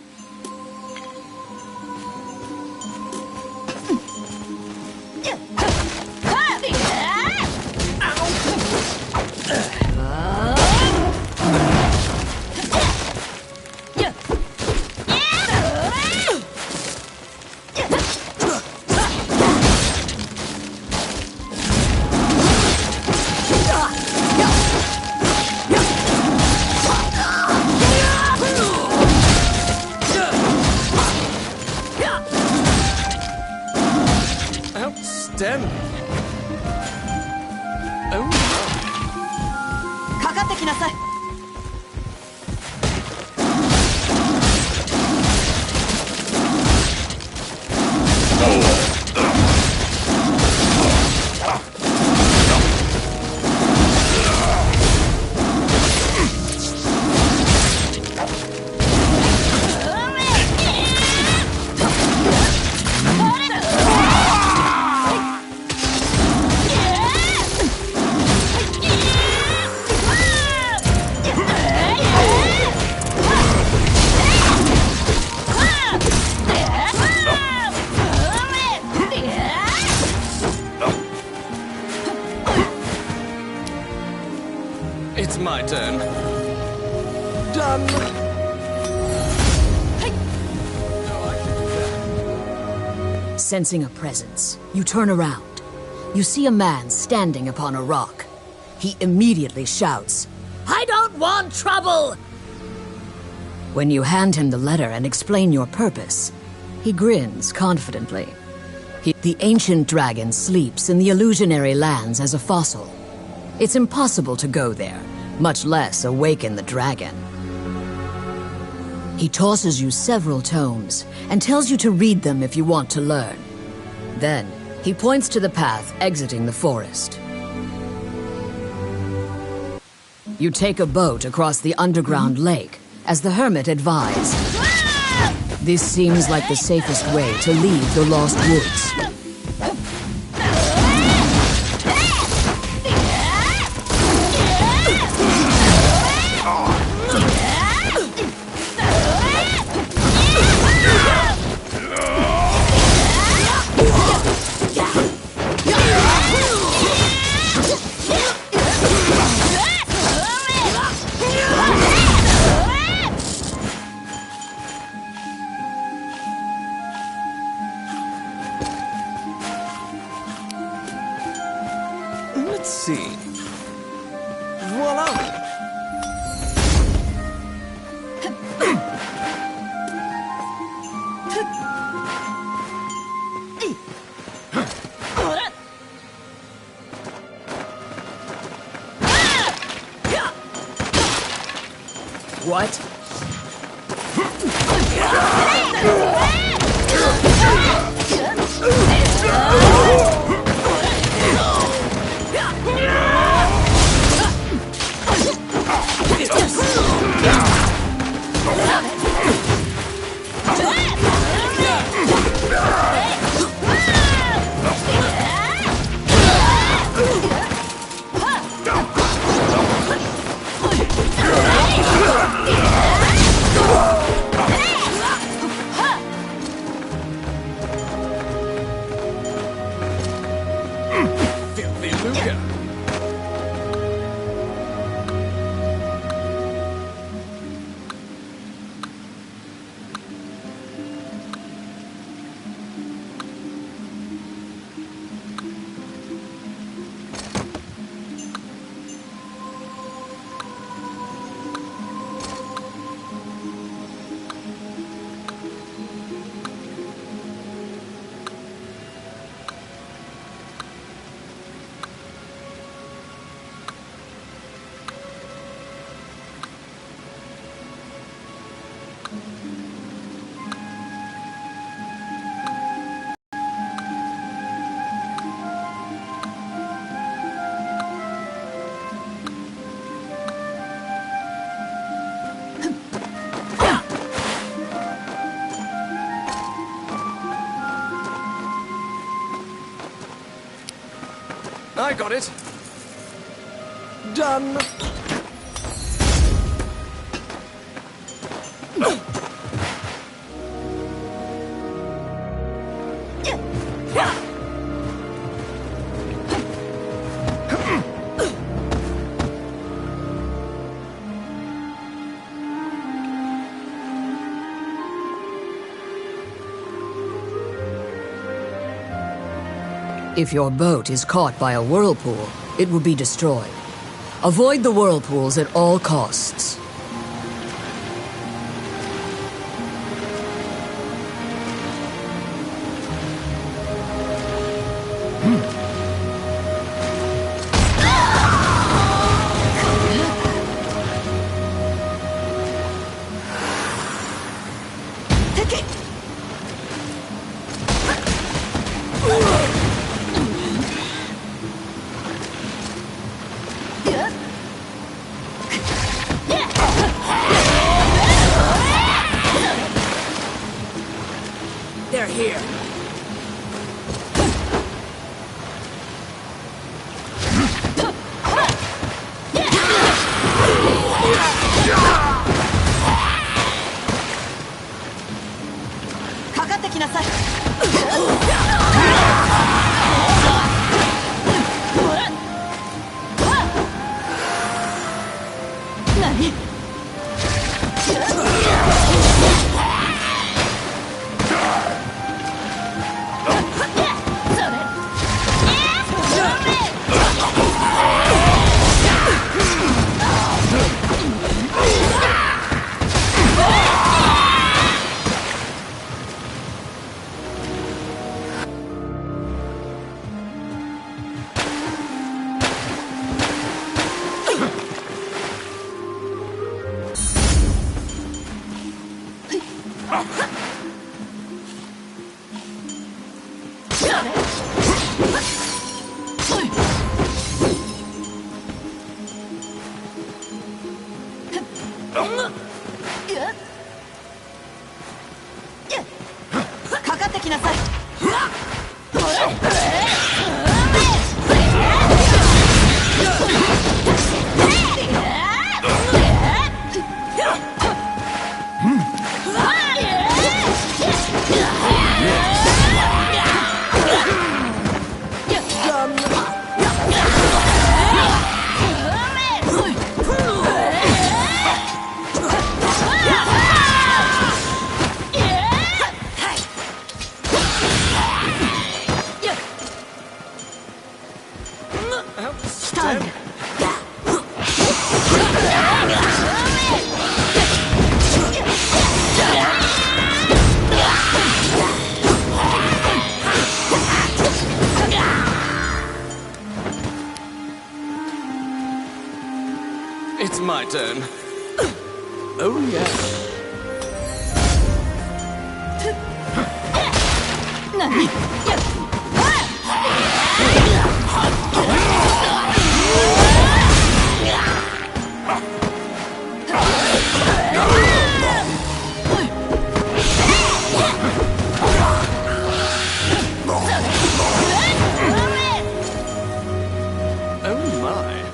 Outstanding. Oh. かかってきなさい。It's my turn. Done. No, I can do that. Sensing a presence, you turn around. You see a man standing upon a rock. He immediately shouts, "I don't want trouble!" When you hand him the letter and explain your purpose, he grins confidently. The ancient dragon sleeps in the illusionary lands as a fossil. It's impossible to go there, much less awaken the dragon. He tosses you several tomes and tells you to read them if you want to learn. Then, he points to the path exiting the forest. You take a boat across the underground lake, as the hermit advised. This seems like the safest way to leave the Lost Woods. What? Filthy lucre. I got it. Done. If your boat is caught by a whirlpool, it will be destroyed. Avoid the whirlpools at all costs. They're here. It's my turn. Oh, yeah. Oh, my.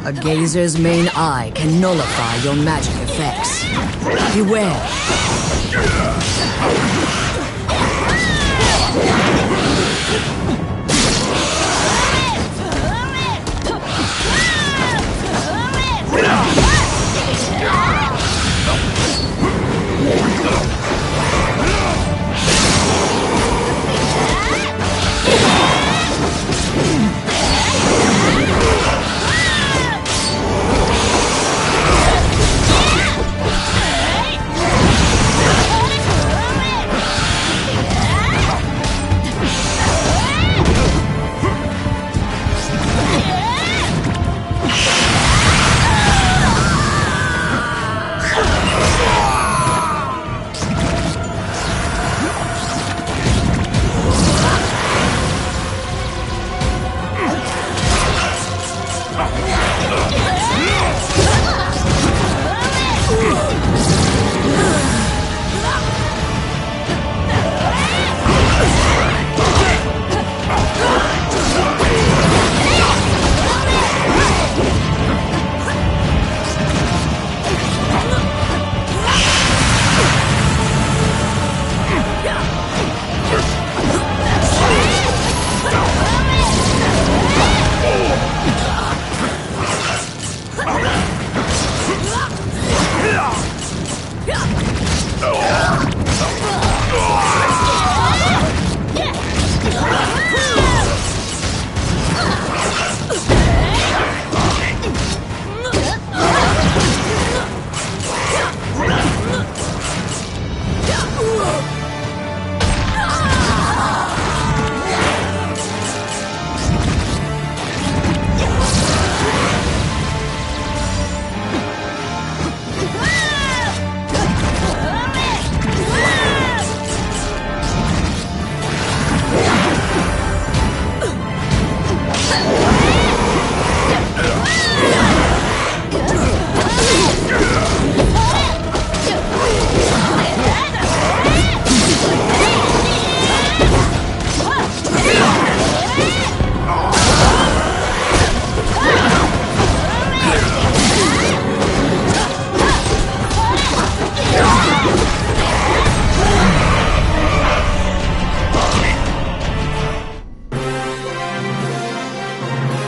A gazer's main eye can nullify your magic effects. Beware.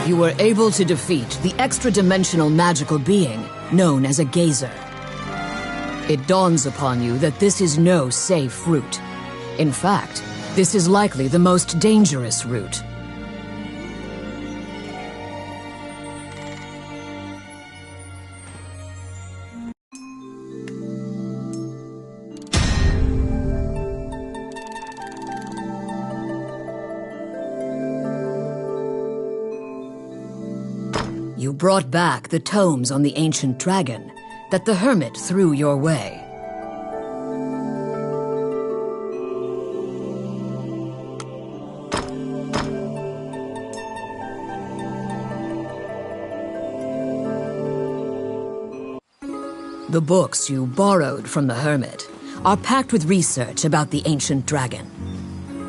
You were able to defeat the extra-dimensional magical being known as a gazer. It dawns upon you that this is no safe route. In fact, this is likely the most dangerous route. You brought back the tomes on the ancient dragon that the hermit threw your way. The books you borrowed from the hermit are packed with research about the ancient dragon.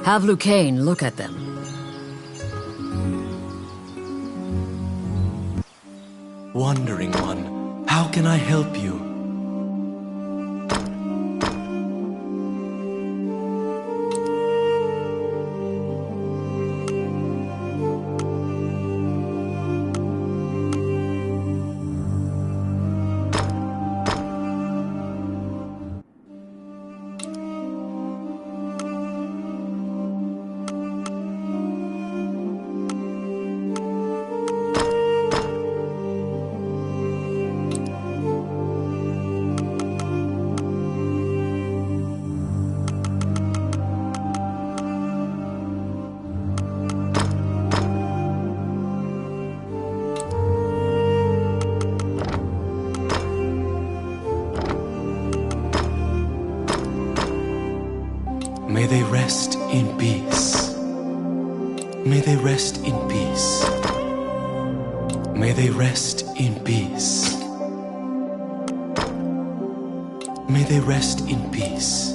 Have Lucane look at them. Wandering One, how can I help you? May they rest in peace. May they rest in peace. May they rest in peace. May they rest in peace.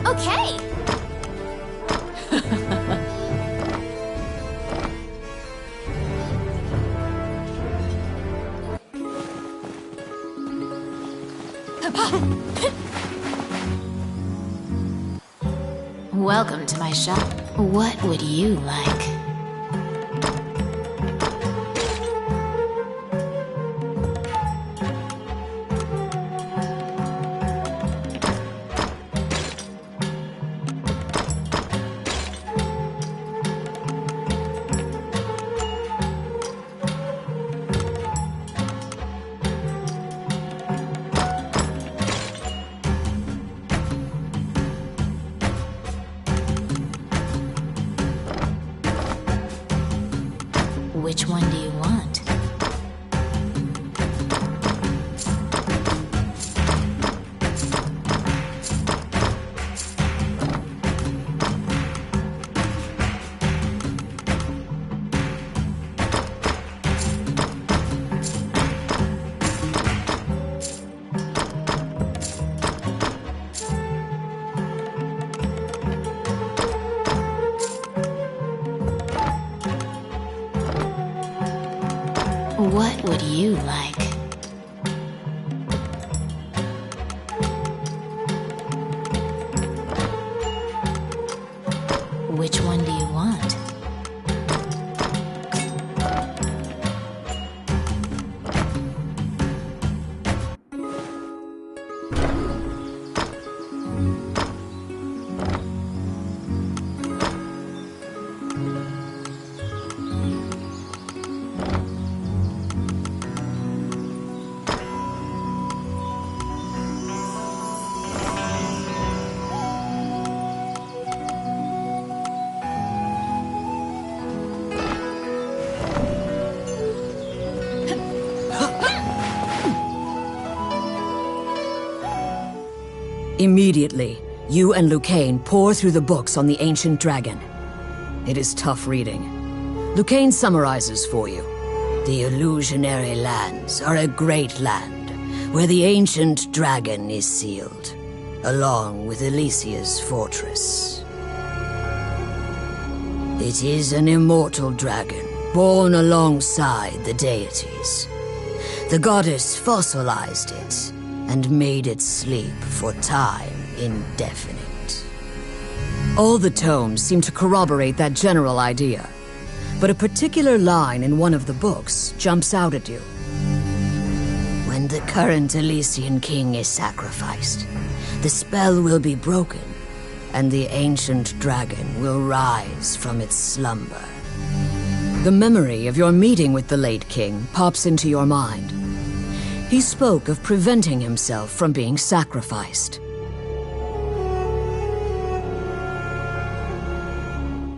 Okay. Welcome to my shop. What would you like? Which one do you want? What would you like? Which one do you want? Immediately, you and Lucane pour through the books on the ancient dragon. It is tough reading. Lucane summarizes for you. The illusionary lands are a great land, where the ancient dragon is sealed, along with Alicia's fortress. It is an immortal dragon, born alongside the deities. The goddess fossilized it, and made it sleep for time indefinite. All the tomes seem to corroborate that general idea, but a particular line in one of the books jumps out at you. When the current Elysian king is sacrificed, the spell will be broken, and the ancient dragon will rise from its slumber. The memory of your meeting with the late king pops into your mind. He spoke of preventing himself from being sacrificed.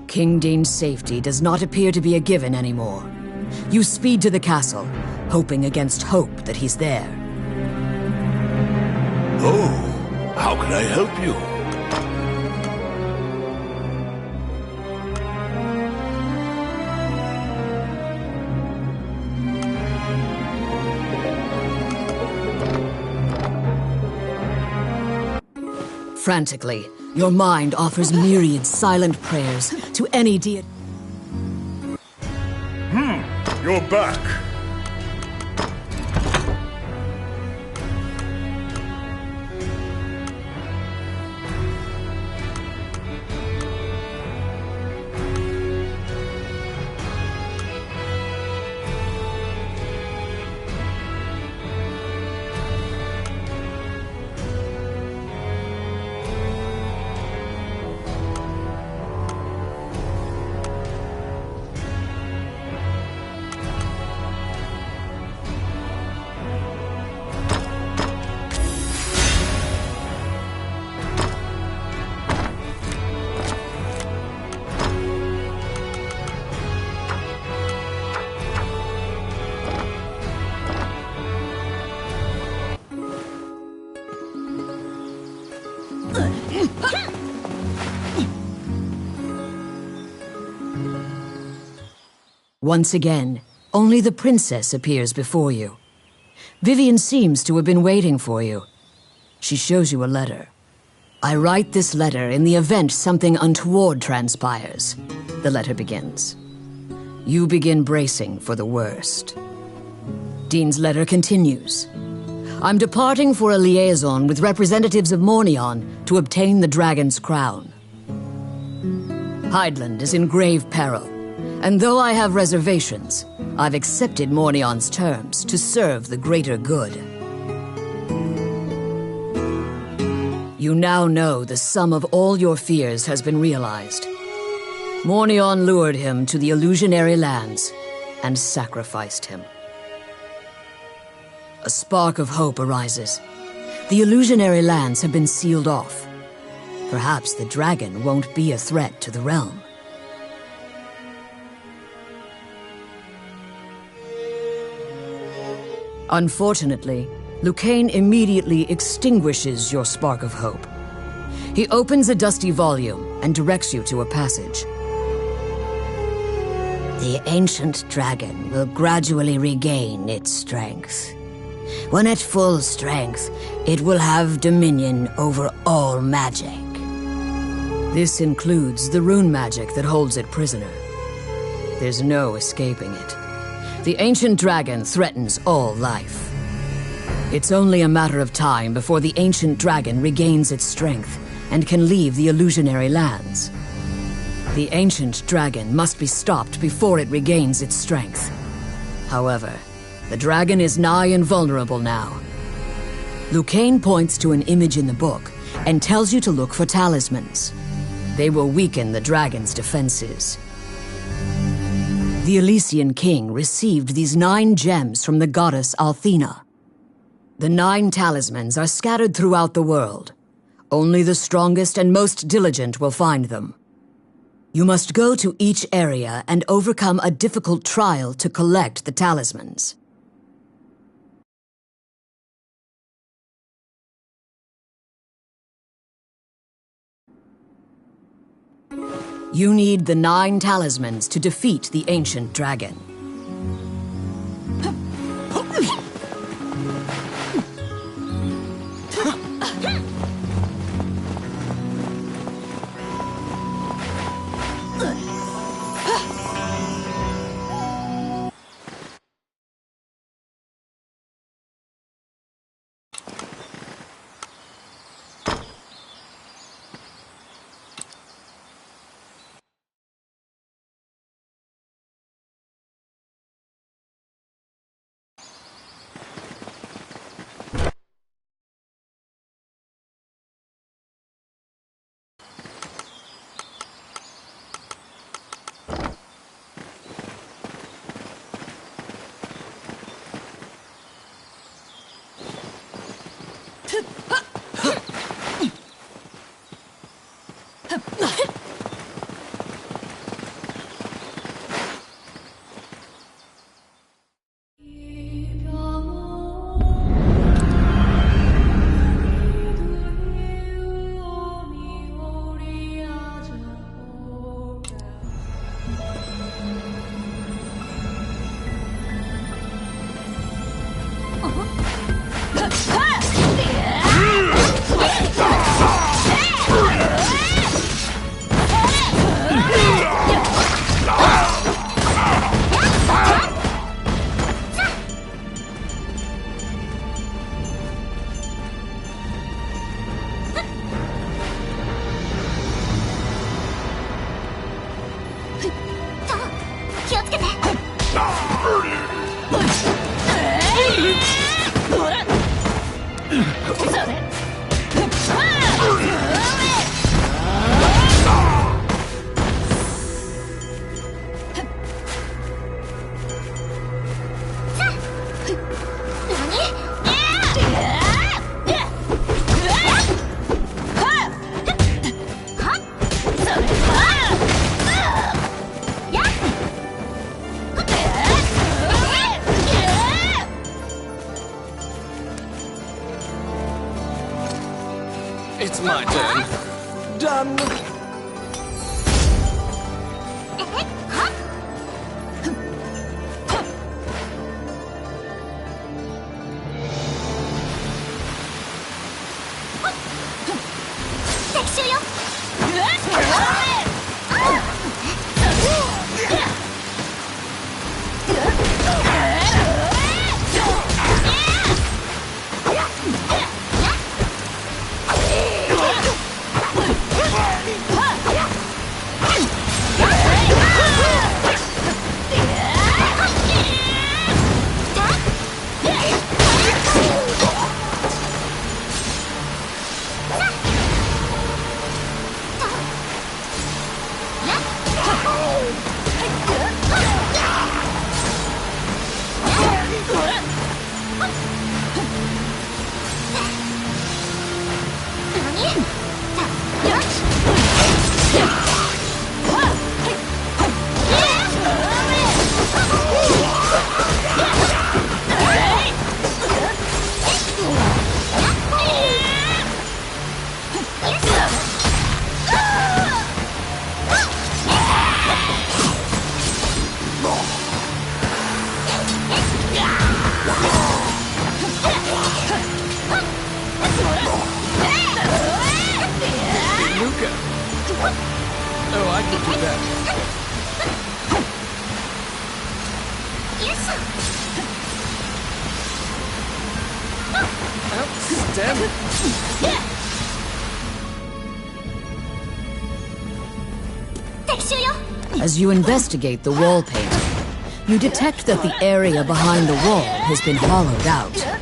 King Dean's safety does not appear to be a given anymore. You speed to the castle, hoping against hope that he's there. Oh, how can I help you? Frantically, your mind offers myriad silent prayers to any deity. You're back. Once again, only the princess appears before you. Vivian seems to have been waiting for you. She shows you a letter. I write this letter in the event something untoward transpires. The letter begins. You begin bracing for the worst. Dean's letter continues. I'm departing for a liaison with representatives of Mornion to obtain the dragon's crown. Hydeland is in grave peril, and though I have reservations, I've accepted Mornion's terms to serve the greater good. You now know the sum of all your fears has been realized. Mornion lured him to the illusionary lands and sacrificed him. A spark of hope arises. The illusionary lands have been sealed off. Perhaps the dragon won't be a threat to the realm. Unfortunately, Lucane immediately extinguishes your spark of hope. He opens a dusty volume and directs you to a passage. The ancient dragon will gradually regain its strength. When at full strength, it will have dominion over all magic. This includes the rune magic that holds it prisoner. There's no escaping it. The ancient dragon threatens all life. It's only a matter of time before the ancient dragon regains its strength and can leave the illusionary lands. The ancient dragon must be stopped before it regains its strength. However, the dragon is nigh invulnerable now. Lucane points to an image in the book and tells you to look for talismans. They will weaken the dragon's defenses. The Elysian king received these 9 gems from the goddess Althena. The 9 talismans are scattered throughout the world. Only the strongest and most diligent will find them. You must go to each area and overcome a difficult trial to collect the talismans. You need the 9 talismans to defeat the ancient dragon. It's my turn. Done. Oh, I can do that. Outstanding. As you investigate the wall painting, you detect that the area behind the wall has been hollowed out.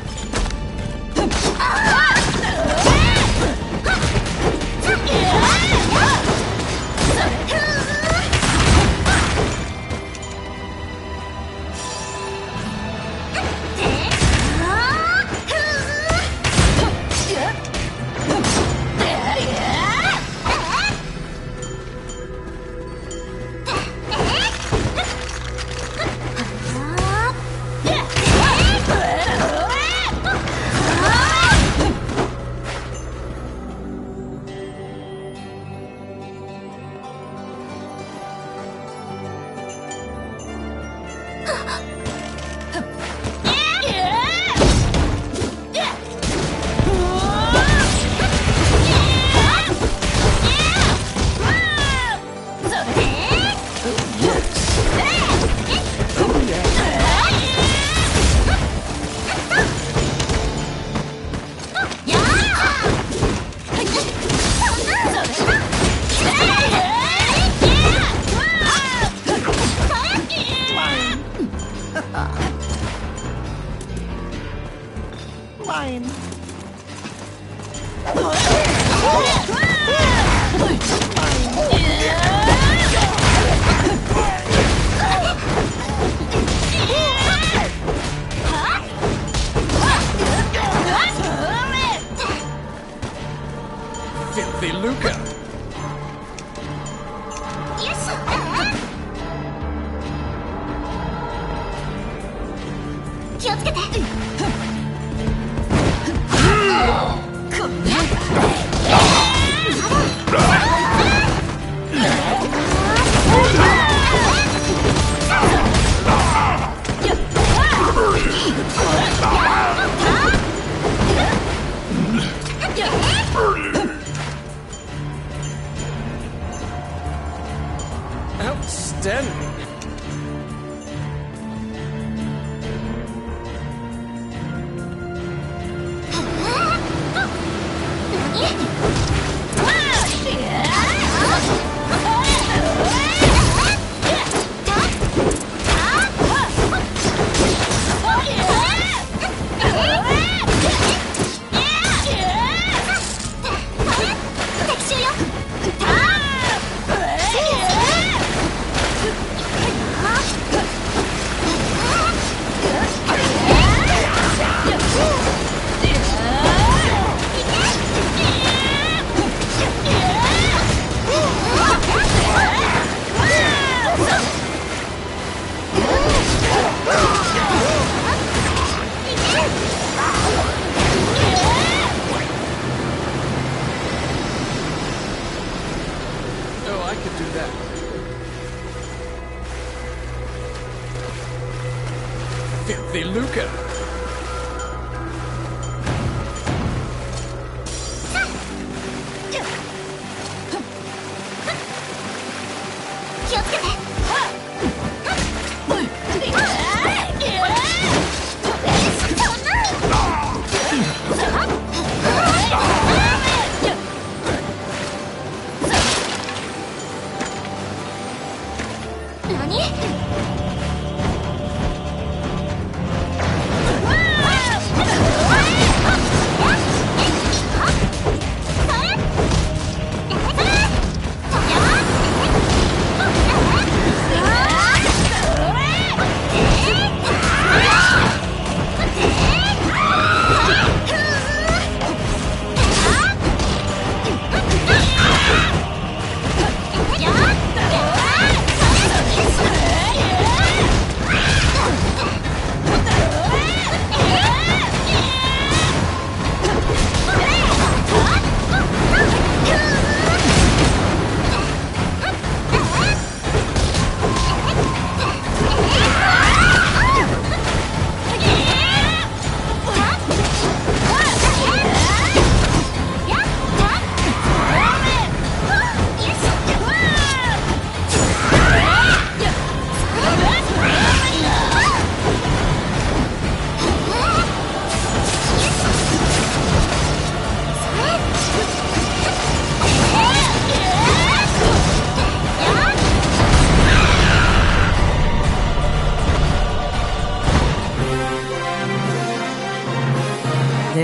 Filthy Luca. the Luca.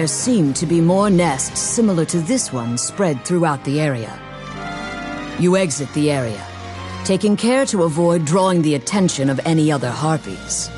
There seem to be more nests similar to this one spread throughout the area. You exit the area, taking care to avoid drawing the attention of any other harpies.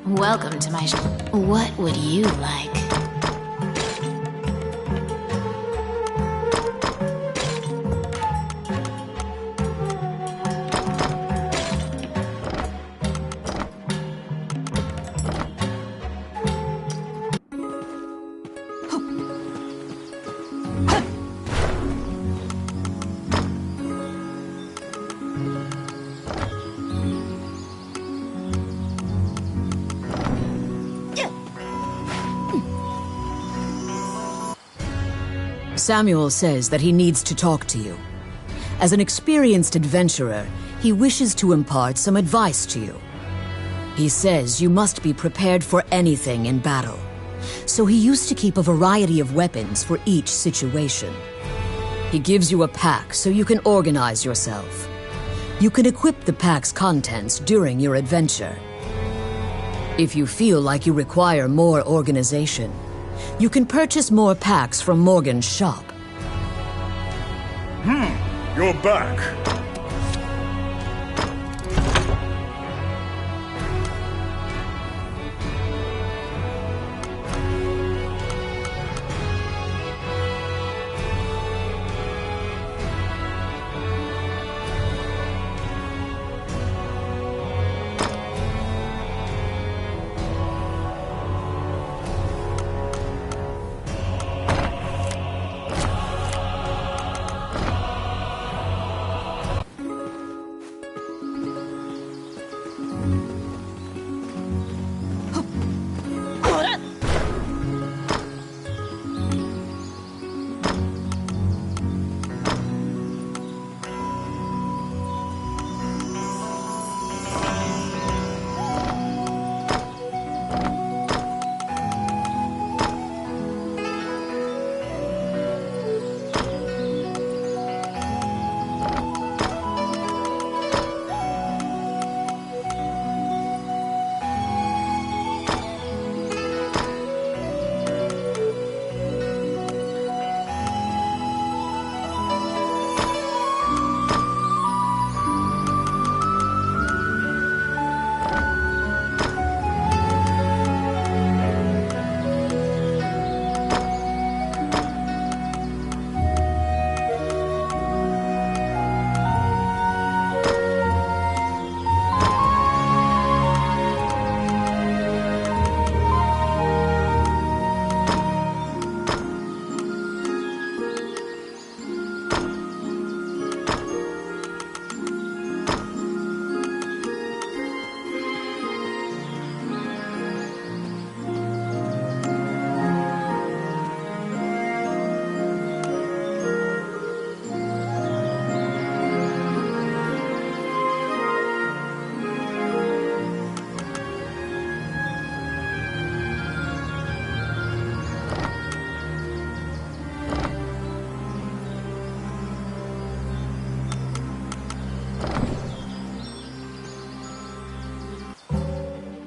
Welcome to my What would you like? Samuel says that he needs to talk to you. As an experienced adventurer, he wishes to impart some advice to you. He says you must be prepared for anything in battle. So he used to keep a variety of weapons for each situation. He gives you a pack so you can organize yourself. You can equip the pack's contents during your adventure. If you feel like you require more organization, you can purchase more packs from Morgan's shop. You're back.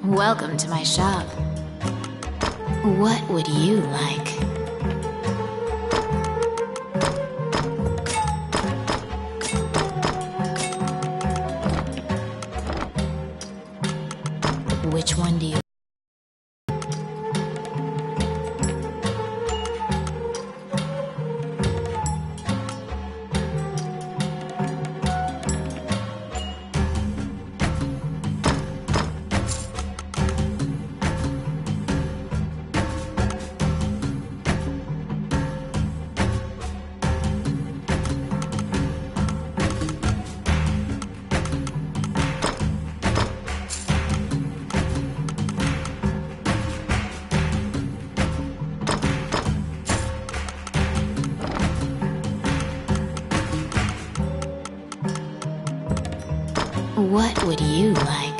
Welcome to my shop. What would you like? Which one do you... What would you like?